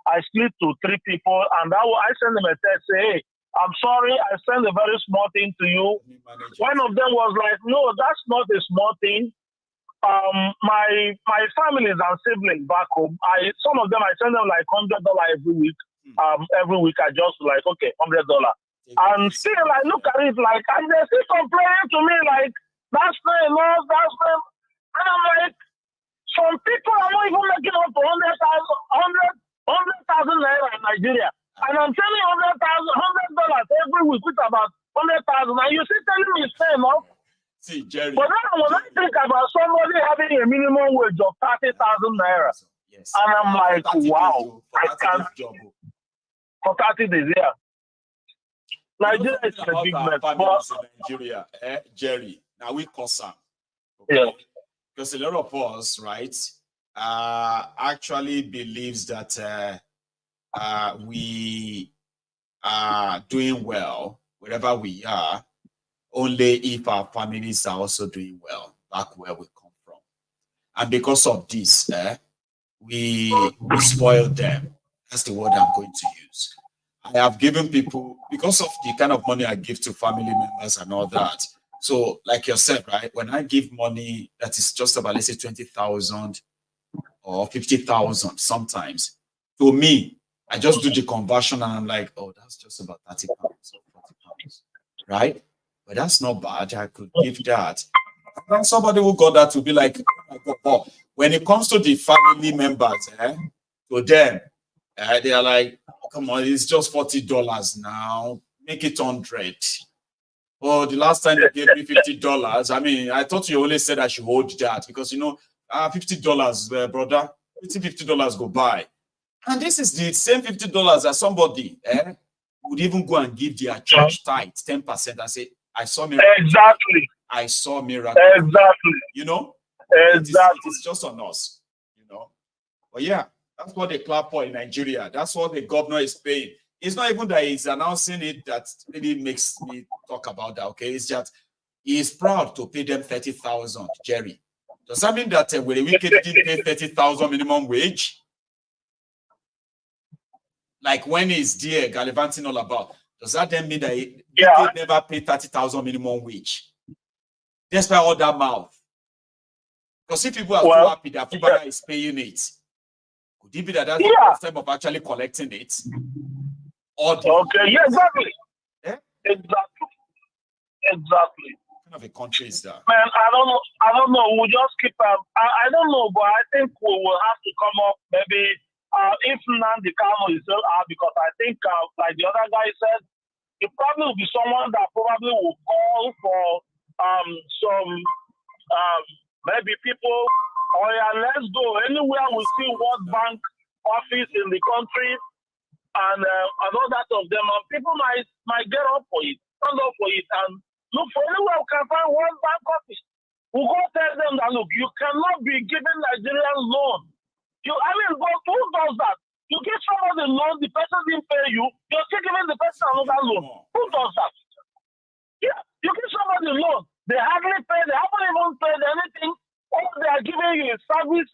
I split to 3 people, and I sent them a text, say, hey, I'm sorry, I sent a very small thing to you. One of them was like, no, that's not a small thing. My families and siblings back home, some of them I send them like $100 every week. Every week I just like, okay, $100. And still I look at it like, and they're still complaining to me like, that's not enough, that's not. And I'm like, some people are not even making up to 100,000 naira in Nigeria. And I'm telling you $100 every week, which is about 100,000. And you still telling me it's fair enough? See, Jerry. But then when I think about somebody having a minimum wage of 30,000 naira, yes, and I'm like, wow, I can't. For 30 days, yeah. Nigeria is a big mess. Nigeria, Jerry. Now we cause some. Okay? Yeah. Because a lot of us, right, actually believes that we are doing well wherever we are, only if our families are also doing well back where we come from. And because of this, we spoil them. That's the word I'm going to use. I have given people, because of the kind of money I give to family members and all that. So, like you said, right, when I give money that is just about, let's say, 20,000 or 50,000 sometimes, to me, I just do the conversion and I'm like, oh, that's just about 30 pounds or 40 pounds, right? But that's not bad. I could give that. And then somebody who got that to be like, oh my God. Oh, when it comes to the family members, to them, they are like, oh, come on, it's just $40 now. Make it 100. Oh, the last time you gave me $50, I mean, I thought you only said I should hold that because, you know, $50, brother, $50 go by. And this is the same $50 that somebody would even go and give their church tithe 10% and say, I saw miracle. Exactly. I saw miracle. Exactly. You know? Exactly. It's just on us, you know? But yeah, that's what they clap for in Nigeria. That's what the governor is paying. It's not even that he's announcing it that really makes me talk about that, okay? It's just he's proud to pay them 30,000, Jerry. Does that mean that when the wicked didn't pay 30,000 minimum wage? Like when he's there gallivanting all about, does that then mean that he never paid 30,000 minimum wage? Despite all that mouth. Because if people are so happy that Fubara is paying it, could it be that that's the first time of actually collecting it? Okay, yeah, exactly. Exactly. Exactly. What kind of a country is that? Man, I don't know. We'll just keep I don't know, but I think we will have to come up maybe if Nandi Kamo is still out, because I think like the other guy said, it probably will be someone that probably will call for some maybe people, oh yeah, let's go anywhere we see World Bank office in the country and all that of them, and people might get up for it, stand up for it, and look for anywhere we can find World Bank office. We'll go tell them that look, you cannot be giving Nigerians loan. But who does that? You give somebody a loan, the person didn't pay you, you're still giving the person another loan. Who does that? Yeah, you give somebody a loan, they hardly pay, they haven't even paid anything. All they are giving you is servicing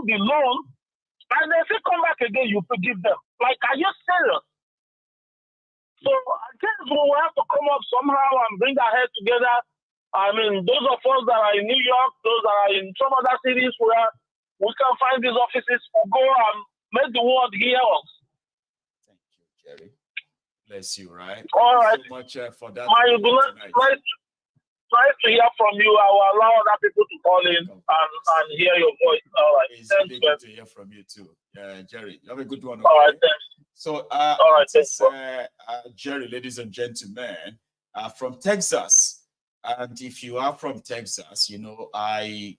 the loan, and then if you come back again, you forgive them. Like, are you serious? So I guess we will have to come up somehow and bring our head together. I mean, those of us that are in New York, those that are in some other cities where we can find these offices, we'll go and make the world hear us. Thank you, Jerry. Bless you, right? All right. Thank you so much for that. Nice to hear from you. I will allow other people to call in and hear your voice. All right. It's really good to hear from you too. Jerry, you have a good one. Okay? All right, thanks. So, Jerry, ladies and gentlemen, from Texas. And if you are from Texas, you know, I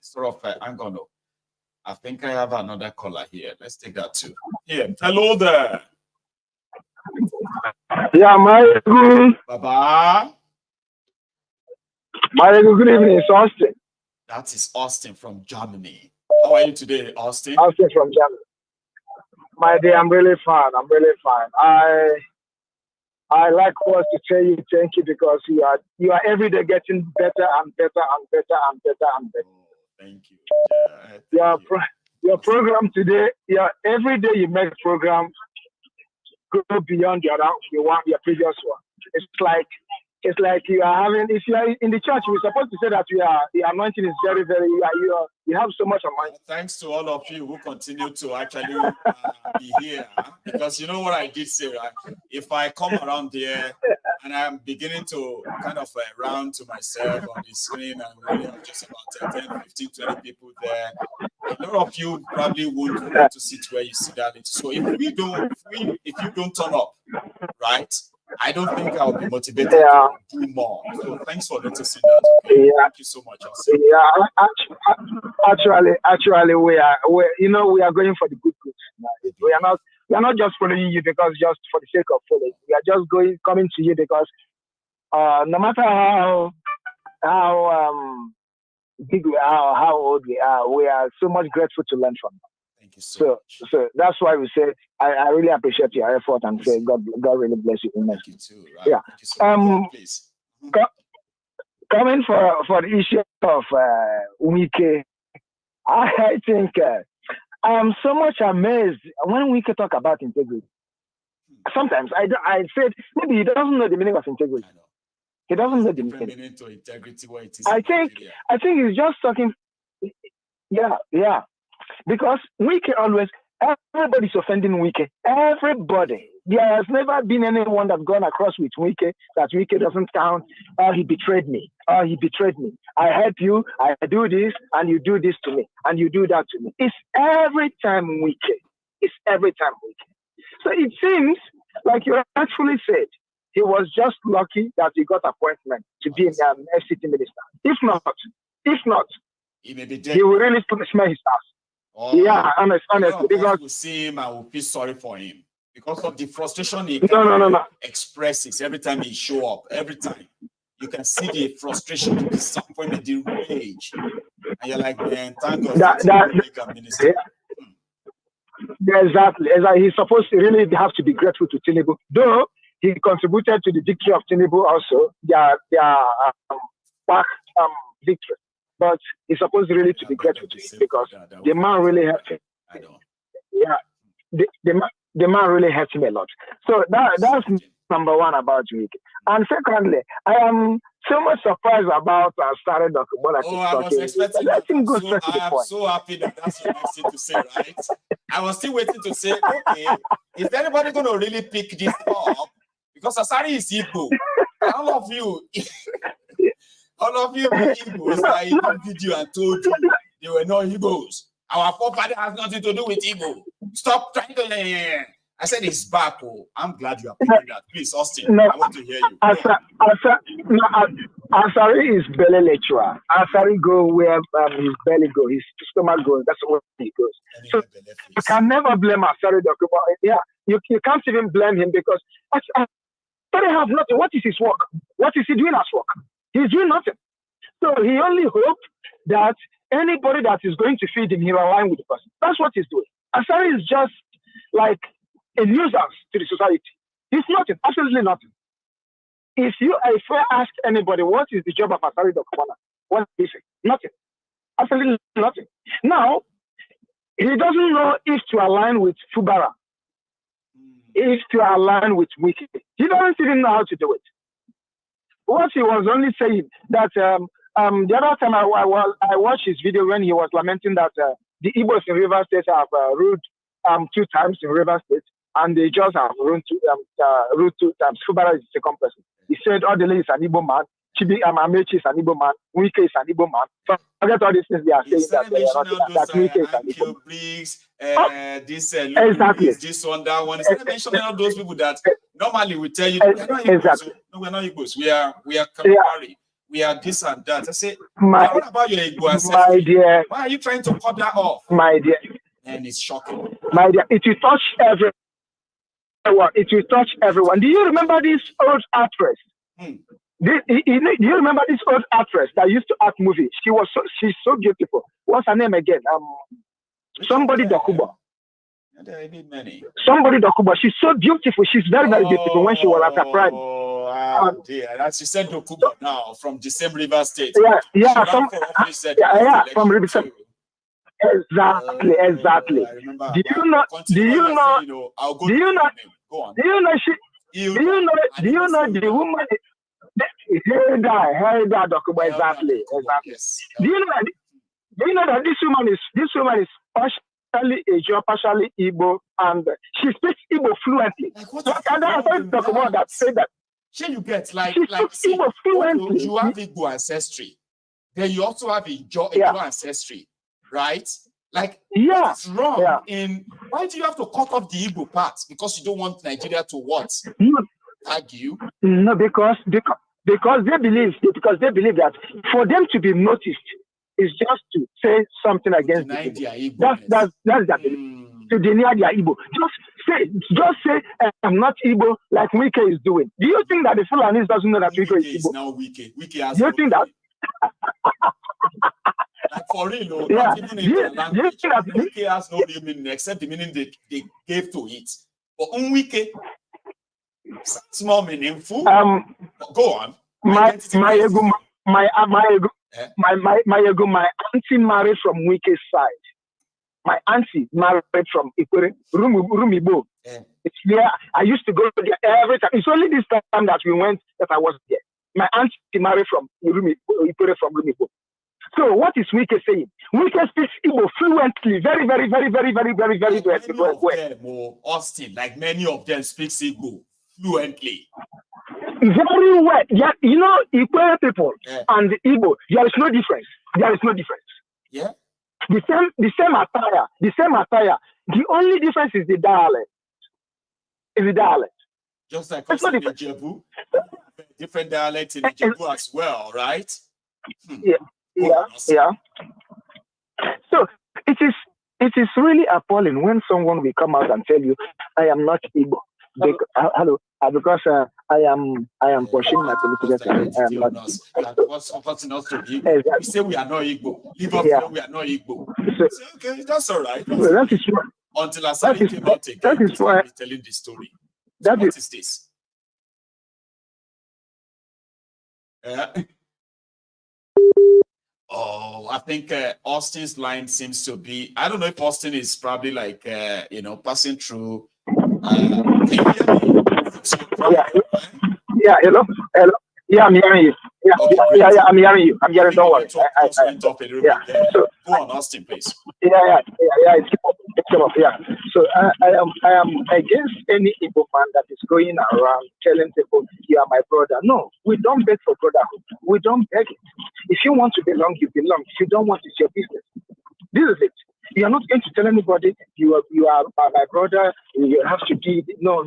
think I have another caller here. Let's take that too. Here, hello there. Yeah, Baba. Good evening, it's Austin. That is Austin from Germany. How are you today, Austin? Austin from Germany. My dear, I'm really fine. I like us to tell you thank you because you are every day getting better and better and better and better and better. Oh, thank you. Your program today, every day you make program go beyond your previous one. It's like you are having, if you are in the church, we're supposed to say that the anointing is very, very, you have so much anointing. Thanks to all of you who continue to actually be here. Because you know what I did say, right? If I come around there and I'm beginning to kind of round to myself on the screen and really have just about 10, 15, 20 people there, a lot of you probably won't want to sit where you sit down. So if you don't turn up, right? I don't think I'll be motivated to do more. So thanks for noticing that. Okay? Yeah. Thank you so much. Actually, we are going for the good. We are not just following you because just for the sake of following. We are just coming to you because no matter how big we are, how old we are. We are so much grateful to learn from them. Thank you so much. So that's why we said I really appreciate your effort and say God really bless you immensely. Thank you too. Yeah. Thank you so much. Please. Coming for the issue of Wike, I think I am so much amazed when Wike talk about integrity. Sometimes I said maybe he doesn't know the meaning of integrity. He doesn't know the meaning to integrity where it is. I think he's just talking. Yeah. Because Wike always, everybody's offending Wike. Everybody. There has never been anyone that's gone across with Wike that Wike doesn't count. Oh, he betrayed me. Oh, he betrayed me. I help you. I do this, and you do this to me, and you do that to me. It's every time Wike. It's every time Wike. So it seems like you actually said he was just lucky that he got appointment to be an FCT minister. If not, he may be dead. He will really smell his house. Oh, yeah, honestly, because will see him, I will feel sorry for him because of the frustration he expresses every time he show up. Every time you can see the frustration, the disappointment, the rage, and you're like, man, thank God that minister. Yeah, exactly. He's supposed to really have to be grateful to Tinubu, though he contributed to the victory of Tinubu also. Their back victory. But he's supposed really to be grateful to him because the man really helped him. Yeah, the man really helped him a lot. So that's number one about Wike. And secondly, I am so much surprised about Starry Dokubola. Oh, I was expecting that. I am so happy that that's your next thing to say, right? I was still waiting to say, okay, is anybody going to really pick this up? Because Asari is Igbo. All of you Igbos, I even video and told you they were not Igbos. Our forefather has nothing to do with Igbo. Stop trying to. I said it's back. Oh, I'm glad you are picking that. Please, Austin, I want to hear you. Asari is belly lecturer. Asari go where his belly goes, his stomach goes. That's where he goes. So you can never blame Asari. Yeah, you can't even blame him because Asari have nothing. What is his work? What is he doing as work? He's doing nothing. So he only hopes that anybody that is going to feed him, he'll align with the person. That's what he's doing. Asari is just like a nuisance to the society. He's nothing, absolutely nothing. If I ask anybody what is the job of Asari Dokubola, what is it? Nothing. Absolutely nothing. Now, he doesn't know if to align with Fubara, if to align with Wike. He doesn't even know how to do it. What he was only saying that the other time I watched his video when he was lamenting that the Igbos in River State have ruled 2 times in River State and they just have ruled 2 times. Fubara is the second person. He said Odele is an Igbo man, Chibi Amamechi is an Igbo man, Wike is an Igbo man. So forget all these things they are saying that Wike is an Igbo man. Exactly. This one, that one. Instead of mentioning all those people that normally we tell you we're not Igbos. Exactly. No, we're not Igbos. We are Kalahari. We are this and that. I say, what about your Igbo ancestry? My dear, why are you trying to cut that off? My dear, and it's shocking. My dear, it will touch everyone. It will touch everyone. Do you remember this old actress? Do you remember this old actress that used to act movies? She's so beautiful. What's her name again? Somebody Dokubo. There have been many. Somebody Dokubo. She's so beautiful. She's very, very beautiful when she was at her prime. Dear. As you said, Dokubo now from the same River State. Yeah, from River State. Exactly. Do you know the woman? Hilda Dokubo, exactly. Do you know that this woman is partially Ajo, partially Igbo, and she speaks Igbo fluently. So can I talk about that? Say that. You get like Igbo fluently. You have Igbo ancestry, then you also have Igbo ancestry, right? Like, what's wrong in why do you have to cut off the Igbo part? Because you don't want Nigeria to what? Argue? No, because they believe that for them to be noticed is just to say something against the Igbo. That's their belief. To deny their Igbo. Just say I'm not Igbo like Wike is doing. Do you think that the Fulanis doesn't know that Wike is Igbo? Now Wike Do you think that? Like for real, Yeah. not even in their language. Unwike has no real meaning except the meaning they gave to it. But unwike, small meaningful. Go on. My auntie married from Wike's side. My auntie married from Ikure, Rumibo. It's where I used to go there every time. It's only this time that we went that I was there. My auntie married from Ikure from Rumibo. So what is Wike saying? Wike speaks Igbo fluently, very well. Austin, like many of them speak Igbo fluently. Very well. Yeah, you know, Igbo people and Igbo, there is no difference. There is no difference. Yeah. The same attire. The only difference is the dialect. Just like us in Ijebu, different dialects in Ijebu as well, right? Yeah. So it is really appalling when someone will come out and tell you, "I am not Igbo." Because I am pushing my political career. I am not Igbo. What's forcing us to be Igbo? We say we are not Igbo. Leave us know we are not Igbo. So, okay, that's all right. That is why. Until Asari came out again, that is why telling the story. So what is this? Oh, I think Austin's line seems to be. I don't know if Austin is probably like passing through. Can you hear me? Yeah, hello. Yeah, I'm hearing you. Yeah, I'm hearing you. I'm hearing. Don't worry. So go on, Austin, please. Yeah. It's come up. Yeah. So I am against any Igbo man that is going around telling people, "You are my brother." No, we don't beg for brotherhood. We don't beg it. If you want to belong, you belong. If you don't want, it's your business. This is it. You are not going to tell anybody you are my brother. You have to be. No.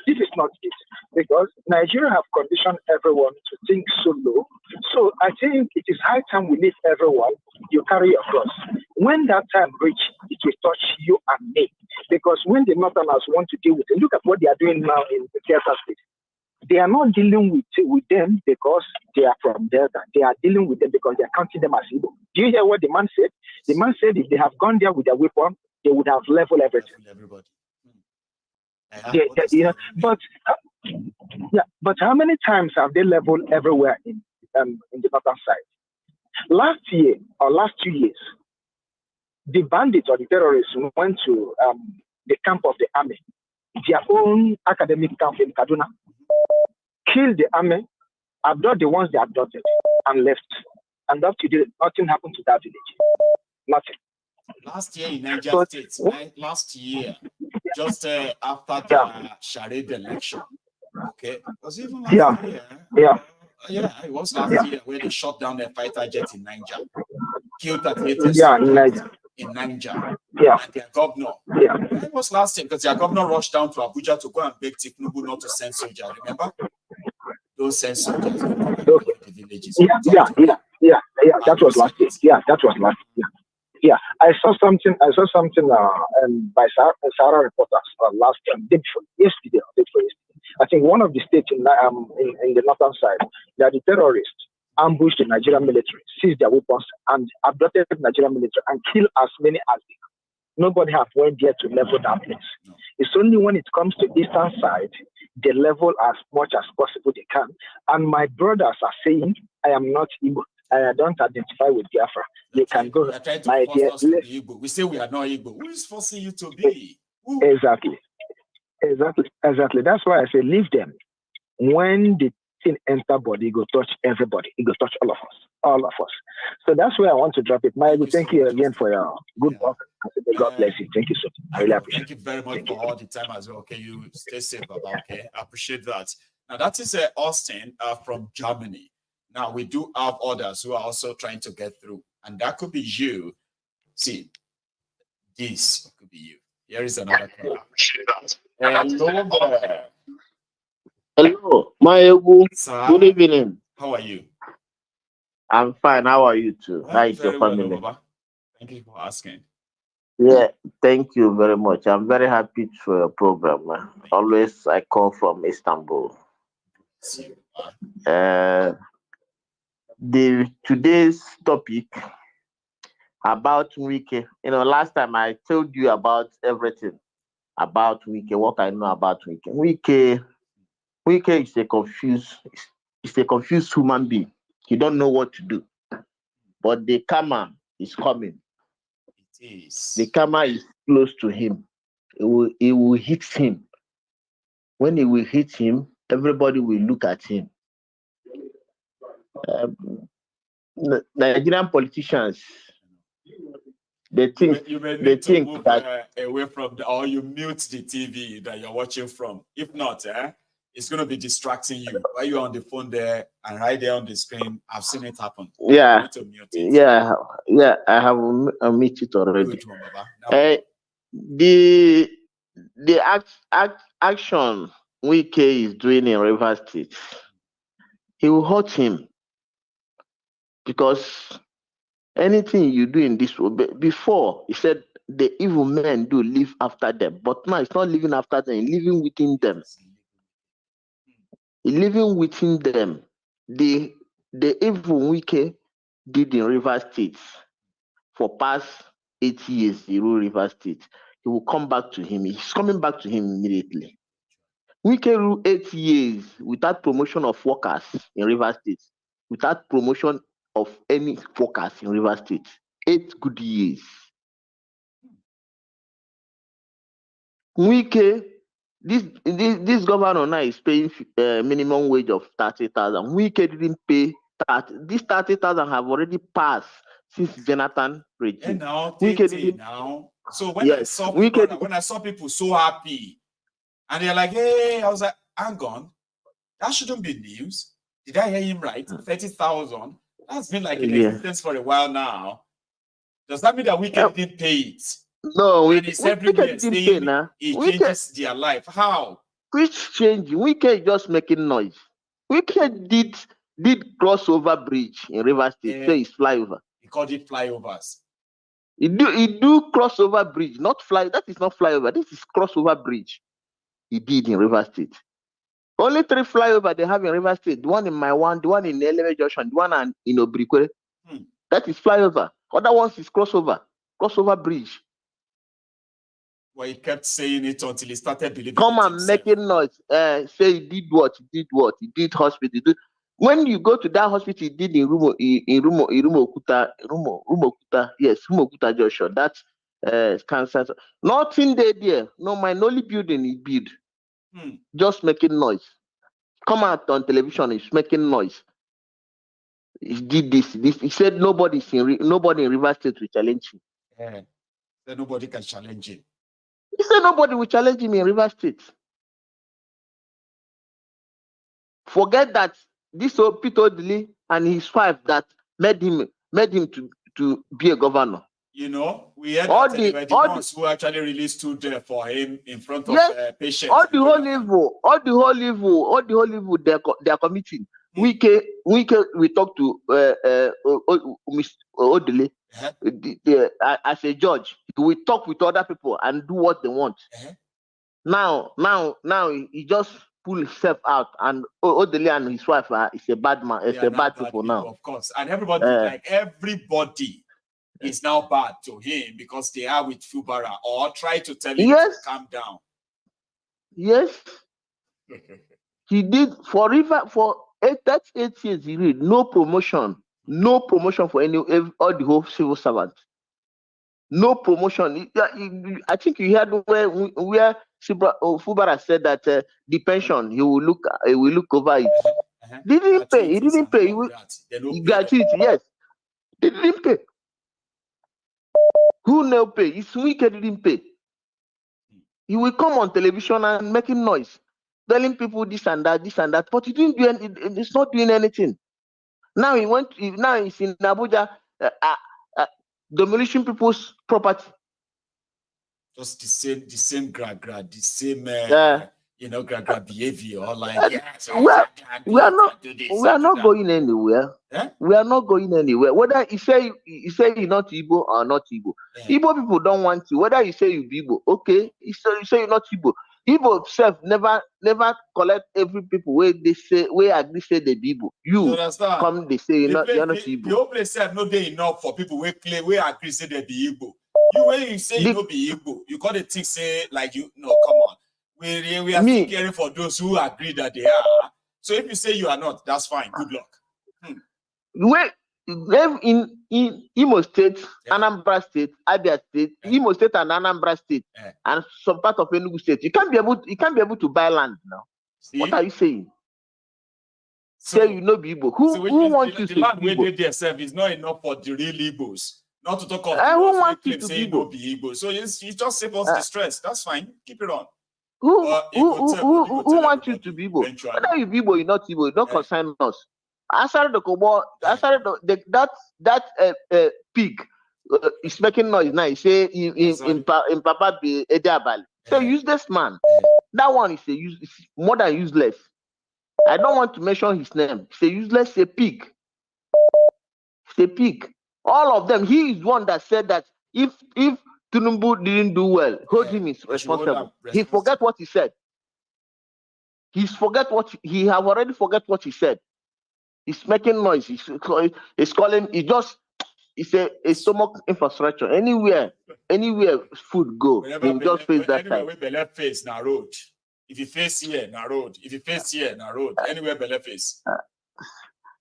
This is not it, because Nigeria have conditioned everyone to think so low. So I think it is high time we leave everyone. You carry your cross. When that time reach, it will touch you and me. Because when the Northerners want to deal with it, look at what they are doing now in the Delta State. They are not dealing with them because they are from Delta. They are dealing with them because they are counting them as Igbo. Do you hear what the man said? The man said if they have gone there with their weapon, they would have leveled everything. Everybody. But how many times have they leveled everywhere in the northern side? Last year or last 2 years, the bandits or the terrorists went to the camp of the army, their own academic camp in Kaduna, killed the army, abducted the ones they abducted, and left. And up to today, nothing happened to that village. Nothing. Last year in Niger State, right? Last year, just after the Charade election. Okay. Was it even last year? Yeah, it was last year where they shot down a fighter jet in Niger. Killed 38 in Niger. And their governor. It was last year because their governor rushed down to Abuja to go and beg Tinubu not to send soldiers. Remember? Don't send soldiers to the villages. That was last year. That was last year. Yeah, I saw something by Sahara reporters yesterday. I think one of the states in the northern side, that the terrorists ambushed the Nigerian military, seized their weapons, and abducted the Nigerian military and killed as many as they could. Nobody have went there to level that place. It's only when it comes to eastern side, they level as much as possible they can. And my brothers are saying, I am not Igbo. I don't identify with Biafra. They can go. My dear, we say we are not Igbo. Who is forcing you to be? Exactly. That's why I say leave them. When the thing enter body, it go touch everybody. It go touch all of us. So that's where I want to drop it. Michael, thank you again for your good work. God bless you. Thank you so much. I really appreciate it. Thank you very much for all the time as well. Okay, you stay safe, Baba. Okay, I appreciate that. Now that is Austin from Germany. Now we do have others who are also trying to get through, and that could be you. See, this could be you. Here is another caller. Hello there. Hello, Maegu. Good evening. How are you? I'm fine. How are you too? How is your family? Well, Baba. Thank you for asking. Yeah, thank you very much. I'm very happy for your program. Always I call from Istanbul. today's topic about Wike. Last time I told you about everything about Wike, what I know about Wike. Wike is a confused human being. He don't know what to do. But the karma is coming. It is. The karma is close to him. It will hit him. When it will hit him, everybody will look at him. Nigerian politicians, they think you may they need to think move that away from or you mute the TV that you're watching from. If not, it's going to be distracting you. While you're on the phone there and right there on the screen, I've seen it happen. yeah, You need to mute it. yeah, I have muted it already. Good one, Baba. The action Wike is doing in Rivers State, he will hurt him because anything you do in this world, before he said the evil men do live after them, but now it's not living after them, it's living within them. It's living within them. The evil Wike did in Rivers State for past 8 years, he ruled Rivers State. He will come back to him. He's coming back to him immediately. Wike ruled 8 years without promotion of workers in Rivers State, without promotion of any workers in Rivers State. 8 good years. Wike, this governor now is paying minimum wage of 30,000. Wike didn't pay 30. This 30,000 have already passed since Jonathan regime. Now, Wike didn't. Now, so when I saw people, when I saw people so happy, and they're like, "Hey," I was like, "Hang on, that shouldn't be news." Did I hear him right? 30,000. That's been like in existence for a while now. Does that mean that Wike didn't pay it? No, and it's everywhere saying it changes their life. How? Which change? Wike is just making noise. Wike did crossover bridge in Rivers State. Say it's flyover. He called it flyovers. He do crossover bridge, not fly. That is not flyover. This is crossover bridge. He did in Rivers State. Only 3 flyover they have in Rivers State. The one in my one, the one in Eleme Junction, the one in Obrikwe. That is flyover. Other ones is crossover bridge. Well, he kept saying it until he started believing Come and making noise. Say he did what? He did hospital. When you go to that hospital, he did in Rumokuta. Yes, Rumokuta Joshua. That's cancer. Nothing there. No, my only building he built. Just making noise. Come out on television, he's making noise. He did this. He said nobody in Rivers State will challenge him. That nobody can challenge him. He said nobody will challenge him in Rivers State. Forget that this old Peter Odili and his wife that made him to be a governor. We had the ones who actually really stood there for him in front of patients. All the whole evil they are committing. Wike, we talk to Mr. Odili as a judge. We talk with other people and do what they want. Now he just pull himself out, and Odili and his wife is a bad man. It's a bad people now. Of course, and everybody is now bad to him because they are with Fubara or try to tell him to calm down. Yes, he did for 8 years. He did no promotion for all the whole civil servants. No promotion. I think you heard where Fubara said that the pension he will look over it. He didn't pay. He didn't pay. He gratuity. Yes, they didn't pay. Who no pay? It's Wike didn't pay. He will come on television and making noise, telling people this and that, but he didn't do anything. It's not doing anything. Now he's in Abuja, demolishing people's property. Just the same gra-gra, the same gra-gra behavior. Like we are not going anywhere. We are not going anywhere. Whether you say you're not Igbo or not Igbo, Igbo people don't want you. Whether you say you be Igbo, okay, you say you're not Igbo. Igbo self never collect every people where they say where agree say they be Igbo. You understand? come they say you're not The Igbo. whole place said no day enough for people where claim where agree say they be Igbo. You when you say you no be Igbo, you got to think say like you no come on. We are still caring for those who agree that they are. So if you say you are not, that's fine. Good luck. Where in Imo State, Anambra State, Abia State, Imo State and Anambra State, and some part of Enugu State, you can't be able to buy land now. See? What are you saying? Say you know Igbo. Who wants you to the land be where Igbo? they serve is not enough for the real Igbos. Not to talk of who the ones who wants you claim to say be no Igbo? be Igbo. So you just save us the stress. That's fine. Keep it on. Who wants you to be Igbo? Whether you be Igbo, you're not Igbo, don't concern us. Answer the Kobo, that pig is making noise now. He say in Papa be Ediabal. So useless man. That one is more than useless. I don't want to mention his name. He's a useless, a pig. He's a pig. All of them. He is one that said that if Tinubu didn't do well, hold him is responsible. He forget what he said. He have already forget what he said. He's making noise. He's calling. It's a stomach infrastructure. Anywhere food go, they will just face that side. Anywhere Belle face na road. If you face here, na road. If you face here, na road. Anywhere Belle face.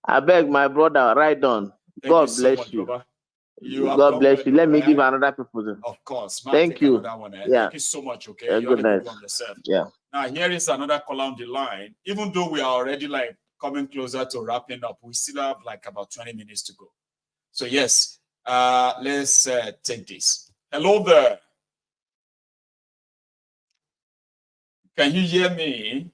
I beg my brother, ride on. God bless you. God bless you. Let me give another proposal. Of course. Thank you. Yeah. Thank you so much. Okay. You have a good one yourself. Yeah. Now here is another call on the line. Even though we are already like coming closer to wrapping up, we still have like about 20 minutes to go. So yes, let's take this. Hello there. Can you hear me?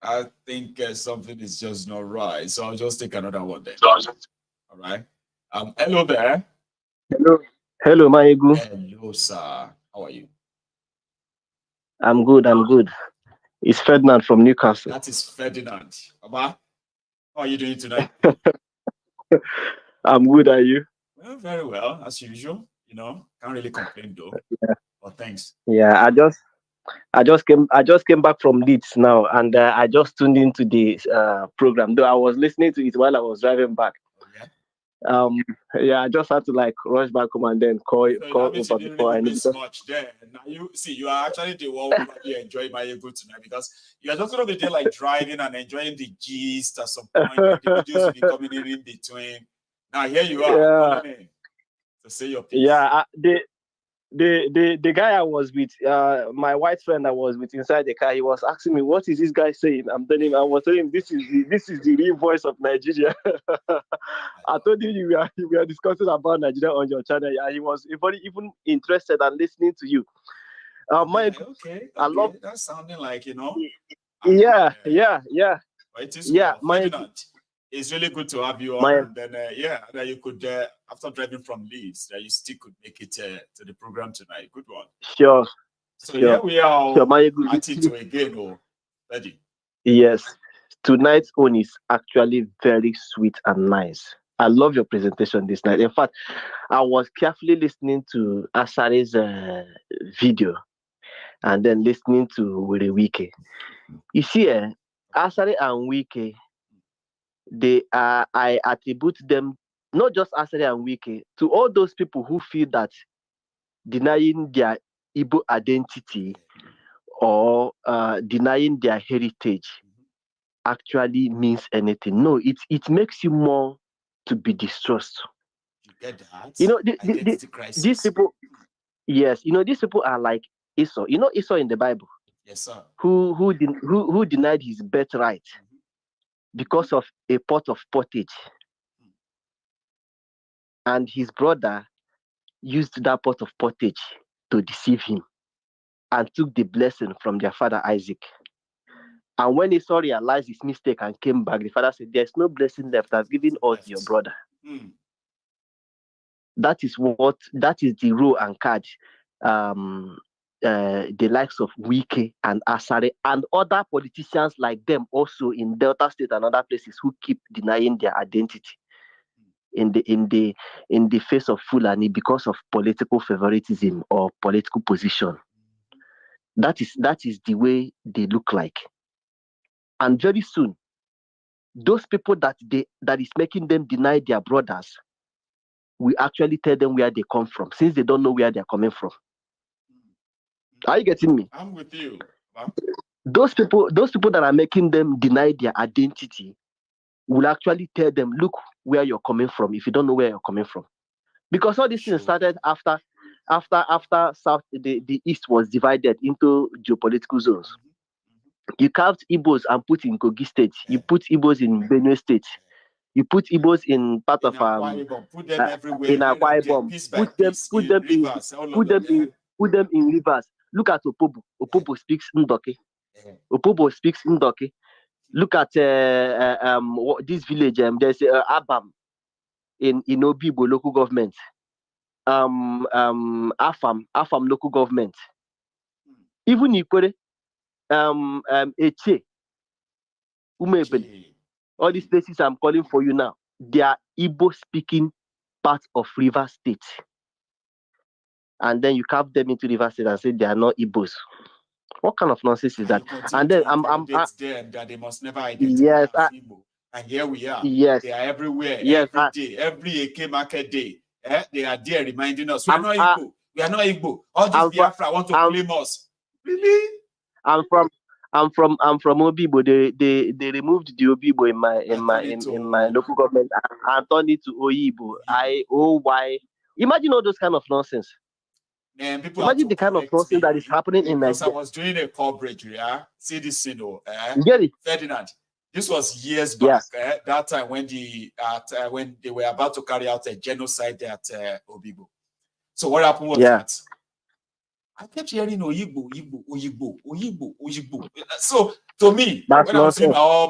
I think something is just not right. So I'll just take another one then. All right. Hello there. Hello, Maegu. Hello, sir. How are you? I'm good. It's Ferdinand from Newcastle. That is Ferdinand. Baba, how are you doing tonight? I'm good. Are you? Well, very well, as usual. You know, can't really complain though. Yeah. But thanks. Yeah, I just came back from Leeds now, and I just tuned into the program. Though I was listening to it while I was driving back. Oh, yeah. Yeah, I just had to like rush back home and then call over before I knew. Much there. Now you are actually the one who really enjoy my ego tonight, because you are just going to be there like driving and enjoying the gist at some point. The videos will be coming in between. Now here you are calling in to say your piece. Yeah, the guy I was with, my white friend I was with inside the car, he was asking me, what is this guy saying? I was telling him, this is the real voice of Nigeria. I told him we are discussing about Nigeria on your channel, and he was very even interested and listening to you. Okay. I love that's sounding like, you know. Yeah. It is Ferdinand. It's really good to have you on, and then that you could after driving from Leeds, that you still could make it to the program tonight. Good one. Sure. So here we are at it again, ready. Yes, tonight's own is actually very sweet and nice. I love your presentation this night. In fact, I was carefully listening to Asari's video and then listening to Wike. You see, Asari and Wike, I attribute them, not just Asari and Wike, to all those people who feel that denying their Igbo identity or denying their heritage actually means anything. No, it makes you more to be distrust. You get that? You know, these people, yes, you know, these people are like Esau. You know Esau in the Bible? Yes, sir. Who denied his birthright because of a pot of pottage. And his brother used that pot of pottage to deceive him and took the blessing from their father Isaac. And when Esau realized his mistake and came back, the father said, there's no blessing left. I've given all to your brother. That is the role and card the likes of Wike and Asare and other politicians like them also in Delta State and other places who keep denying their identity in the face of Fulani because of political favoritism or political position. That is the way they look like. And very soon, those people that is making them deny their brothers will actually tell them where they come from, since they don't know where they're coming from. Are you getting me? I'm with you. Those people that are making them deny their identity will actually tell them, look where you're coming from, if you don't know where you're coming from. Because all this thing started after South, the East was divided into geopolitical zones. You carved Igbos and put in Kogi State. You put Igbos in Benue State. You put Igbos in part of put them everywhere. in Akwa Ibom. Put them in rivers. Look at Opobo. Opobo speaks Ndoke. Opobo speaks Ndoke. Look at this village. There's Abam in Obibo local government. Afam local government. Even Ikwere, Eche, Umebele. All these places I'm calling for you now, they are Igbo speaking parts of River State. And then you carve them into River State and say they are not Igbos. What kind of nonsense is that? And then I'm them that they must never identify as Igbo. And here we are. Yes. They are everywhere, yes, every day, every Eke market day. They are there reminding us we are not Igbo. We are not Igbo. All these Biafra want to claim us. Really? I'm from Obibo. They removed the Obibo in my local government and turned it to Oyibo. IOY. Imagine all those kind of nonsense. Man, imagine the kind of nonsense that is happening in Nigeria. I was doing a coverage, yeah. See this, Get it? Ferdinand. This was years back. That time when when they were about to carry out a genocide at Obibo. So what happened was that I kept hearing Oyigbo, Oyigbo. So to me, that's when I was doing all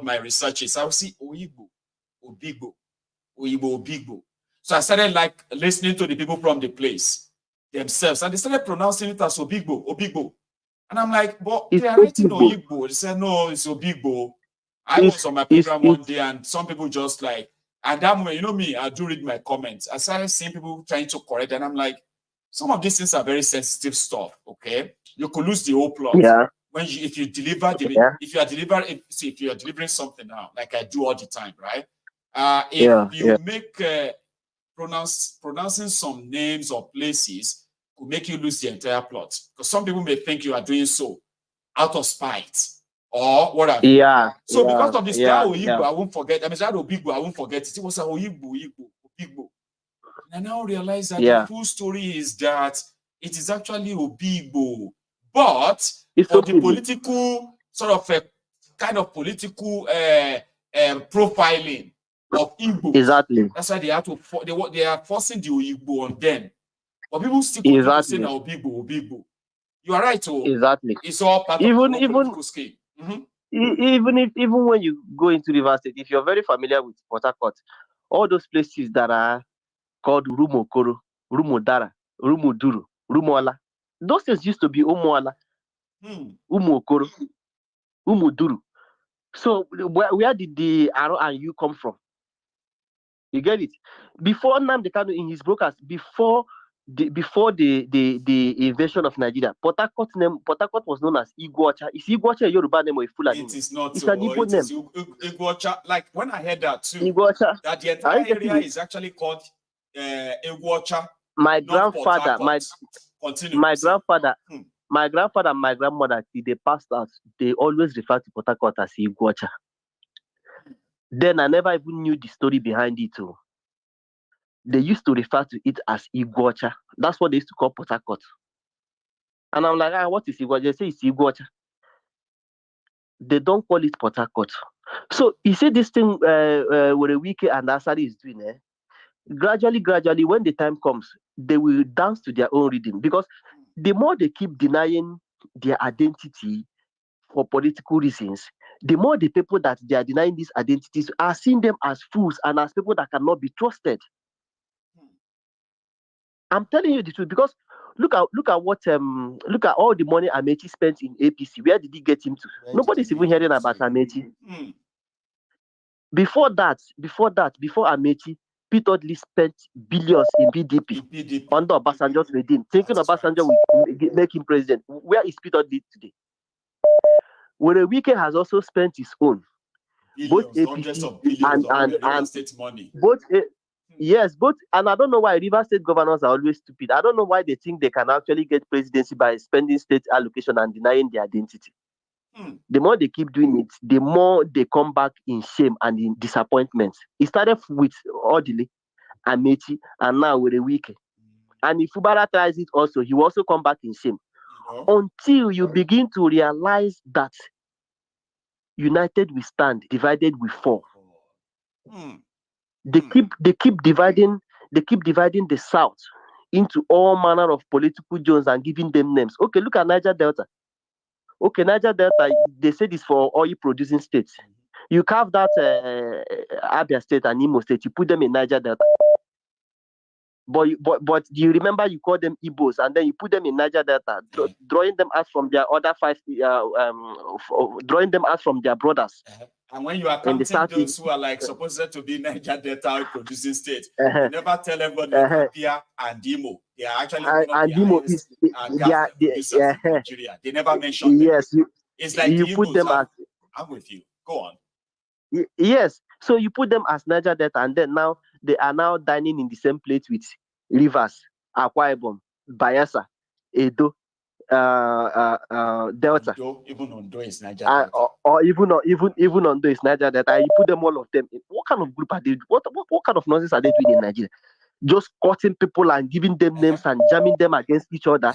my researches, I would see Oyigbo, Obigbo. So I started like listening to the people from the place themselves, and they started pronouncing it as Obigbo. And I'm like, but they are writing Oyigbo. They said, no, it's Obigbo. I was on my program one day, and some people just like, and that moment, you know me, I do read my comments. I started seeing people trying to correct, and I'm like, some of these things are very sensitive stuff. Okay, you could lose the whole plot. Yeah. If you are delivering something now, like I do all the time, right? If you make pronouncing some names or places could make you lose the entire plot, because some people may think you are doing so out of spite or whatever. Yeah. So because of this, I won't forget. I mean, that Obigbo, I won't forget it. It was a Obigbo. And I now realize that the full story is that it is actually Obigbo, but for the political sort of a kind of political profiling of Igbo. Exactly. That's why they have to. They are forcing the Igbo on them. But people still continue to say now Obigbo. You are right. Exactly. It's all part of the political scheme. Even when you go into River State, if you're very familiar with Port Harcourt, all those places that are called Rumokoro, Rumodara, Rumoduru, Rumoala, those things used to be Umuala, Umokoro, Umuduru. So where did the Aro and you come from? You get it? Before Nnamdi Kanu in his broadcast, before the invasion of Nigeria, Port Harcourt was known as Iguacha. Is Iguacha a Yoruba name or a Fulani name? It is not. It's an Igbo name. Iguacha. Like when I heard that too, Iguacha. That the entire area is actually called Iguacha. My grandfather and my grandmother, they passed out. They always refer to Port Harcourt as Iguacha. Then I never even knew the story behind it too. They used to refer to it as Iguacha. That's what they used to call Port Harcourt. And I'm like, what is Iguacha? They say it's Iguacha. They don't call it Port Harcourt. So you see this thing where Wike and Asari is doing, gradually, when the time comes, they will dance to their own rhythm, because the more they keep denying their identity for political reasons, the more the people that they are denying these identities are seeing them as fools and as people that cannot be trusted. I'm telling you the truth, because look at all the money Amechi spent in APC. Where did he get him to? Nobody's even hearing about Amechi. Before Amechi, repeatedly spent billions in PDP under Obasanjo's regime, thinking Obasanjo will make him president. Where is repeatedly today? Wike has also spent his own. Both APC and state money. Both yes, both, and I don't know why River State governors are always stupid. I don't know why they think they can actually get presidency by spending state allocation and denying their identity. The more they keep doing it, the more they come back in shame and in disappointment. It started with Odili, Amechi, and now with Wike. And if Fubara tries it also, he will also come back in shame. Until you begin to realize that united we stand, divided we fall. They keep dividing the South into all manner of political zones and giving them names. Okay, look at Niger Delta. Okay, Niger Delta, they say this for oil producing states. You carve that Abia State and Imo State, you put them in Niger Delta. But do you remember you call them Igbos and then you put them in Niger Delta, drawing them out from their other drawing them out from their brothers. And when you are counting those who are like supposed to be Niger Delta producing state, you never tell everybody Abia and Imo. They are actually and Imo is producers in Nigeria. They never mention them. Yes, it's like you put them as. I'm with you. Go on. Yes, so you put them as Niger Delta, and then now they are now dining in the same plate with Rivers, Akwa Ibom, Bayelsa, Edo, Delta. Even Ondo is Niger Delta. Or even Ondo is Niger Delta. You put them, all of them. What kind of group are they? What kind of nonsense are they doing in Nigeria? Just cutting people and giving them names and jamming them against each other.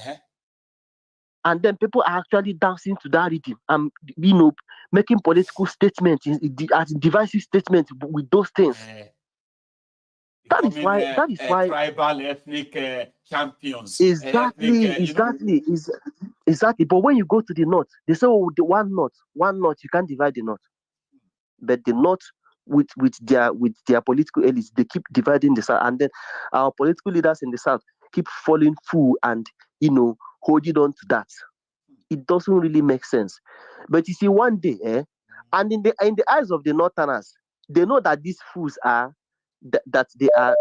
And then people are actually dancing to that rhythm and making political statements, as divisive statements with those things. That is why tribal ethnic champions. Exactly. But when you go to the north, they say, "Oh, the one north, you can't divide the north." But the north, with their political elites, they keep dividing the south, and then our political leaders in the south keep falling fool and holding on to that. It doesn't really make sense. But you see, one day, and in the eyes of the northerners, they know that these fools are that they are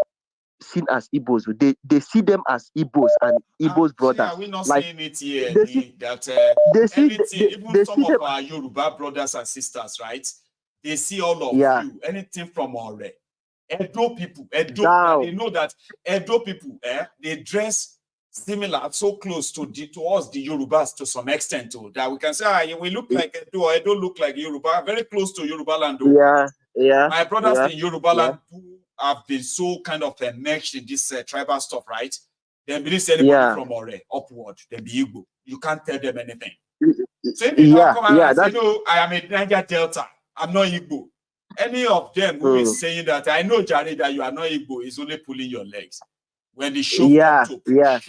seen as Igbos. They see them as Igbos and Igbos brothers. Are we not like, saying it here? Even some of our Yoruba brothers and sisters, right? They see all of you, anything from our Edo people, they know that Edo people, they dress similar, so close to us, the Yorubas, to some extent, too, that we can say, we look like Edo, or Edo look like Yoruba, very close to Yoruba land. My brothers in Yoruba land who have been so kind of enmeshed in this tribal stuff, right? They believe anybody from Ore upward, they be Igbo. You can't tell them anything. So if you come and say, no, I am a Niger Delta, I'm not Igbo. Any of them who is saying that, I know, Jared, that you are not Igbo, is only pulling your legs. When the show comes to you are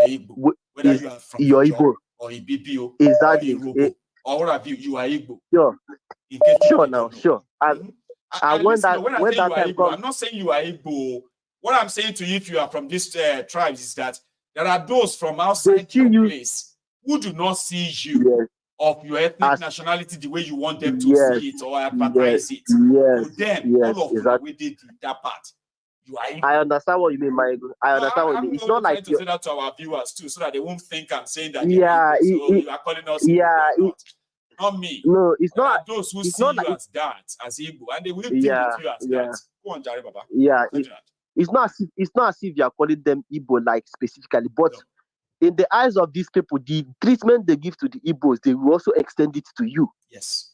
Igbo. Whether you are from Igbo or Ibibio or Irobo or what have you, you are Igbo. Sure. And when that time comes, I'm not saying you are Igbo. What I'm saying to you, if you are from these tribes, is that there are those from outside your place who do not see you of your ethnic nationality the way you want them to see it or advertise it. To them, all of you, we did that part. You are Igbo. I understand what you mean, my. I understand what you mean. It's not like to say that to our viewers too, so that they won't think I'm saying that. You are calling us. Not me. No, it's there not. Are those who see you as that, as Igbo, and they will think of you as that. Go on, Jare Baba. It's not as if you are calling them Igbo like specifically, but in the eyes of these people, the treatment they give to the Igbos, they will also extend it to you. Yes.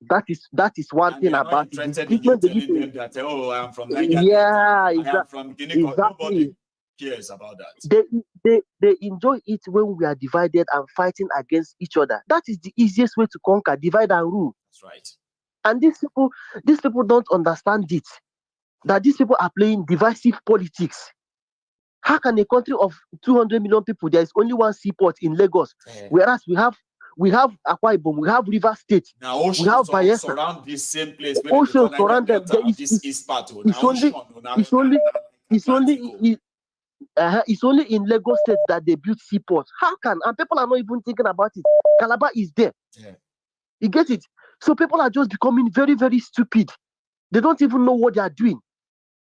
That is one thing about it. The treatment they give to them that I'm from Nigeria. Exactly. I'm from Guinea. Nobody cares about that. They enjoy it when we are divided and fighting against each other. That is the easiest way to conquer, divide and rule. That's right. And these people don't understand it. That these people are playing divisive politics. How can a country of 200 million people, there is only one seaport in Lagos, whereas we have Akwa Ibom, we have River State, now oceans we have Bayelsa. Surround this same place. Oceans surround them. It's only in Lagos State that they built seaports. How can? And people are not even thinking about it. Calabar is there. You get it? So people are just becoming very, very stupid. They don't even know what they are doing.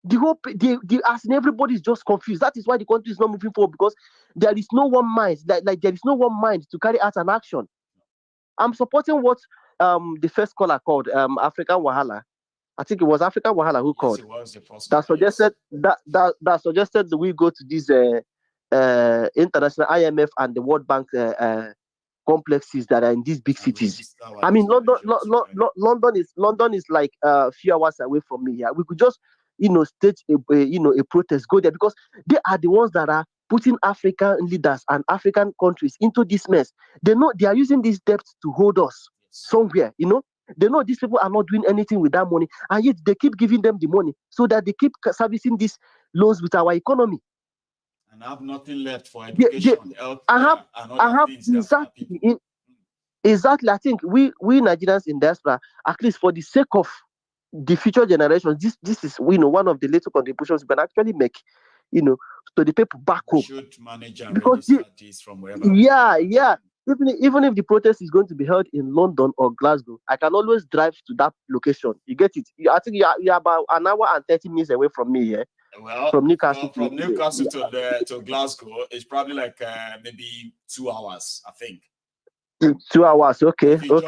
as in everybody is just confused. That is why the country is not moving forward, because there is no one mind. Like there is no one mind to carry out an action. I'm supporting what the first caller called African Wahala. I think it was African Wahala who called. It was the first That suggested that suggested that we go to these international IMF and the World Bank complexes that are in these big cities. I mean, London is like a few hours away from me here. We could just stage a protest, go there, because they are the ones that are putting African leaders and African countries into this mess. They know they are using these debts to hold us somewhere. They know these people are not doing anything with that money, and yet they keep giving them the money so that they keep servicing these loans with our economy. And have nothing left for education, health, and other things. Exactly. I think we Nigerians in diaspora, at least for the sake of the future generations, this is one of the little contributions we can actually make, to the people back home. Should manage and register this from wherever. Yeah. Even if the protest is going to be held in London or Glasgow, I can always drive to that location. You get it? I think you're about an hour and 30 minutes away from me here. Well, from Newcastle to Glasgow, it's probably like maybe 2 hours, I think. 2 hours, okay. So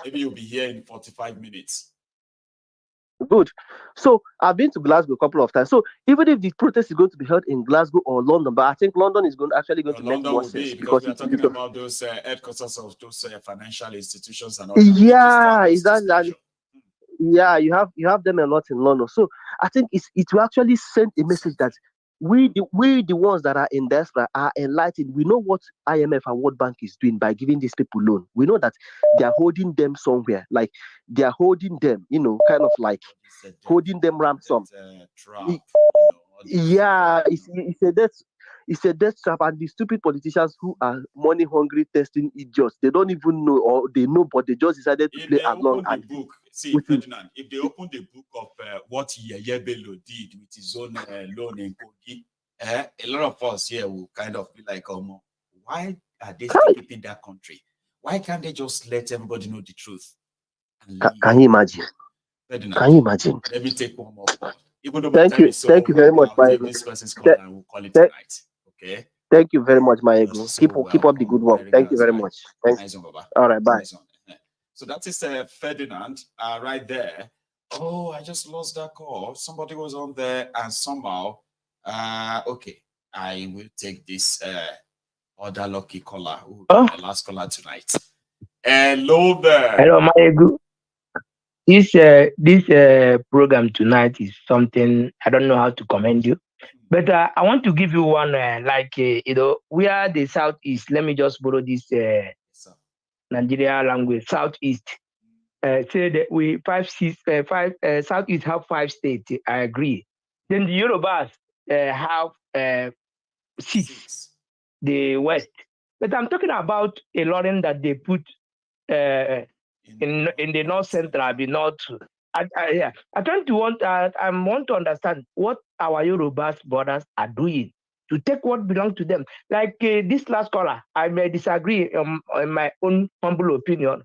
maybe you'll be here in 45 minutes. Good. So I've been to Glasgow a couple of times. So even if the protest is going to be held in Glasgow or London, but I think London is actually going to make more sense, because we are talking about those headquarters of those financial institutions and all. Yeah, exactly. Yeah, you have them a lot in London. So I think it will actually send a message that we the ones that are in diaspora are enlightened. We know what IMF and World Bank is doing by giving these people loan. We know that they are holding them somewhere, like they are holding them, kind of like holding them ransom. Yeah, it's a death trap, and the stupid politicians who are money hungry, testing idiots. They don't even know, or they know, but they just decided to play along. And see, Ferdinand, if they open the book of what Yeye Bello did with his own loan in Kogi, a lot of us here will kind of be like, why are they still keeping that country? Why can't they just let everybody know the truth? Can you imagine? Ferdinand, can you imagine? Let me take one more call. Even though thank you very much, my ego. This person's call and we'll call it tonight. Okay. Thank you very much, my ego. Keep up the good work. Thank you very much. Thanks. All right, bye. So that is Ferdinand right there. Oh, I just lost that call. Somebody was on there and somehow, okay, I will take this other lucky caller, the last caller tonight. Hello there. Hello, my ego. This program tonight is something I don't know how to commend you, but I want to give you one we are the Southeast. Let me just borrow this Nigeria language. Southeast. Say that we Southeast have 5 states. I agree. Then the Yorubas have 6. The West, but I'm talking about a lot that they put in the North Central, the North. I want to understand what our Yorubas brothers are doing to take what belongs to them. Like this last caller, I may disagree in my own humble opinion.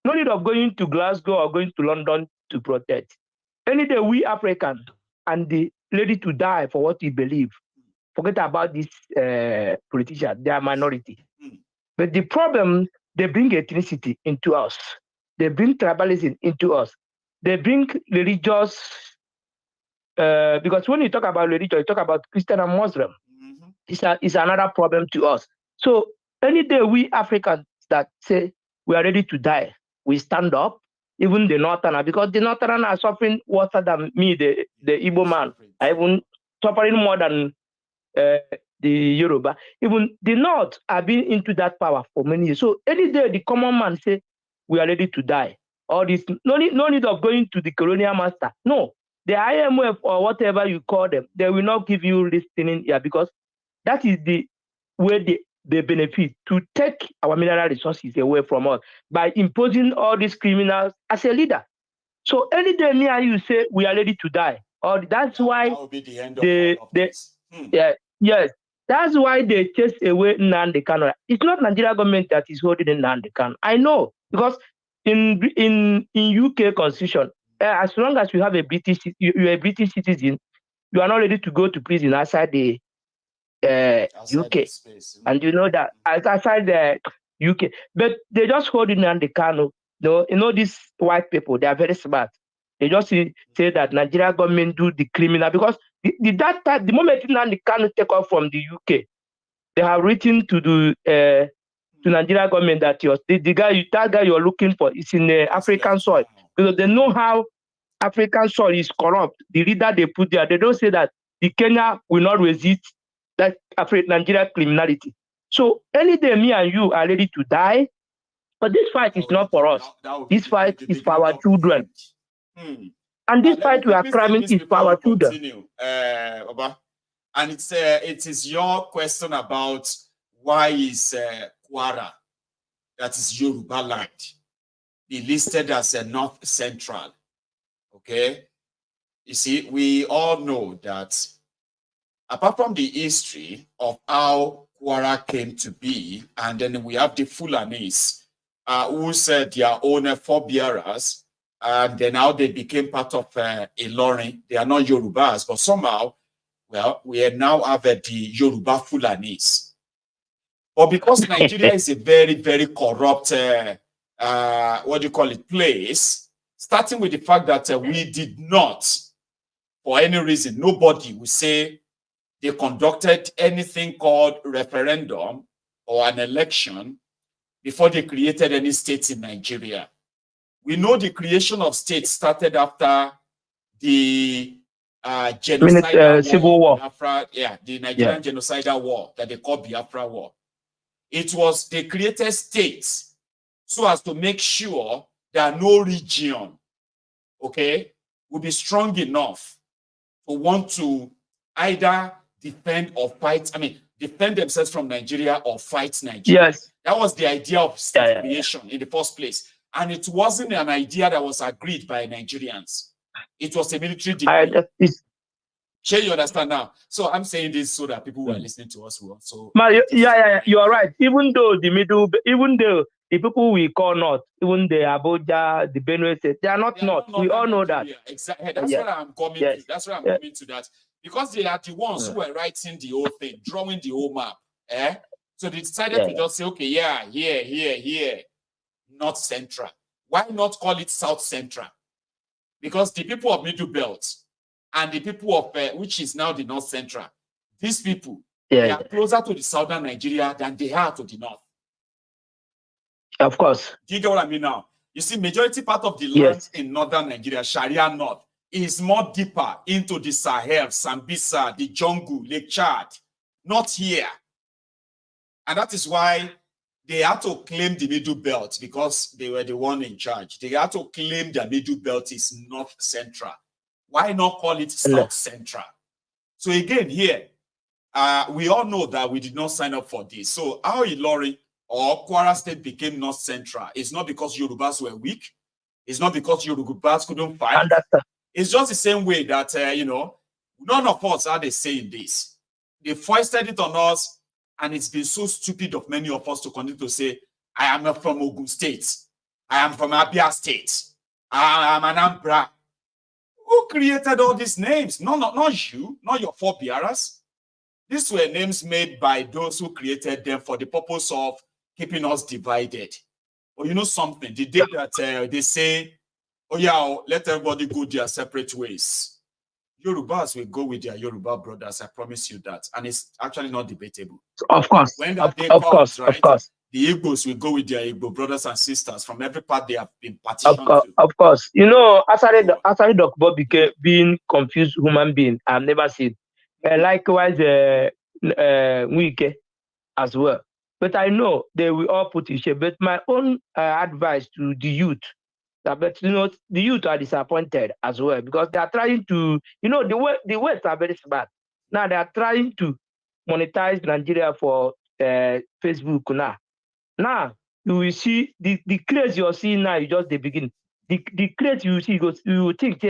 No need of going to Glasgow or going to London to protest. Any day we Africans and the ready to die for what we believe. Forget about this politicians, they are minority. But the problem, they bring ethnicity into us. They bring tribalism into us. They bring religious, because when you talk about religion, you talk about Christian and Muslim. It's another problem to us. So any day we Africans that say we are ready to die, we stand up, even the Northerners, because the Northerners are suffering worse than me, the Igbo man. I even suffering more than the Yoruba. Even the North have been into that power for many years. So any day the common man say we are ready to die. All this no need of going to the colonial master. No, the IMF or whatever you call them, they will not give you listening here because that is the way they benefit to take our mineral resources away from us by imposing all these criminals as a leader. So any day me and you say we are ready to die, or that's why that will be the end of all of this. Yes, that's why they chase away Nnamdi Kanu. It's not Nigeria government that is holding Nnamdi Kanu. I know because in UK constitution as long as you have a you're a British citizen, you are not ready to go to prison outside the UK. And you know that outside the UK. But they just hold in the Kano. You know, these white people, they are very smart. They just say that Nigeria government do the criminal because the moment the Kano take off from the UK, they have written to the to Nigeria government that that guy you're looking for is in African soil because they know how African soil is corrupt. The leader they put there, they don't say that the Kenya will not resist that Nigeria criminality. So any day me and you are ready to die, but this fight is not for us. This fight is for our children. And this fight we are cramming is for our children. And it is your question about why is Kwara, that is Yoruba land, be listed as a North Central. Okay, you see, we all know that apart from the history of how Kwara came to be, and then we have the Fulanis who said their own forebearers, and then now they became part of Ilorin. They are not Yorubas, but somehow, well, we now have the Yoruba Fulanis. But because Nigeria is a very, very corrupt, what do you call it, place, starting with the fact that we did not, for any reason, nobody will say they conducted anything called referendum or an election before they created any states in Nigeria. We know the creation of states started after the genocidal civil war. Biafra, the Nigerian genocidal war that they call Biafra War. It was, they created states so as to make sure that no region, okay, will be strong enough to want to either defend or fight, defend themselves from Nigeria or fight Nigeria. Yes. That was the idea of state creation in the first place. And it wasn't an idea that was agreed by Nigerians. It was a military decree. Sure, you understand now? So I'm saying this so that people who are listening to us will also... you are right. Even though the people we call North, even the Abuja, the Benue State, they are not North. We all know that. Exactly. That's what I'm coming to. That's what I'm coming to that. Because they are the ones who were writing the whole thing, drawing the whole map. So they decided to just say, okay, here, North Central. Why not call it South Central? Because the people of Middle Belt and the people of, which is now the North Central, these people, they are closer to the southern Nigeria than they are to the north. Of course. Do you get what I mean now? You see, majority part of the land in northern Nigeria, Sharia North, is more deeper into the Sahel, Sambisa, the jungle, Lake Chad, not here. And that is why they had to claim the Middle Belt because they were the one in charge. They had to claim the Middle Belt is North Central. Why not call it South Central? So again, here, we all know that we did not sign up for this. So how Ilorin or Kwara State became North Central, it's not because Yorubas were weak. It's not because Yorubas couldn't fight. It's just the same way that, none of us are the same this. They foisted it on us, and it's been so stupid of many of us to continue to say, I am from Ogun State. I am from Abia State. I am Anambra. Who created all these names? No, not you, not your forebearers. These were names made by those who created them for the purpose of keeping us divided. Or you know something, the day that they say, oh yeah, let everybody go their separate ways. Yorubas will go with their Yoruba brothers, I promise you that. And it's actually not debatable. Of course. When that day of comes, course, right, of course. the Igbos will go with their Igbo brothers and sisters from every part they have been partitioned to. Of course. You know, after Dr. became being confused human being, I've never seen. Likewise, Wike as well. But I know they will all put in shape. But my own advice to the youth, but the youth are disappointed as well because they are trying to, the West are very smart. Now they are trying to monetize Nigeria for Facebook now. Now you will see the craze you're seeing now is just the beginning. The craze you see, you will think,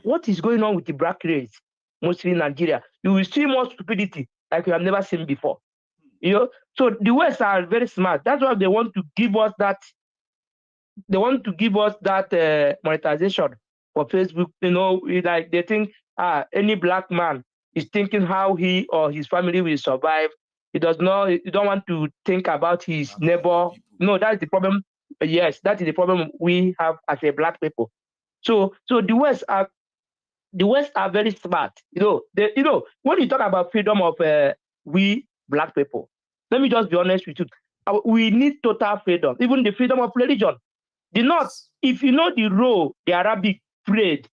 what is going on with the black race, mostly in Nigeria? You will see more stupidity like you have never seen before. So the West are very smart. That's why they want to give us that. They want to give us that monetization for Facebook. Like they think any black man is thinking how he or his family will survive. He don't want to think about his neighbor. No, that's the problem. Yes, that is the problem we have as a black people. So the West are very smart. When you talk about freedom of we black people, let me just be honest with you. We need total freedom, even the freedom of religion. The North, if you know the role the Arabic played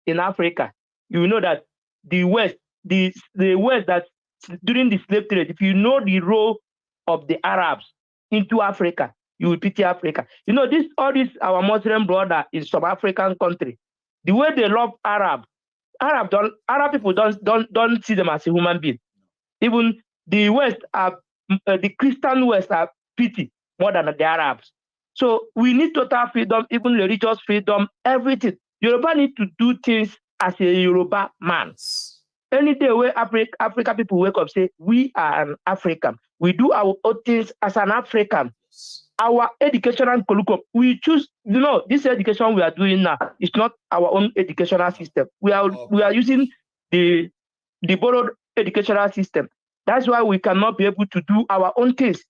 in Africa, you know that the West, the West that during the slave trade, if you know the role of the Arabs into Africa, you will pity Africa. All this our Muslim brother in some African country, the way they love Arab people don't see them as a human being. Even the West the Christian West are pity more than the Arabs. So we need total freedom, even religious freedom, everything. Yoruba need to do things as a Yoruba man. Any day where African people wake up, say, we are an African. We do our own things as an African. Our educational curriculum, we choose, this education we are doing now is not our own educational system. We are using the borrowed educational system. That's why we cannot be able to do our own things.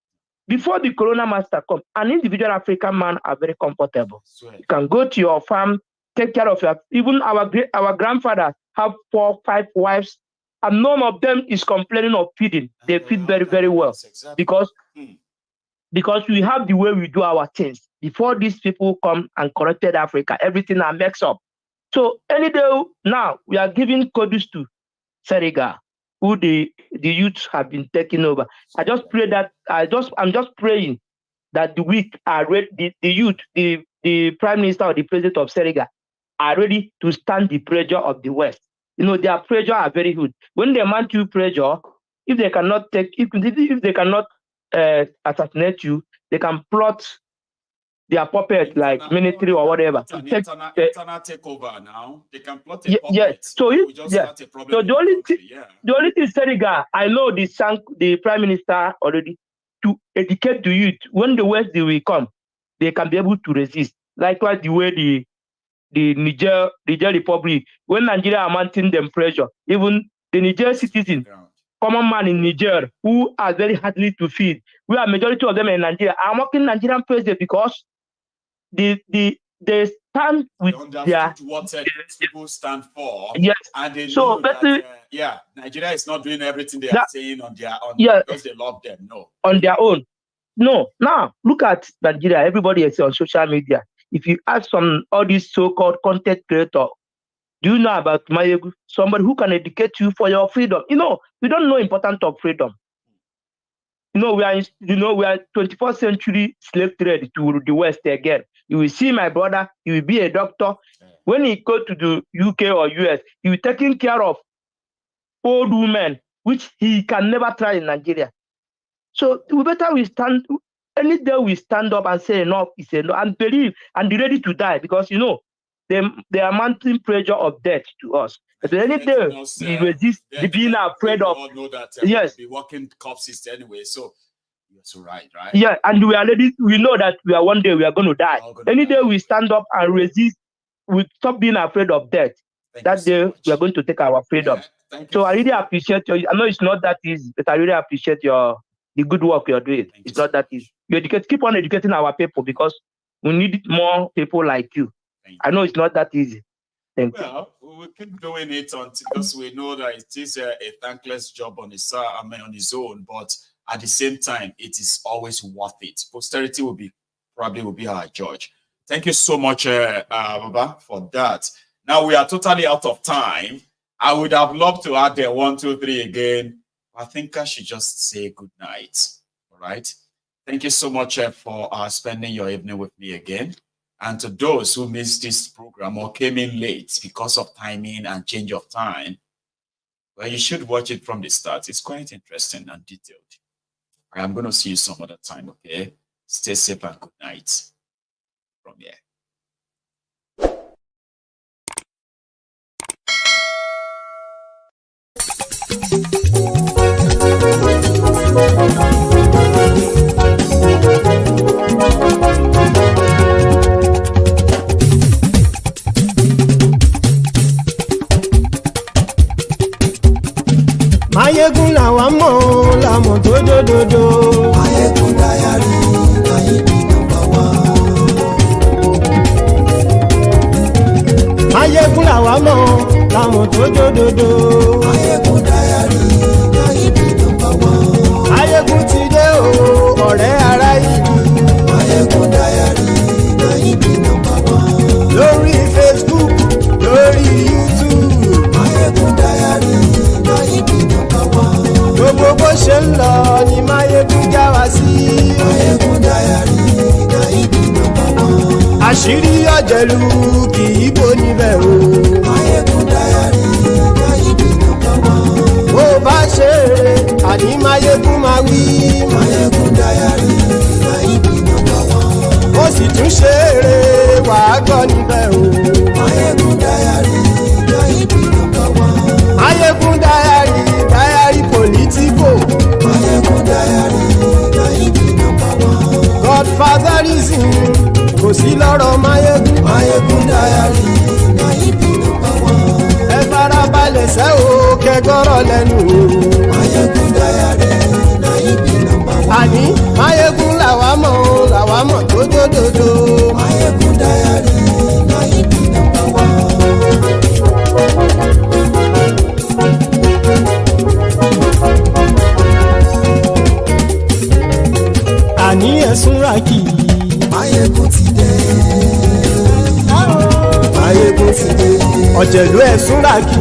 Before the Corona master come, an individual African man are very comfortable. You can go to your farm, take care of even our grandfather have 4, 5 wives, and none of them is complaining of feeding. They feed very, very well. Because we have the way we do our things. Before these people come and corrupted Africa, everything are mixed up. So any day now, we are giving kudos to Seriga, who the youth have been taking over. I'm just praying that the weak are ready, the youth, the prime minister or the president of Seriga are ready to stand the pressure of the West. Their pressure are very good. When they mount you pressure, if they cannot assassinate you, they can plot their puppet like military or whatever. Internal takeover now. They can plot a puppet. Yeah. So the only thing Seriga, I know the prime minister already to educate the youth. When the West they will come, they can be able to resist. Likewise, the way the Niger Republic, when Nigeria are mounting them pressure, even the Niger citizen, common man in Niger, who are very hardly to feed, we are majority of them in Nigeria, are mocking Nigerian president because they stand with what people stand for. Yes. And they know that Nigeria is not doing everything they are saying on their own because they love them. No. On their own. No. Now look at Nigeria. Everybody is on social media. If you ask all these so-called content creators, do you know about Mayegu? Somebody who can educate you for your freedom. We don't know importance of freedom. We are 21st century slave trade to the West again. You will see my brother, he will be a doctor. When he go to the UK or US, he will taking care of old women, which he can never try in Nigeria. So we stand, any day we stand up and say enough is enough, and believe and be ready to die, because they are mounting pressure of death to us. So any day we resist being afraid of. All know that be working corpses anyway. So you're right? Yeah, and we are ready. We know that one day we are going to die. Any day we stand up and resist, we stop being afraid of death. That day we are going to take our freedom. So I really appreciate you. I know it's not that easy, but I really appreciate the good work you're doing. It's not that easy. Keep on educating our people, because we need more people like you. I know it's not that easy. Thank you. We keep doing it because we know that it is a thankless job on his own, but at the same time, it is always worth it. Posterity will be our judge. Thank you so much, Baba, for that. Now we are totally out of time. I would have loved to add the 1, 2, 3 again. I think I should just say good night. All right. Thank you so much for spending your evening with me again. And to those who missed this program or came in late because of timing and change of time, well, you should watch it from the start. It's quite interesting and detailed. I'm going to see you some other time, okay? Stay safe and good night from here. làwa mọ̀ làmọ̀ tó dódòdó. Mayegun diary láyé bí nọ́mbà wá. Mayegun làwa mọ̀ làmọ̀ tó dódòdó. Mayegun diary láyé bí nọ́mbà wá. Mayegun ti dé o ọ̀rẹ́ ara ìlú. Mayegun diary láyé bí nọ́mbà wá. Lórí Facebook lórí YouTube. Mayegun diary láyé bí nọ́mbà wá. Gbogbo bó ṣe ń lọ ni Mayegun já wa sí. Mayegun diary láyé bí nọ́mbà wá. Àṣírí ọ̀jẹ̀lú kì í bò níbẹ̀ o. Mayegun diary láyé bí nọ́mbà wá. Bó bá ṣe eré àní Mayegun máa wí. Mayegun diary láyé bí nọ́mbà wá. Ó sì tún ṣe eré wàá gbọ́ níbẹ̀ o. Mayegun diary láyé bí nọ́mbà wá. Mayegun diary politico. Mayegun diary láyé bí nọ́mbà wá. Godfatherism kò sí lọ́rọ̀ Mayegun. Mayegun diary láyé bí nọ́mbà wá. Ẹ farabalẹ̀ sẹ́ o kẹgọ́rọ̀ lẹ́nu o. Mayegun diary láyé bí nọ́mbà wá. Àní Mayegun làwa mọ̀ tó dódòdó. Mayegun diary láyé bí nọ́mbà wá. Àní ẹ̀sùn ràkì. Mayegun ti dé. Mayegun ti dé. Ọ̀jẹ̀lú ẹ̀sùn ràkì.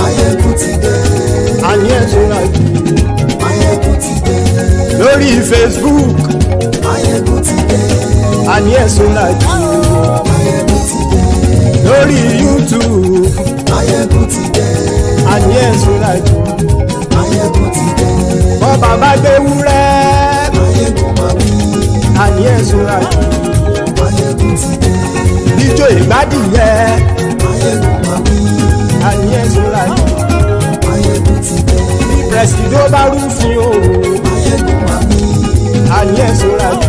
Mayegun ti dé. Àní ẹ̀sùn ràkì. Mayegun ti dé. Lórí Facebook. Mayegun ti dé. Àní ẹ̀sùn ràkì. Mayegun ti dé. Lórí YouTube. Mayegun ti dé. Àní ẹ̀sùn ràkì. Mayegun ti dé. Bọ́ bàbá gbé wúrẹ́. Mayegun máa wí. Àní ẹ̀sùn ràkì. Mayegun ti dé. Ijó ìgbádìyẹ. Mayegun máa wí. Àní ẹ̀sùn ràkì. Mayegun ti dé. Presido bá rúfin o. Mayegun máa wí. Àní ẹ̀sùn ràkì.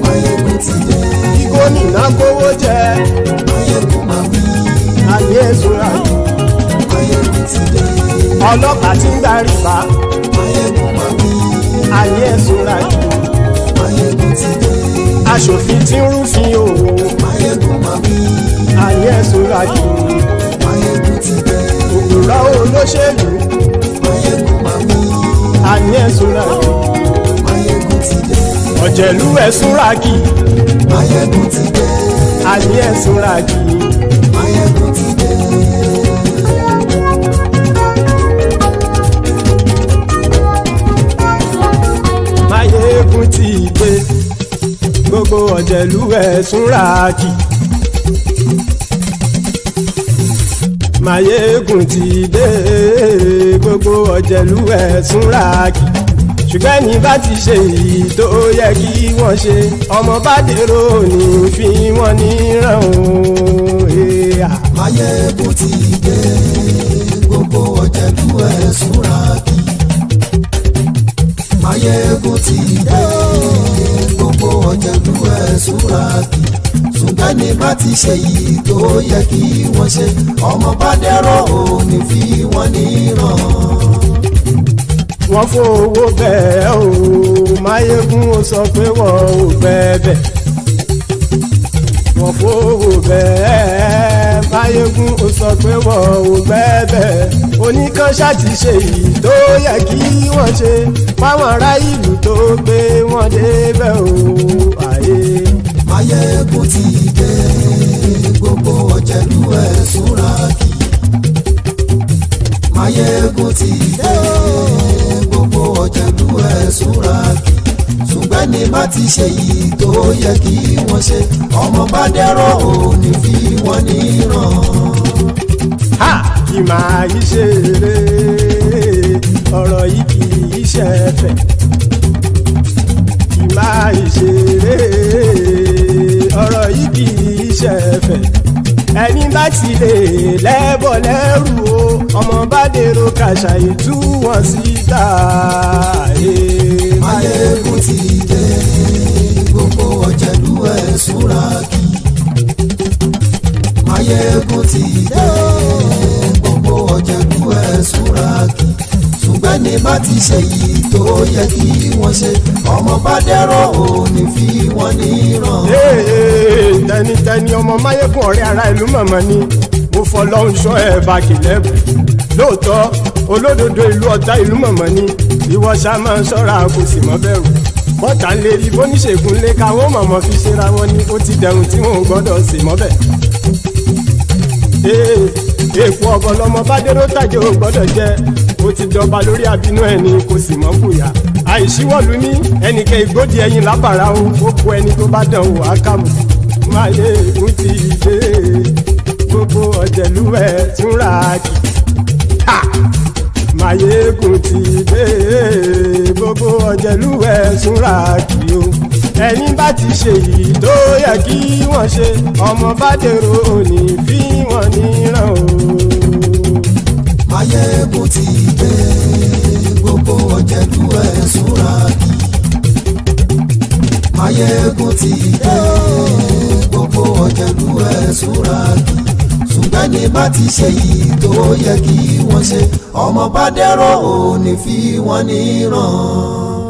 Mayegun ti dé. Kí gómìnà kówó jẹ. Mayegun máa wí. Àní ẹ̀sùn ràkì. Mayegun ti dé. Ọlọ́pàá tí ń gba rìbá. Mayegun máa wí. Àní ẹ̀sùn ràkì. Mayegun ti dé. Aṣòfin tí ń rúfin o. Mayegun máa wí. Àní ẹ̀sùn ràkì. Mayegun ti dé. Òpùrọ́ olóṣèlú. Mayegun máa wí. Àní ẹ̀sùn ràkì. Mayegun ti dé. Ọ̀jẹ̀lú ẹ̀sùn ràkì. Mayegun ti dé. Àní ẹ̀sùn ràkì. Mayegun ti dé. Mayegun ti dé. Gbogbo ọ̀jẹ̀lú ẹ̀sùn ràkì. Mayegun ti dé. Gbogbo ọ̀jẹ̀lú ẹ̀sùn ràkì. Ṣùgbọ́n ní bá ti ṣe èyí tó yẹ kí wọ́n ṣe, ọmọ bá dèrò ní fi wọ́n níran o. Mayegun ti dé. Gbogbo ọ̀jẹ̀lú ẹ̀sùn ràkì. Mayegun ti dé. Gbogbo ọ̀jẹ̀lú ẹ̀sùn ràkì. Ṣùgbọ́n ní bá ti ṣe èyí tó yẹ kí wọ́n ṣe, ọmọ bá dèrò ní fi wọ́n níran. Wọ́n fowó bẹ́ẹ̀ o. Mayegun ó sọ pé wọ́n ò bẹ́ẹ̀. Wọ́n fowó bẹ́ẹ̀. Mayegun ó sọ pé wọ́n ò bẹ́ẹ̀. Oníkanṣá ti ṣe èyí tó yẹ kí wọ́n ṣe fáwọn ará ìlú tó gbé wọn débẹ̀ o. Mayegun ti dé. Gbogbo ọ̀jẹ̀lú ẹ̀sùn ràkì. Mayegun ti dé. Gbogbo ọ̀jẹ̀lú ẹ̀sùn ràkì. Ṣùgbọ́n ní bá ti ṣe yìí tó yẹ kí wọ́n ṣe, ọmọ bá dẹ́rọ̀ ò ní fi wọ́n níran. Ha! Kì máa yí ṣe eré, ọ̀rọ̀ yìí kì í ṣe ẹ̀fẹ̀. Kì máa yí ṣe eré, ọ̀rọ̀ yìí kì í ṣe ẹ̀fẹ̀. Ẹni bá ti lè lẹ́bọ̀ lẹ́rù o, ọmọ bá dèrò kàṣà ìtú wọn síta. Mayegun ti dé. Gbogbo ọ̀jẹ̀lú ẹ̀sùn ràkì. Mayegun ti dé. Gbogbo ọ̀jẹ̀lú ẹ̀sùn ràkì. Ṣùgbọ́n ní ní bá ti ṣe yìí tó yẹ kí wọ́n ṣe ọmọ bá dẹ́rọ̀ ò ní fi wọ́n níran. tẹnitẹni ọmọ máyégún ọ̀rẹ́ ara ìlú mọ̀mọ́ ni mo fọlọ́run sọ ẹ̀ bá kìlẹ́bù lóòótọ́ olódodo ìlú ọ̀tá ìlú mọ̀mọ́ ni ìwọ ṣá máa ń ṣọ́ra kò sì mọ́ bẹ̀rù bọ́tà ń lè rí bóníṣègùn lé káwọn mọ̀mọ́ fi ṣera wọn ni ó ti dẹrùn tí wọn ò gbọ́dọ̀ sè mọ́bẹ̀. èèpo ọ̀bọ̀lọmọ bá dérò tàjẹ́ ò gbọ́dọ̀ jẹ́ ó ti jọba lórí àbínú ẹni kò sì mọ́ bùyà àìsíwọ́lu ní ẹnìkẹ́ ìgbódì ẹyin lábàrá o ó kó ẹni tó bá dán wò á kàmù máyé ń ti dé gbogbo ọ̀jẹ̀lú ẹ̀ tún ra kì Máyégún ti dé gbogbo ọ̀jẹ̀lú ẹ̀ tún ra kì o ẹni bá ti ṣe yìí tó yẹ kí wọ́n ṣe ọmọ bá dèrò òní fi wọ́n níran o. Máyégún ti dé gbogbo ọ̀jẹ̀lú ẹ̀ tún ra kì. Máyégún ti dé gbogbo ọ̀jẹ̀lú ẹ̀ tún ra kì. Ṣùgbọ́n ní bá ti ṣe yìí tó yẹ kí wọ́n ṣe ọmọ bá dẹ́rọ̀ ò ní fi wọ́n níran.